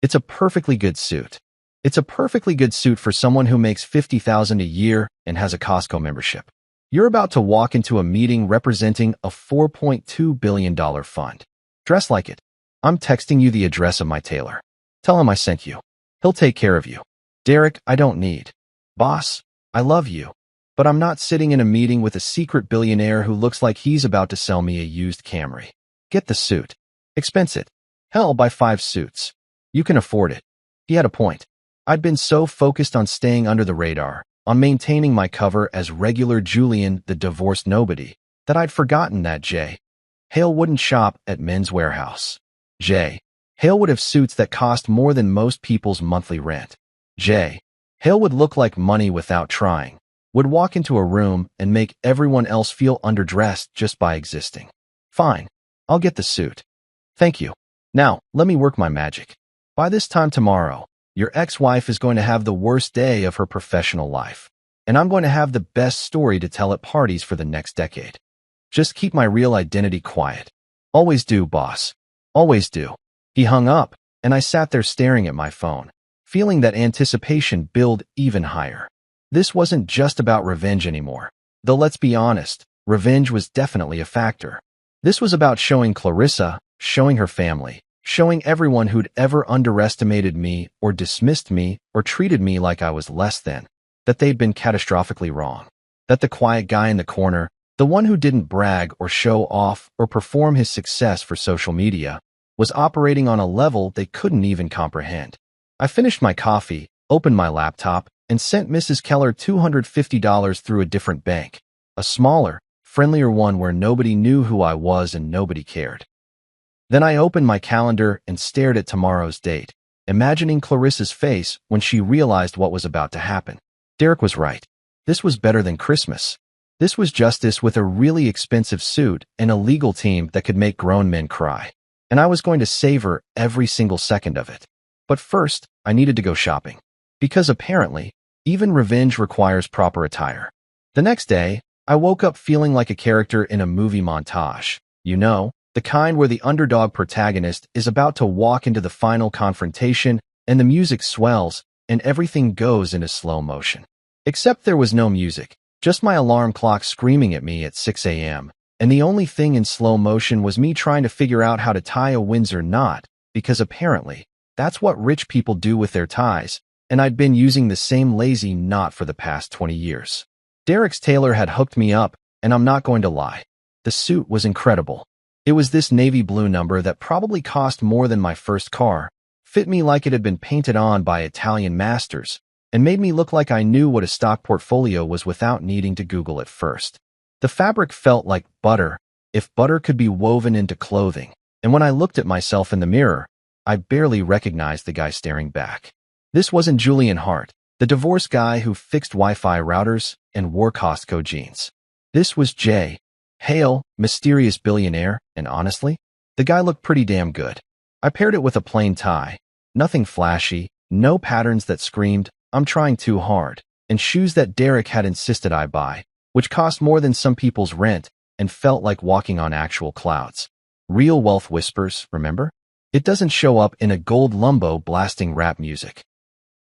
It's a perfectly good suit. It's a perfectly good suit for someone who makes $50,000 a year and has a Costco membership. You're about to walk into a meeting representing a $4.2 billion fund. Dress like it. I'm texting you the address of my tailor. Tell him I sent you. He'll take care of you. "Derek, I don't need." "Boss, I love you. But I'm not sitting in a meeting with a secret billionaire who looks like he's about to sell me a used Camry. Get the suit. Expense it. Hell, buy 5 suits. You can afford it. He had a point. I'd been so focused on staying under the radar, on maintaining my cover as regular Julian, the divorced nobody, that I'd forgotten that J. Hale wouldn't shop at Men's Warehouse. J. Hale would have suits that cost more than most people's monthly rent. J. Hale would look like money without trying, would walk into a room and make everyone else feel underdressed just by existing. Fine, I'll get the suit. Thank you. Now, let me work my magic. By this time tomorrow, your ex-wife is going to have the worst day of her professional life, and I'm going to have the best story to tell at parties for the next decade. Just keep my real identity quiet. Always do, boss. Always do. He hung up, and I sat there staring at my phone, feeling that anticipation build even higher. This wasn't just about revenge anymore. Though let's be honest, revenge was definitely a factor. This was about showing Clarissa, showing her family, showing everyone who'd ever underestimated me or dismissed me or treated me like I was less than, that they'd been catastrophically wrong. That the quiet guy in the corner, the one who didn't brag or show off or perform his success for social media, was operating on a level they couldn't even comprehend. I finished my coffee, opened my laptop, and sent Mrs. Keller $250 through a different bank, a smaller, friendlier one where nobody knew who I was and nobody cared. Then I opened my calendar and stared at tomorrow's date, imagining Clarissa's face when she realized what was about to happen. Derek was right. This was better than Christmas. This was justice with a really expensive suit and a legal team that could make grown men cry. And I was going to savor every single second of it. But first, I needed to go shopping. Because apparently, even revenge requires proper attire. The next day, I woke up feeling like a character in a movie montage. You know, the kind where the underdog protagonist is about to walk into the final confrontation and the music swells and everything goes into slow motion. Except there was no music, just my alarm clock screaming at me at 6 a.m. And the only thing in slow motion was me trying to figure out how to tie a Windsor knot, because apparently, that's what rich people do with their ties, and I'd been using the same lazy knot for the past 20 years. Derek's tailor had hooked me up, and I'm not going to lie. The suit was incredible. It was this navy blue number that probably cost more than my first car, fit me like it had been painted on by Italian masters, and made me look like I knew what a stock portfolio was without needing to Google it first. The fabric felt like butter, if butter could be woven into clothing, and when I looked at myself in the mirror, I barely recognized the guy staring back. This wasn't Julian Hart, the divorced guy who fixed Wi-Fi routers and wore Costco jeans. This was Jay, Hale, mysterious billionaire, and honestly, the guy looked pretty damn good. I paired it with a plain tie, nothing flashy, no patterns that screamed, I'm trying too hard, and shoes that Derek had insisted I buy, which cost more than some people's rent and felt like walking on actual clouds. Real wealth whispers, remember? It doesn't show up in a gold Lumbo blasting rap music.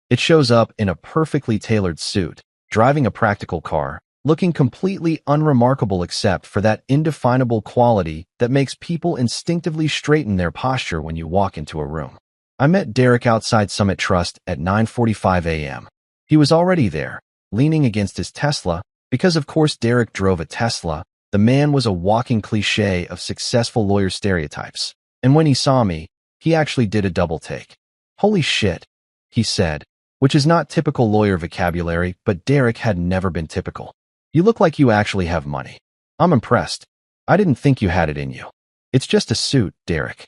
It shows up in a perfectly tailored suit, driving a practical car, looking completely unremarkable except for that indefinable quality that makes people instinctively straighten their posture when you walk into a room. I met Derek outside Summit Trust at 9:45 a.m. He was already there, leaning against his Tesla, because of course Derek drove a Tesla. The man was a walking cliché of successful lawyer stereotypes. And when he saw me, he actually did a double take. Holy shit, he said, which is not typical lawyer vocabulary, but Derek had never been typical. You look like you actually have money. I'm impressed. I didn't think you had it in you. It's just a suit, Derek.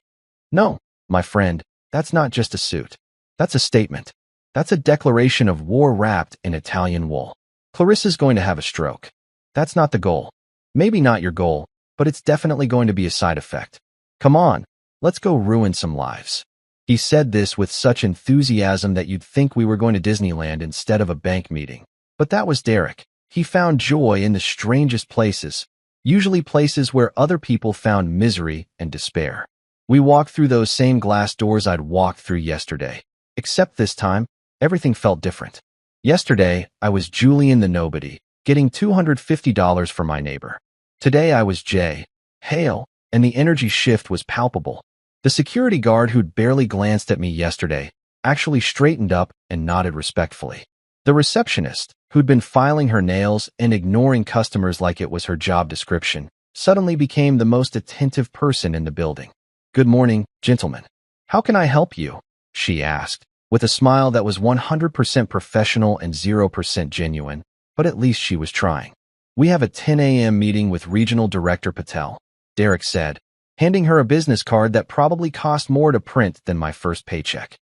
No, my friend, that's not just a suit. That's a statement. That's a declaration of war wrapped in Italian wool. Clarissa's going to have a stroke. That's not the goal. Maybe not your goal, but it's definitely going to be a side effect. Come on, let's go ruin some lives. He said this with such enthusiasm that you'd think we were going to Disneyland instead of a bank meeting. But that was Derek. He found joy in the strangest places, usually places where other people found misery and despair. We walked through those same glass doors I'd walked through yesterday, except this time, everything felt different. Yesterday, I was Julian the nobody, getting $250 for my neighbor. Today I was Jay, Hale, and the energy shift was palpable. The security guard who'd barely glanced at me yesterday actually straightened up and nodded respectfully. The receptionist, who'd been filing her nails and ignoring customers like it was her job description, suddenly became the most attentive person in the building. "Good morning, gentlemen. How can I help you?" she asked, with a smile that was 100% professional and 0% genuine, but at least she was trying. "We have a 10 a.m. meeting with Regional Director Patel," Derek said, handing her a business card that probably cost more to print than my first paycheck.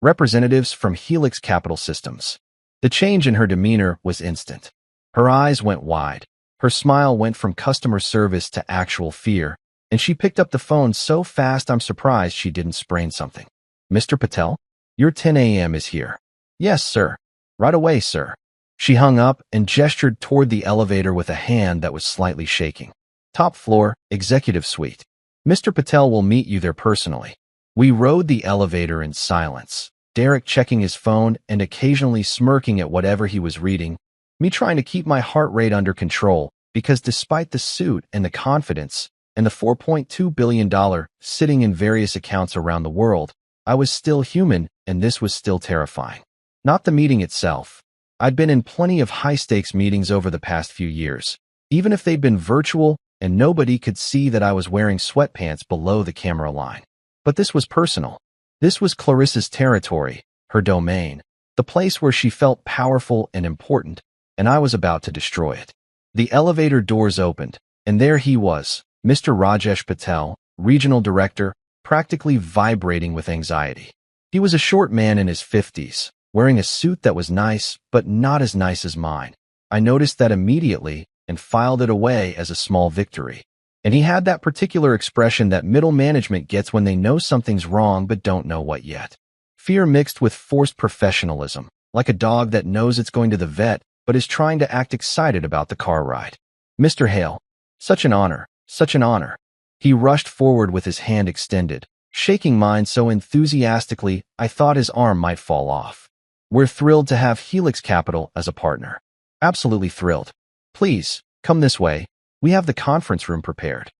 "Representatives from Helix Capital Systems." The change in her demeanor was instant. Her eyes went wide. Her smile went from customer service to actual fear, and she picked up the phone so fast I'm surprised she didn't sprain something. "Mr. Patel? Your 10 a.m. is here." "Yes, sir. Right away, sir." She hung up and gestured toward the elevator with a hand that was slightly shaking. "Top floor, executive suite. Mr. Patel will meet you there personally." We rode the elevator in silence, Derek checking his phone and occasionally smirking at whatever he was reading, me trying to keep my heart rate under control, because despite the suit and the confidence and the $4.2 billion sitting in various accounts around the world, I was still human, and this was still terrifying. Not the meeting itself. I'd been in plenty of high-stakes meetings over the past few years, even if they'd been virtual and nobody could see that I was wearing sweatpants below the camera line. But this was personal. This was Clarissa's territory, her domain, the place where she felt powerful and important, and I was about to destroy it. The elevator doors opened, and there he was, Mr. Rajesh Patel, Regional Director, practically vibrating with anxiety. He was a short man in his 50s, wearing a suit that was nice, but not as nice as mine. I noticed that immediately and filed it away as a small victory. And he had that particular expression that middle management gets when they know something's wrong but don't know what yet. Fear mixed with forced professionalism, like a dog that knows it's going to the vet but is trying to act excited about the car ride. "Mr. Hale, such an honor, such an honor." He rushed forward with his hand extended, shaking mine so enthusiastically I thought his arm might fall off. "We're thrilled to have Helix Capital as a partner." "Absolutely thrilled. Please, come this way. We have the conference room prepared."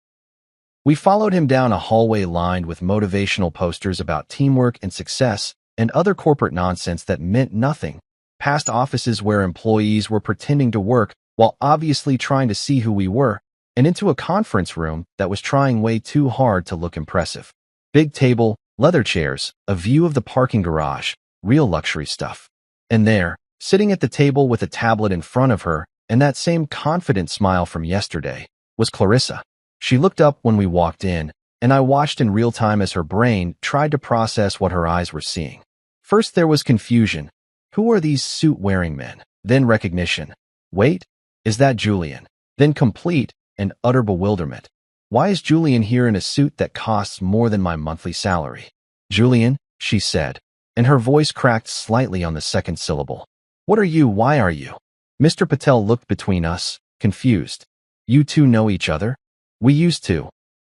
We followed him down a hallway lined with motivational posters about teamwork and success and other corporate nonsense that meant nothing, past offices where employees were pretending to work while obviously trying to see who we were, and into a conference room that was trying way too hard to look impressive. Big table, leather chairs, a view of the parking garage, real luxury stuff. And there, sitting at the table with a tablet in front of her, and that same confident smile from yesterday, was Clarissa. She looked up when we walked in, and I watched in real time as her brain tried to process what her eyes were seeing. First there was confusion. Who are these suit-wearing men? Then recognition. Wait, is that Julian? Then complete and utter bewilderment. Why is Julian here in a suit that costs more than my monthly salary? "Julian," she said, and her voice cracked slightly on the second syllable. "What are you? Why are you?" Mr. Patel looked between us, confused. "You two know each other?" "We used to,"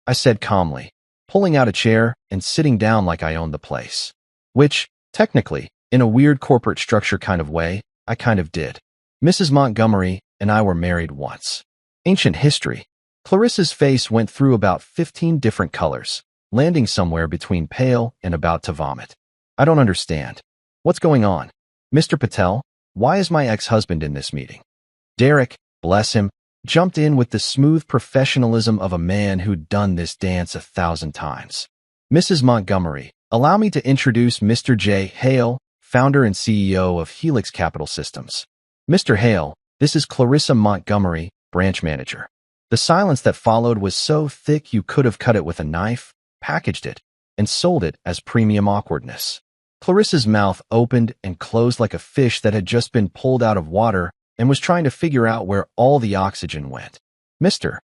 I said calmly, pulling out a chair and sitting down like I owned the place. Which, technically, in a weird corporate structure kind of way, I kind of did. Mrs. Montgomery and I were married once. Ancient history. Clarissa's face went through about 15 different colors, landing somewhere between pale and about to vomit. "I don't understand. What's going on? Mr. Patel, why is my ex-husband in this meeting?" Derek, bless him, jumped in with the smooth professionalism of a man who'd done this dance 1,000 times. "Mrs. Montgomery, allow me to introduce Mr. J. Hale, founder and CEO of Helix Capital Systems. Mr. Hale, this is Clarissa Montgomery, branch manager." The silence that followed was so thick you could have cut it with a knife, packaged it, and sold it as premium awkwardness. Clarissa's mouth opened and closed like a fish that had just been pulled out of water and was trying to figure out where all the oxygen went. Mr.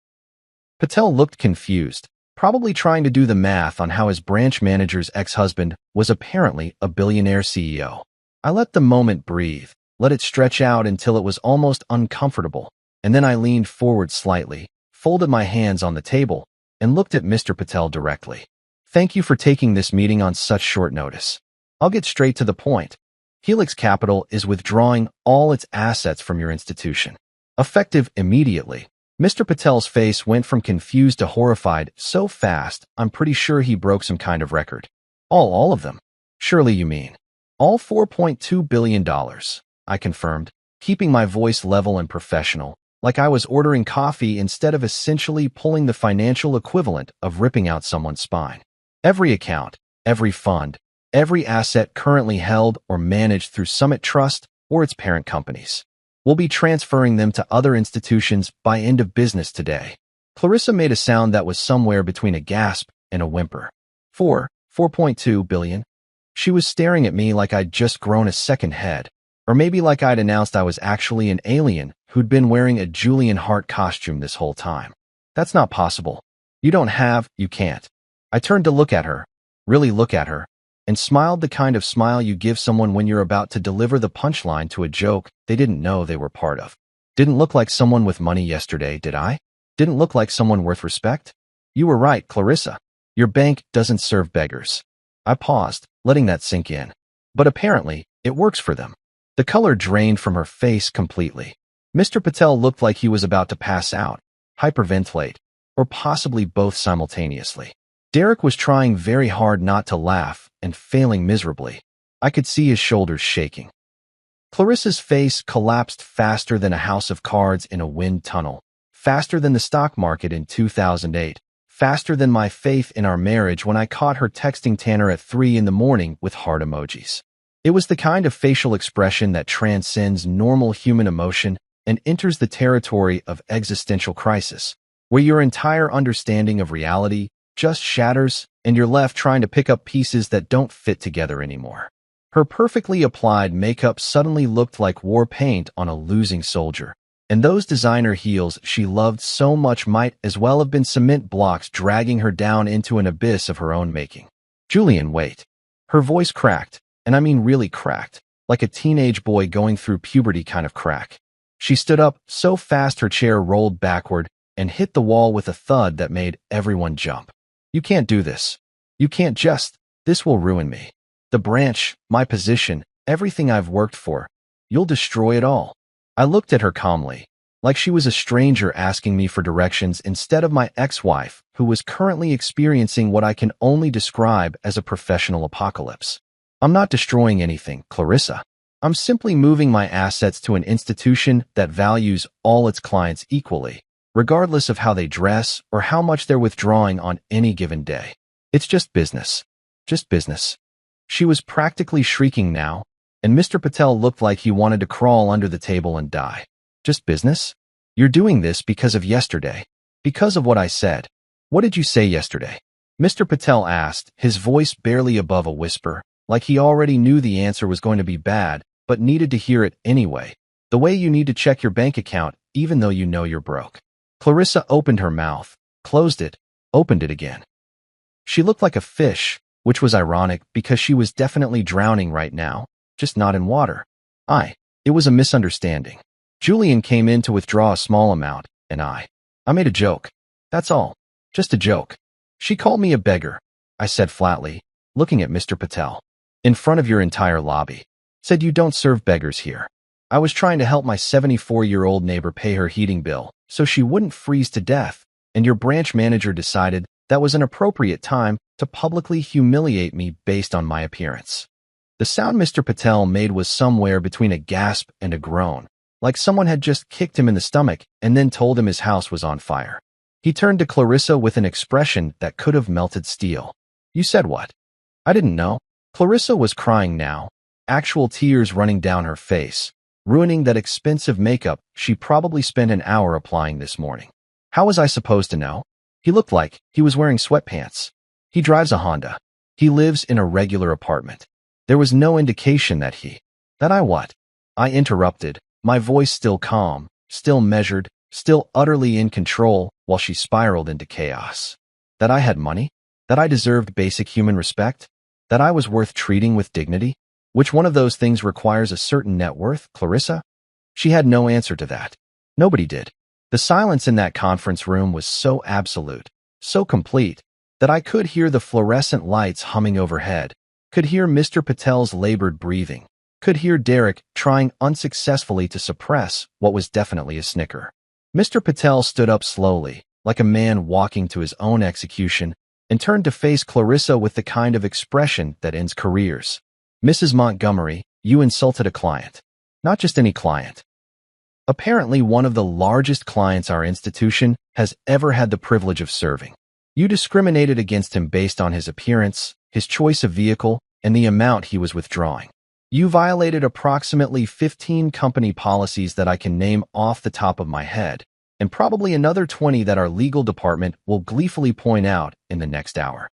Patel looked confused, probably trying to do the math on how his branch manager's ex-husband was apparently a billionaire CEO. I let the moment breathe, let it stretch out until it was almost uncomfortable, and then I leaned forward slightly, folded my hands on the table, and looked at Mr. Patel directly. "Thank you for taking this meeting on such short notice. I'll get straight to the point. Helix Capital is withdrawing all its assets from your institution. Effective immediately." Mr. Patel's face went from confused to horrified so fast I'm pretty sure he broke some kind of record. All of them? Surely you mean all $4.2 billion. I confirmed, keeping my voice level and professional, like I was ordering coffee instead of essentially pulling the financial equivalent of ripping out someone's spine. Every account, every fund, every asset currently held or managed through Summit Trust or its parent companies. We'll be transferring them to other institutions by end of business today. Clarissa made a sound that was somewhere between a gasp and a whimper. 4.2 billion. She was staring at me like I'd just grown a second head, or maybe like I'd announced I was actually an alien who'd been wearing a Julian Hart costume this whole time. That's not possible. You can't. I turned to look at her, really look at her, and smiled the kind of smile you give someone when you're about to deliver the punchline to a joke they didn't know they were part of. Didn't look like someone with money yesterday, did I? Didn't look like someone worth respect? You were right, Clarissa. Your bank doesn't serve beggars. I paused, letting that sink in. But apparently, it works for them. The color drained from her face completely. Mr. Patel looked like he was about to pass out, hyperventilate, or possibly both simultaneously. Derek was trying very hard not to laugh and failing miserably. I could see his shoulders shaking. Clarissa's face collapsed faster than a house of cards in a wind tunnel, faster than the stock market in 2008, faster than my faith in our marriage when I caught her texting Tanner at 3 a.m. with heart emojis. It was the kind of facial expression that transcends normal human emotion and enters the territory of existential crisis, where your entire understanding of reality just shatters and you're left trying to pick up pieces that don't fit together anymore. Her perfectly applied makeup suddenly looked like war paint on a losing soldier, and those designer heels she loved so much might as well have been cement blocks dragging her down into an abyss of her own making. Julian, wait. Her voice cracked, and I mean really cracked, like a teenage boy going through puberty kind of crack. She stood up so fast her chair rolled backward and hit the wall with a thud that made everyone jump. You can't do this. You can't just. This will ruin me. The branch, my position, everything I've worked for. You'll destroy it all. I looked at her calmly, like she was a stranger asking me for directions instead of my ex-wife, who was currently experiencing what I can only describe as a professional apocalypse. I'm not destroying anything, Clarissa. I'm simply moving my assets to an institution that values all its clients equally, regardless of how they dress or how much they're withdrawing on any given day. It's just business. Just business. She was practically shrieking now, and Mr. Patel looked like he wanted to crawl under the table and die. Just business? You're doing this because of yesterday. Because of what I said. What did you say yesterday? Mr. Patel asked, his voice barely above a whisper, like he already knew the answer was going to be bad, but needed to hear it anyway. The way you need to check your bank account, even though you know you're broke. Clarissa opened her mouth, closed it, opened it again. She looked like a fish, which was ironic because she was definitely drowning right now, just not in water. It was a misunderstanding. Julian came in to withdraw a small amount, and I made a joke. That's all. Just a joke. She called me a beggar, I said flatly, looking at Mr. Patel. In front of your entire lobby. Said you don't serve beggars here. I was trying to help my 74-year-old neighbor pay her heating bill so she wouldn't freeze to death, and your branch manager decided that was an appropriate time to publicly humiliate me based on my appearance. The sound Mr. Patel made was somewhere between a gasp and a groan, like someone had just kicked him in the stomach and then told him his house was on fire. He turned to Clarissa with an expression that could have melted steel. You said what? I didn't know. Clarissa was crying now, actual tears running down her face, ruining that expensive makeup she probably spent an hour applying this morning. How was I supposed to know? He looked like he was wearing sweatpants. He drives a Honda. He lives in a regular apartment. There was no indication that I interrupted, my voice still calm, still measured, still utterly in control while she spiraled into chaos. That I had money? That I deserved basic human respect? That I was worth treating with dignity? Which one of those things requires a certain net worth, Clarissa? She had no answer to that. Nobody did. The silence in that conference room was so absolute, so complete, that I could hear the fluorescent lights humming overhead, could hear Mr. Patel's labored breathing, could hear Derek trying unsuccessfully to suppress what was definitely a snicker. Mr. Patel stood up slowly, like a man walking to his own execution, and turned to face Clarissa with the kind of expression that ends careers. Mrs. Montgomery, you insulted a client. not just any client. Apparently one of the largest clients our institution has ever had the privilege of serving. You discriminated against him based on his appearance, his choice of vehicle, and the amount he was withdrawing. You violated approximately 15 company policies that I can name off the top of my head, and probably another 20 that our legal department will gleefully point out in the next hour.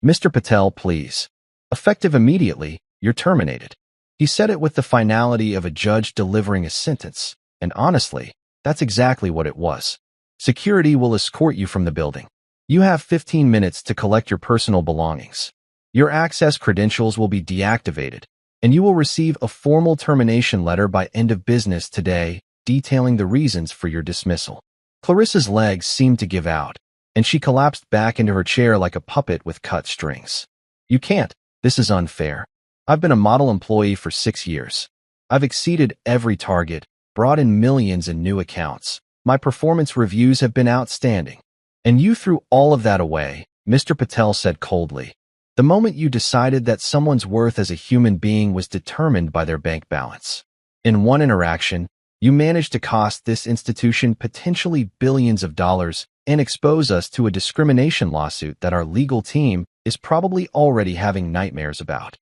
Mr. Patel, please. Effective immediately, you're terminated. He said it with the finality of a judge delivering a sentence, and honestly, that's exactly what it was. Security will escort you from the building. You have 15 minutes to collect your personal belongings. Your access credentials will be deactivated, and you will receive a formal termination letter by end of business today detailing the reasons for your dismissal. Clarissa's legs seemed to give out, and she collapsed back into her chair like a puppet with cut strings. You can't. This is unfair. I've been a model employee for 6 years. I've exceeded every target, brought in millions in new accounts. My performance reviews have been outstanding. And you threw all of that away, Mr. Patel said coldly. The moment you decided that someone's worth as a human being was determined by their bank balance. In one interaction, you managed to cost this institution potentially billions of dollars and expose us to a discrimination lawsuit that our legal team is probably already having nightmares about.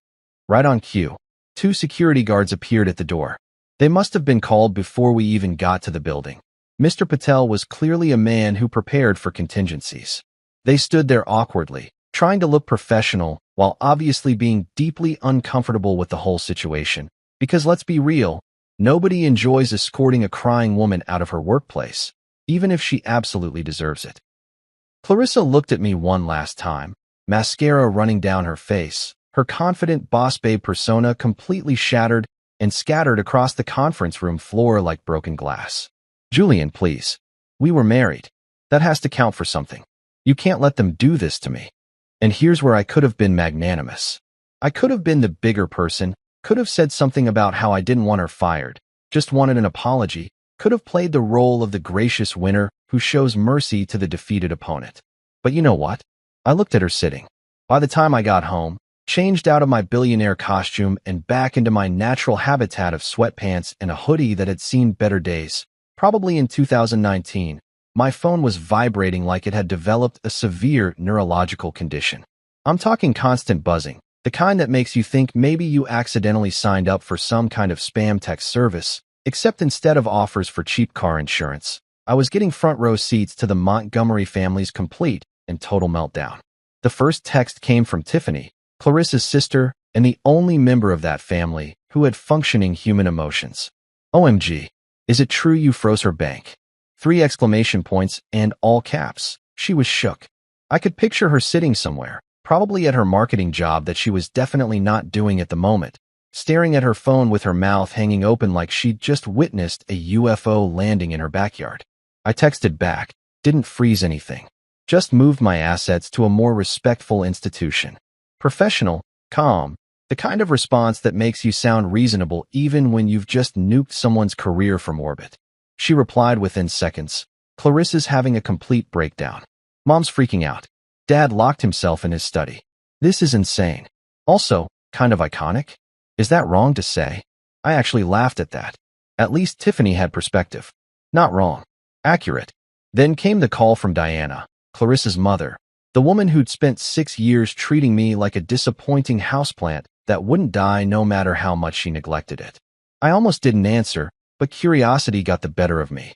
Right on cue, 2 security guards appeared at the door. They must have been called before we even got to the building. Mr. Patel was clearly a man who prepared for contingencies. They stood there awkwardly, trying to look professional while obviously being deeply uncomfortable with the whole situation. Because let's be real, nobody enjoys escorting a crying woman out of her workplace, even if she absolutely deserves it. Clarissa looked at me one last time, mascara running down her face, her confident boss babe persona completely shattered and scattered across the conference room floor like broken glass. Julian, please. We were married. That has to count for something. You can't let them do this to me. And here's where I could have been magnanimous. I could have been the bigger person, could have said something about how I didn't want her fired, just wanted an apology, could have played the role of the gracious winner who shows mercy to the defeated opponent. But you know what? I looked at her sitting. By the time I got home, changed out of my billionaire costume and back into my natural habitat of sweatpants and a hoodie that had seen better days, probably in 2019, my phone was vibrating like it had developed a severe neurological condition. I'm talking constant buzzing, the kind that makes you think maybe you accidentally signed up for some kind of spam text service, except instead of offers for cheap car insurance, I was getting front row seats to the Montgomery family's complete and total meltdown. The first text came from Tiffany, Clarissa's sister, and the only member of that family who had functioning human emotions. OMG, is it true you froze her bank? 3 exclamation points and all caps. She was shook. I could picture her sitting somewhere, probably at her marketing job that she was definitely not doing at the moment, staring at her phone with her mouth hanging open like she'd just witnessed a UFO landing in her backyard. I texted back, didn't freeze anything. Just moved my assets to a more respectful institution. Professional, calm, the kind of response that makes you sound reasonable even when you've just nuked someone's career from orbit. She replied within seconds, Clarissa's having a complete breakdown. Mom's freaking out. Dad locked himself in his study. This is insane. Also, kind of iconic? Is that wrong to say? I actually laughed at that. At least Tiffany had perspective. Not wrong. Accurate. Then came the call from Diana, Clarissa's mother, the woman who'd spent 6 years treating me like a disappointing houseplant that wouldn't die no matter how much she neglected it. I almost didn't answer, but curiosity got the better of me.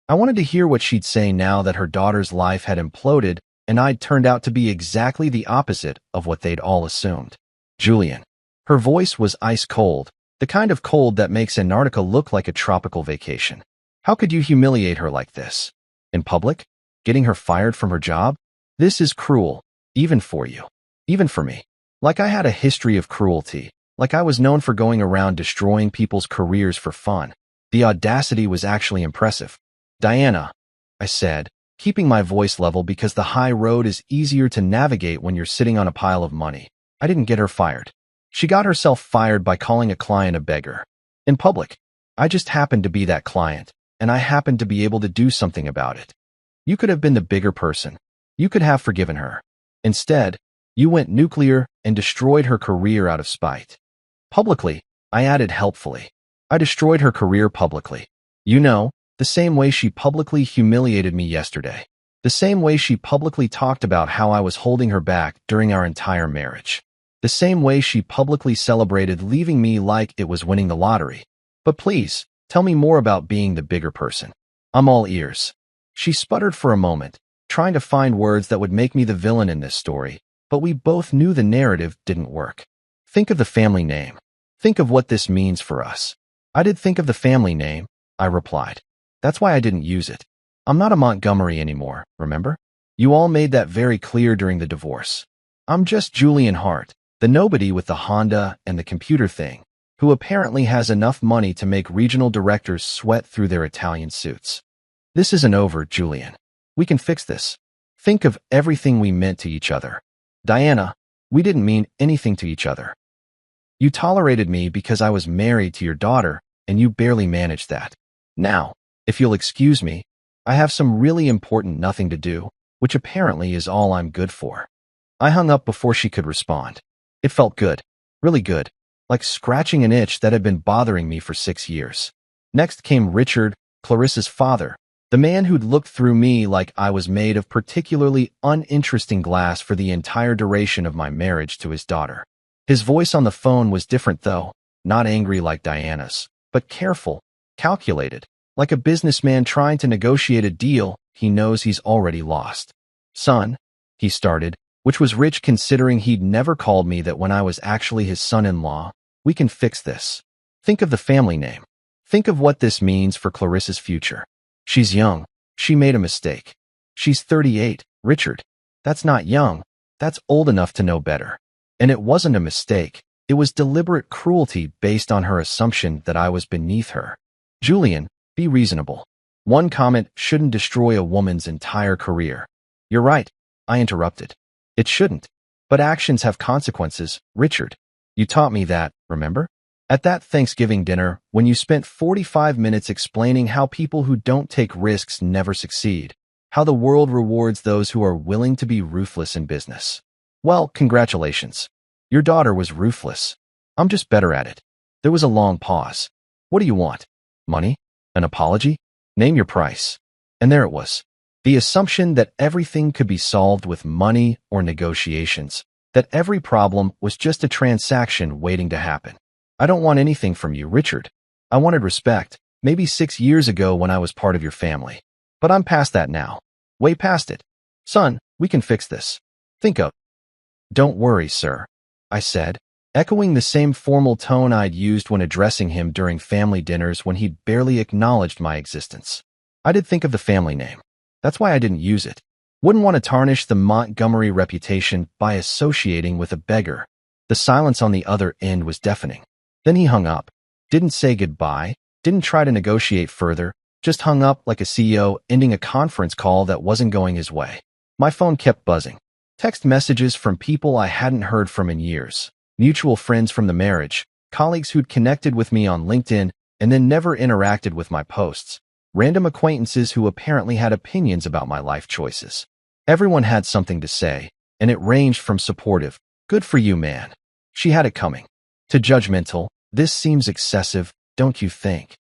I wanted to hear what she'd say now that her daughter's life had imploded and I'd turned out to be exactly the opposite of what they'd all assumed. Julian. Her voice was ice cold, the kind of cold that makes Antarctica look like a tropical vacation. How could you humiliate her like this? In public? Getting her fired from her job? This is cruel, even for you. Even for me. Like I had a history of cruelty. Like I was known for going around destroying people's careers for fun. The audacity was actually impressive. Diana, I said, keeping my voice level because the high road is easier to navigate when you're sitting on a pile of money. I didn't get her fired. She got herself fired by calling a client a beggar. In public. I just happened to be that client, and I happened to be able to do something about it. You could have been the bigger person. You could have forgiven her. Instead, you went nuclear and destroyed her career out of spite. Publicly, I added helpfully. I destroyed her career publicly. You know, the same way she publicly humiliated me yesterday. The same way she publicly talked about how I was holding her back during our entire marriage. The same way she publicly celebrated leaving me like it was winning the lottery. But please, tell me more about being the bigger person. I'm all ears. She sputtered for a moment, trying to find words that would make me the villain in this story, but we both knew the narrative didn't work. Think of the family name. Think of what this means for us. I did think of the family name, I replied. That's why I didn't use it. I'm not a Montgomery anymore, remember? You all made that very clear during the divorce. I'm just Julian Hart, the nobody with the Honda and the computer thing, who apparently has enough money to make regional directors sweat through their Italian suits. This isn't over, Julian. We can fix this. Think of everything we meant to each other. Diana, we didn't mean anything to each other. You tolerated me because I was married to your daughter, and you barely managed that. Now, if you'll excuse me, I have some really important nothing to do, which apparently is all I'm good for. I hung up before she could respond. It felt good, really good, like scratching an itch that had been bothering me for 6 years. Next came Richard, Clarissa's father, the man who'd looked through me like I was made of particularly uninteresting glass for the entire duration of my marriage to his daughter. His voice on the phone was different though, not angry like Diana's, but careful, calculated, like a businessman trying to negotiate a deal he knows he's already lost. Son, he started, which was rich considering he'd never called me that when I was actually his son-in-law. We can fix this. Think of the family name. Think of what this means for Clarissa's future. She's young. She made a mistake. She's 38, Richard. That's not young. That's old enough to know better. And it wasn't a mistake. It was deliberate cruelty based on her assumption that I was beneath her. Julian, be reasonable. One comment shouldn't destroy a woman's entire career. You're right, I interrupted. It shouldn't. But actions have consequences, Richard. You taught me that, remember? At that Thanksgiving dinner, when you spent 45 minutes explaining how people who don't take risks never succeed, how the world rewards those who are willing to be ruthless in business. Well, congratulations. Your daughter was ruthless. I'm just better at it. There was a long pause. What do you want? Money? An apology? Name your price. And there it was. The assumption that everything could be solved with money or negotiations, that every problem was just a transaction waiting to happen. I don't want anything from you, Richard. I wanted respect, maybe 6 years ago when I was part of your family. But I'm past that now. Way past it. Son, we can fix this. Think of. Don't worry, sir, I said, echoing the same formal tone I'd used when addressing him during family dinners when he'd barely acknowledged my existence. I did think of the family name. That's why I didn't use it. Wouldn't want to tarnish the Montgomery reputation by associating with a beggar. The silence on the other end was deafening. Then he hung up. Didn't say goodbye, didn't try to negotiate further, just hung up like a CEO ending a conference call that wasn't going his way. My phone kept buzzing. Text messages from people I hadn't heard from in years. Mutual friends from the marriage, colleagues who'd connected with me on LinkedIn and then never interacted with my posts. Random acquaintances who apparently had opinions about my life choices. Everyone had something to say, and it ranged from supportive, good for you, man. She had it coming, to judgmental, this seems excessive, don't you think?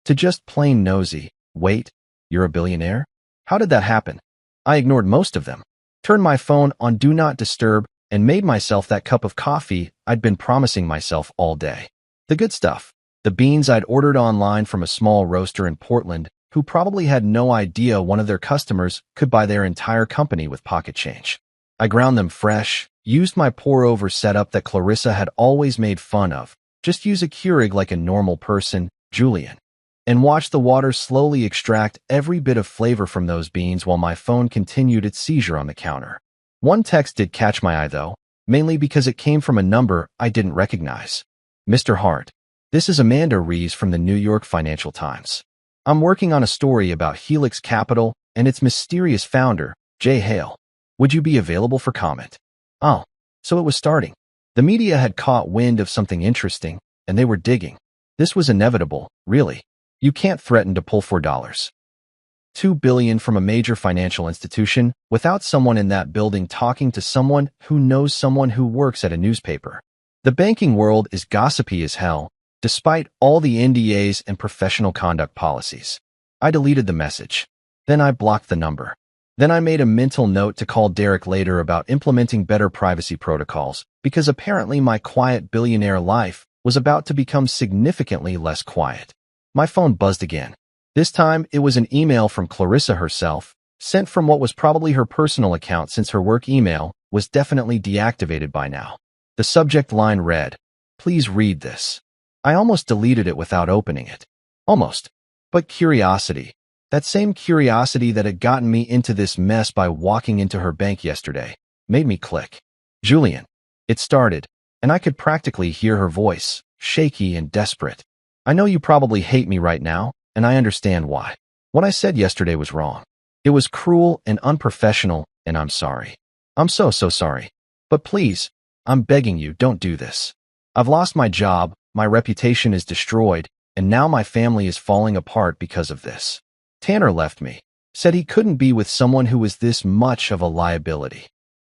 To just plain nosy, wait, you're a billionaire? How did that happen? I ignored most of them, turned my phone on Do Not Disturb, and made myself that cup of coffee I'd been promising myself all day. The good stuff. The beans I'd ordered online from a small roaster in Portland who probably had no idea one of their customers could buy their entire company with pocket change. I ground them fresh, used my pour-over setup that Clarissa had always made fun of, just use a Keurig like a normal person, Julian, and watched the water slowly extract every bit of flavor from those beans while my phone continued its seizure on the counter. One text did catch my eye though, mainly because it came from a number I didn't recognize. Mr. Hart. This is Amanda Rees from the New York Financial Times. I'm working on a story about Helix Capital and its mysterious founder, Jay Hale. Would you be available for comment? Oh, so it was starting. The media had caught wind of something interesting, and they were digging. This was inevitable, really. You can't threaten to pull $2 billion from a major financial institution without someone in that building talking to someone who knows someone who works at a newspaper. The banking world is gossipy as hell, despite all the NDAs and professional conduct policies. I deleted the message. Then I blocked the number. Then I made a mental note to call Derek later about implementing better privacy protocols, because apparently my quiet billionaire life was about to become significantly less quiet. My phone buzzed again. This time, it was an email from Clarissa herself, sent from what was probably her personal account since her work email was definitely deactivated by now. The subject line read, "Please read this." I almost deleted it without opening it. Almost. But curiosity. That same curiosity that had gotten me into this mess by walking into her bank yesterday made me click. "Julian." It started, and I could practically hear her voice, shaky and desperate. "I know you probably hate me right now, and I understand why. What I said yesterday was wrong. It was cruel and unprofessional, and I'm sorry. I'm so sorry. But please, I'm begging you, don't do this. I've lost my job, my reputation is destroyed, and now my family is falling apart because of this. Tanner left me, said he couldn't be with someone who was this much of a liability.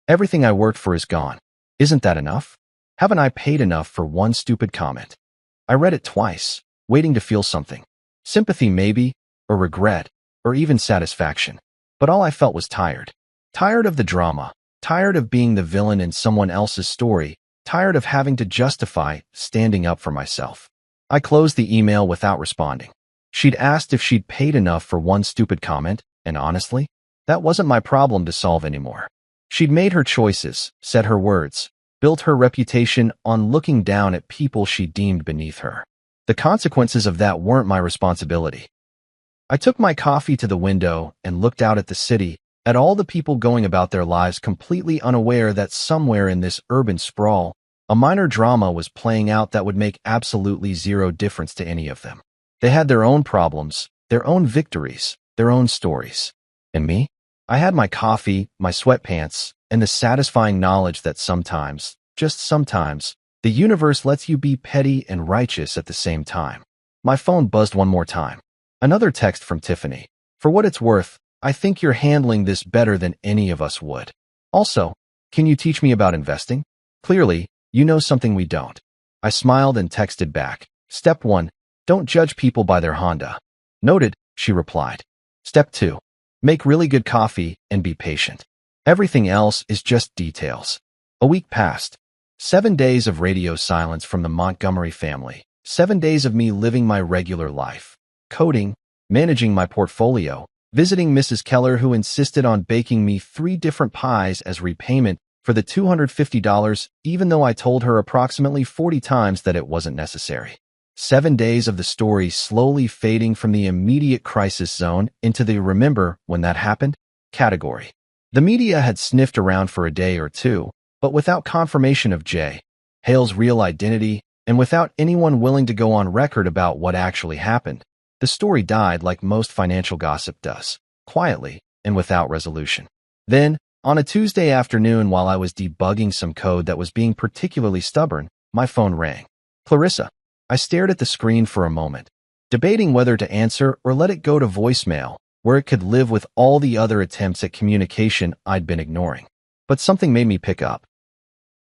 Everything I worked for is gone. Isn't that enough? Haven't I paid enough for one stupid comment?" I read it twice, waiting to feel something. Sympathy maybe, or regret, or even satisfaction. But all I felt was tired. Tired of the drama, tired of being the villain in someone else's story, tired of having to justify standing up for myself. I closed the email without responding. She'd asked if she'd paid enough for one stupid comment, and honestly, that wasn't my problem to solve anymore. She'd made her choices, said her words, built her reputation on looking down at people she deemed beneath her. The consequences of that weren't my responsibility. I took my coffee to the window and looked out at the city, at all the people going about their lives completely unaware that somewhere in this urban sprawl, a minor drama was playing out that would make absolutely zero difference to any of them. They had their own problems, their own victories, their own stories. And me? I had my coffee, my sweatpants, and the satisfying knowledge that sometimes, just sometimes, the universe lets you be petty and righteous at the same time. My phone buzzed one more time. Another text from Tiffany. "For what it's worth, I think you're handling this better than any of us would. Also, can you teach me about investing? Clearly, you know something we don't." I smiled and texted back. "Step 1. Don't judge people by their Honda." "Noted," she replied. "Step 2. Make really good coffee and be patient. Everything else is just details." A week passed. 7 days of radio silence from the Montgomery family. 7 days of me living my regular life. Coding, managing my portfolio, visiting Mrs. Keller, who insisted on baking me 3 different pies as repayment for the $250, even though I told her approximately 40 times that it wasn't necessary. 7 days of the story slowly fading from the immediate crisis zone into the "remember when that happened" category. The media had sniffed around for a day or two, but without confirmation of Jay Hale's real identity, and without anyone willing to go on record about what actually happened. The story died like most financial gossip does, quietly and without resolution. Then, on a Tuesday afternoon while I was debugging some code that was being particularly stubborn, my phone rang. "Clarissa." I stared at the screen for a moment, debating whether to answer or let it go to voicemail, where it could live with all the other attempts at communication I'd been ignoring. But something made me pick up.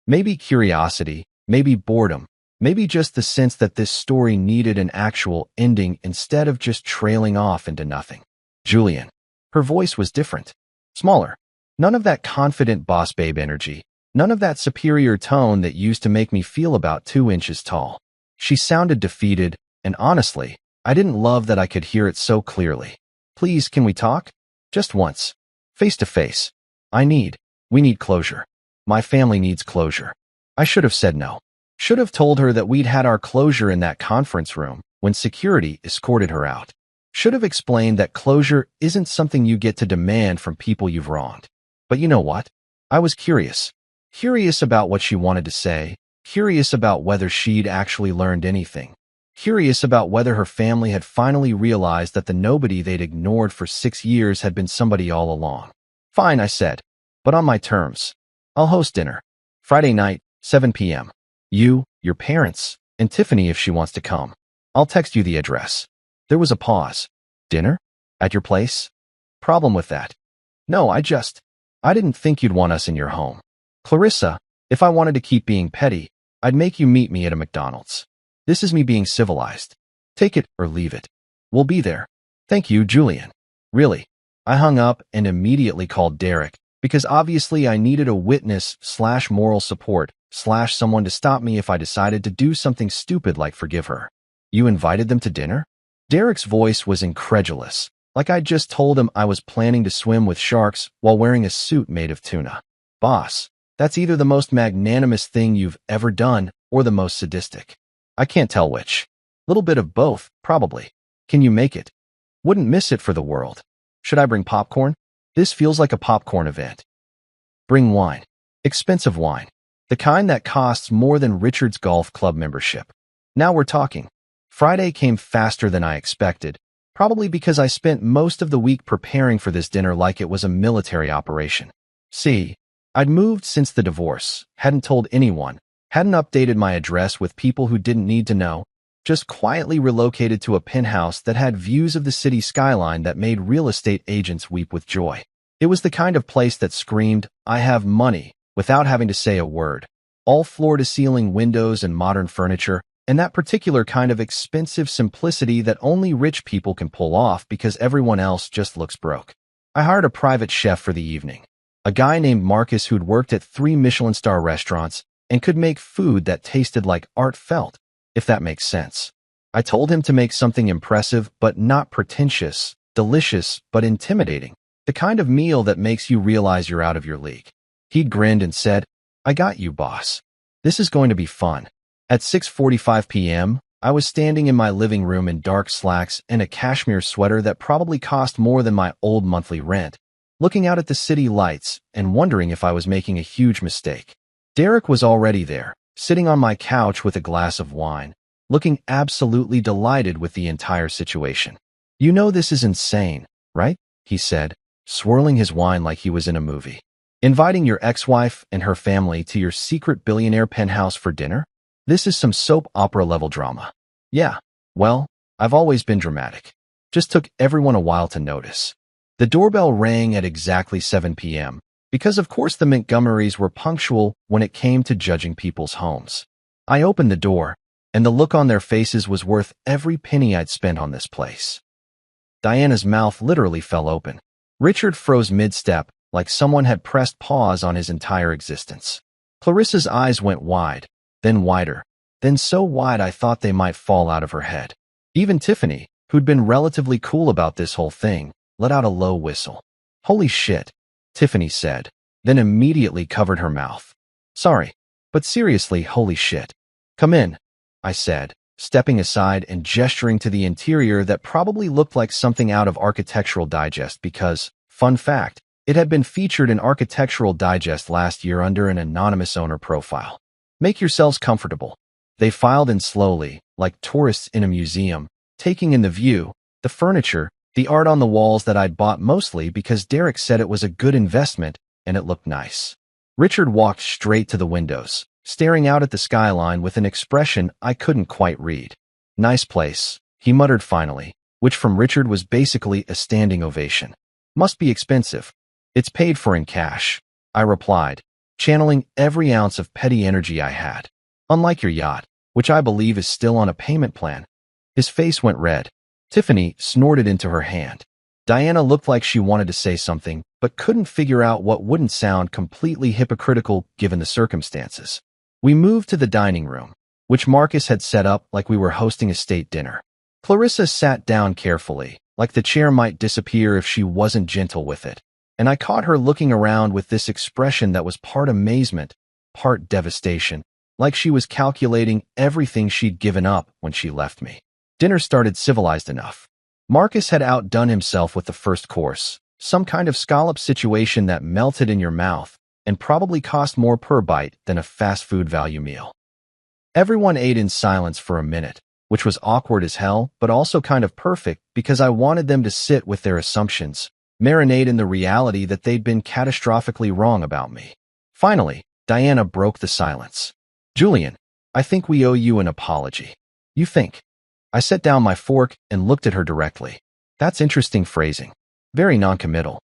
Maybe curiosity, maybe boredom, maybe just the sense that this story needed an actual ending instead of just trailing off into nothing. "Julian." Her voice was different. Smaller. None of that confident boss babe energy. None of that superior tone that used to make me feel about 2 inches tall. She sounded defeated, and honestly, I didn't love that I could hear it so clearly. "Please, can we talk? Just once. Face to face. We need closure. My family needs closure." I should have said no. Should have told her that we'd had our closure in that conference room when security escorted her out. Should have explained that closure isn't something you get to demand from people you've wronged. But you know what? I was curious. Curious about what she wanted to say. Curious about whether she'd actually learned anything. Curious about whether her family had finally realized that the nobody they'd ignored for 6 years had been somebody all along. "Fine," I said, "but on my terms. I'll host dinner. Friday night, 7 p.m. You, your parents, and Tiffany if she wants to come. I'll text you the address." There was a pause. "Dinner? At your place?" "Problem with that?" "No, I didn't think you'd want us in your home. Clarissa, if I wanted to keep being petty, I'd make you meet me at a McDonald's." This is me being civilized. Take it or leave it. We'll be there. Thank you, Julian. Really. I hung up and immediately called Derek, because obviously I needed a witness/moral support / someone to stop me if I decided to do something stupid like forgive her. You invited them to dinner? Derek's voice was incredulous, like I'd just told him I was planning to swim with sharks while wearing a suit made of tuna. Boss, that's either the most magnanimous thing you've ever done or the most sadistic. I can't tell which. Little bit of both, probably. Can you make it? Wouldn't miss it for the world. Should I bring popcorn? This feels like a popcorn event. Bring wine. Expensive wine. The kind that costs more than Richard's golf club membership. Now we're talking. Friday came faster than I expected, probably because I spent most of the week preparing for this dinner like it was a military operation. See, I'd moved since the divorce, hadn't told anyone, hadn't updated my address with people who didn't need to know, just quietly relocated to a penthouse that had views of the city skyline that made real estate agents weep with joy. It was the kind of place that screamed, I have money, without having to say a word. All floor-to-ceiling windows and modern furniture, and that particular kind of expensive simplicity that only rich people can pull off because everyone else just looks broke. I hired a private chef for the evening. A guy named Marcus who'd worked at 3 Michelin-star restaurants and could make food that tasted like art felt, if that makes sense. I told him to make something impressive but not pretentious, delicious but intimidating, the kind of meal that makes you realize you're out of your league. He grinned and said, I got you, boss. This is going to be fun. At 6:45 p.m., I was standing in my living room in dark slacks and a cashmere sweater that probably cost more than my old monthly rent, looking out at the city lights and wondering if I was making a huge mistake. Derek was already there, sitting on my couch with a glass of wine, looking absolutely delighted with the entire situation. You know this is insane, right? He said, swirling his wine like he was in a movie. Inviting your ex-wife and her family to your secret billionaire penthouse for dinner? This is some soap opera level drama. Yeah, well, I've always been dramatic. Just took everyone a while to notice. The doorbell rang at exactly 7 p.m., because of course the Montgomerys were punctual when it came to judging people's homes. I opened the door, and the look on their faces was worth every penny I'd spent on this place. Diana's mouth literally fell open. Richard froze mid-step, like someone had pressed pause on his entire existence. Clarissa's eyes went wide, then wider, then so wide I thought they might fall out of her head. Even Tiffany, who'd been relatively cool about this whole thing, let out a low whistle. Holy shit, Tiffany said, then immediately covered her mouth. Sorry, but seriously, holy shit. Come in, I said, stepping aside and gesturing to the interior that probably looked like something out of Architectural Digest because, fun fact, it had been featured in Architectural Digest last year under an anonymous owner profile. Make yourselves comfortable. They filed in slowly, like tourists in a museum, taking in the view, the furniture, the art on the walls that I'd bought mostly because Derek said it was a good investment and it looked nice. Richard walked straight to the windows, staring out at the skyline with an expression I couldn't quite read. Nice place, he muttered finally, which from Richard was basically a standing ovation. Must be expensive. It's paid for in cash, I replied, channeling every ounce of petty energy I had. Unlike your yacht, which I believe is still on a payment plan. His face went red. Tiffany snorted into her hand. Diana looked like she wanted to say something, but couldn't figure out what wouldn't sound completely hypocritical given the circumstances. We moved to the dining room, which Marcus had set up like we were hosting a state dinner. Clarissa sat down carefully, like the chair might disappear if she wasn't gentle with it, and I caught her looking around with this expression that was part amazement, part devastation, like she was calculating everything she'd given up when she left me. Dinner started civilized enough. Marcus had outdone himself with the first course, some kind of scallop situation that melted in your mouth and probably cost more per bite than a fast food value meal. Everyone ate in silence for a minute, which was awkward as hell, but also kind of perfect because I wanted them to sit with their assumptions, marinate in the reality that they'd been catastrophically wrong about me. Finally, Diana broke the silence. Julian, I think we owe you an apology. You think? I set down my fork and looked at her directly. That's interesting phrasing. Very noncommittal.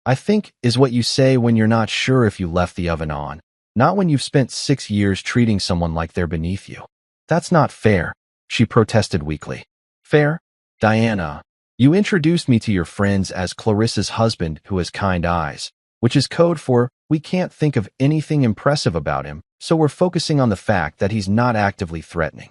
I think is what you say when you're not sure if you left the oven on, not when you've spent 6 years treating someone like they're beneath you. That's not fair, she protested weakly. Fair? Diana, you introduced me to your friends as Clarissa's husband who has kind eyes, which is code for we can't think of anything impressive about him, so we're focusing on the fact that he's not actively threatening.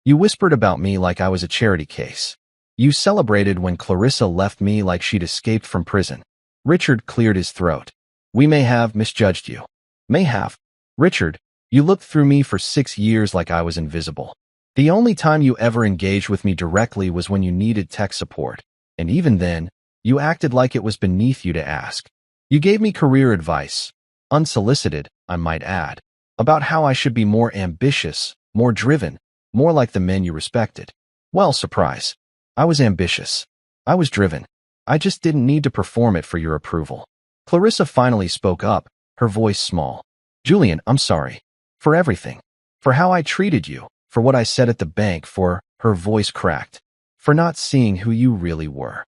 You whispered about me like I was a charity case. You celebrated when Clarissa left me like she'd escaped from prison. Richard cleared his throat. We may have misjudged you. May have. Richard, you looked through me for 6 years like I was invisible. The only time you ever engaged with me directly was when you needed tech support, and even then, you acted like it was beneath you to ask. You gave me career advice, unsolicited, I might add, about how I should be more ambitious, more driven, more like the men you respected. Well, surprise. I was ambitious. I was driven. I just didn't need to perform it for your approval. Clarissa finally spoke up, her voice small. Julian, I'm sorry. For everything. For how I treated you. For what I said at the bank. For, her voice cracked. For not seeing who you really were.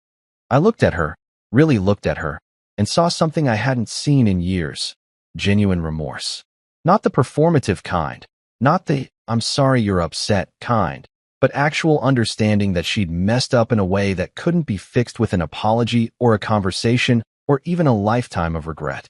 I looked at her, really looked at her, and saw something I hadn't seen in years. Genuine remorse. Not the performative kind. Not the, I'm sorry you're upset kind. But actual understanding that she'd messed up in a way that couldn't be fixed with an apology or a conversation or even a lifetime of regret.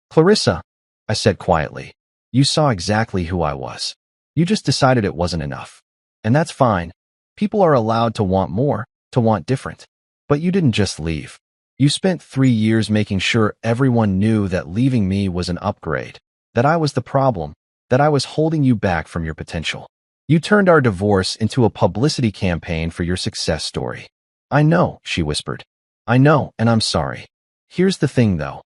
Clarissa, I said quietly, you saw exactly who I was. You just decided it wasn't enough. And that's fine. People are allowed to want more, to want different. But you didn't just leave. You spent 3 years making sure everyone knew that leaving me was an upgrade, that I was the problem, that I was holding you back from your potential. You turned our divorce into a publicity campaign for your success story. I know, she whispered. I know, and I'm sorry. Here's the thing, though.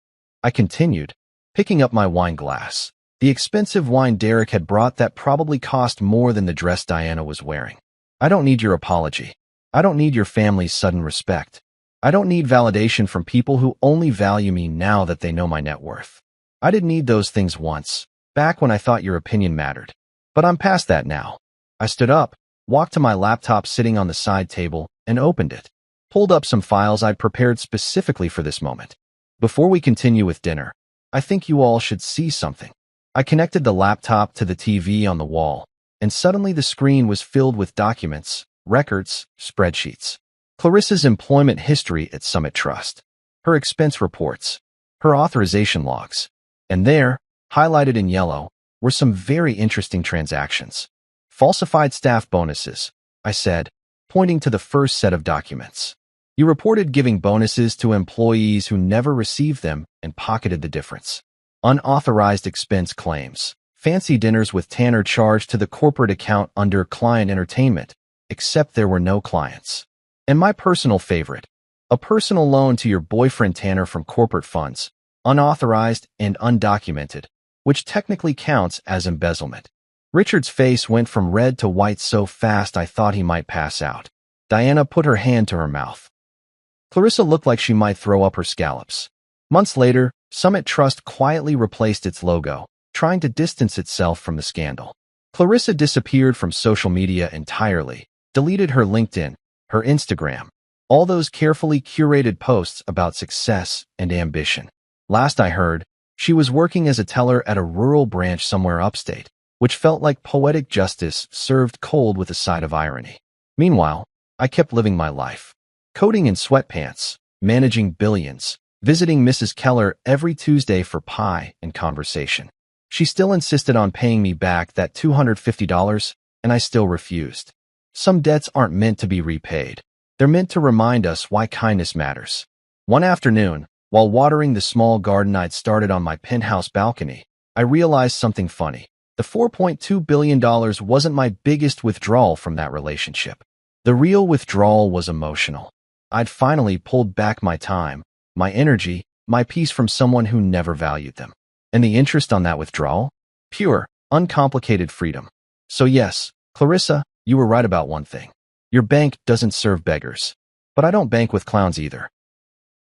I continued, picking up my wine glass. The expensive wine Derek had brought that probably cost more than the dress Diana was wearing. I don't need your apology. I don't need your family's sudden respect. I don't need validation from people who only value me now that they know my net worth. I didn't need those things once, back when I thought your opinion mattered. But I'm past that now. I stood up, walked to my laptop sitting on the side table, and opened it. Pulled up some files I'd prepared specifically for this moment. Before we continue with dinner, I think you all should see something. I connected the laptop to the TV on the wall, and suddenly the screen was filled with documents, records, spreadsheets. Clarissa's employment history at Summit Trust, her expense reports, her authorization logs, and there, highlighted in yellow, were some very interesting transactions. Falsified staff bonuses, I said, pointing to the first set of documents. You reported giving bonuses to employees who never received them and pocketed the difference. Unauthorized expense claims. Fancy dinners with Tanner charged to the corporate account under client entertainment, except there were no clients. And my personal favorite, a personal loan to your boyfriend Tanner from corporate funds, unauthorized and undocumented, which technically counts as embezzlement. Richard's face went from red to white so fast I thought he might pass out. Diana put her hand to her mouth. Clarissa looked like she might throw up her scallops. Months later, Summit Trust quietly replaced its logo, trying to distance itself from the scandal. Clarissa disappeared from social media entirely, deleted her LinkedIn, her Instagram, all those carefully curated posts about success and ambition. Last I heard, she was working as a teller at a rural branch somewhere upstate, which felt like poetic justice served cold with a side of irony. Meanwhile, I kept living my life. Coding in sweatpants, managing billions, visiting Mrs. Keller every Tuesday for pie and conversation. She still insisted on paying me back that $250, and I still refused. Some debts aren't meant to be repaid. They're meant to remind us why kindness matters. One afternoon, while watering the small garden I'd started on my penthouse balcony, I realized something funny. The $4.2 billion wasn't my biggest withdrawal from that relationship. The real withdrawal was emotional. I'd finally pulled back my time, my energy, my peace from someone who never valued them. And the interest on that withdrawal? Pure, uncomplicated freedom. So yes, Clarissa, you were right about one thing. Your bank doesn't serve beggars. But I don't bank with clowns either.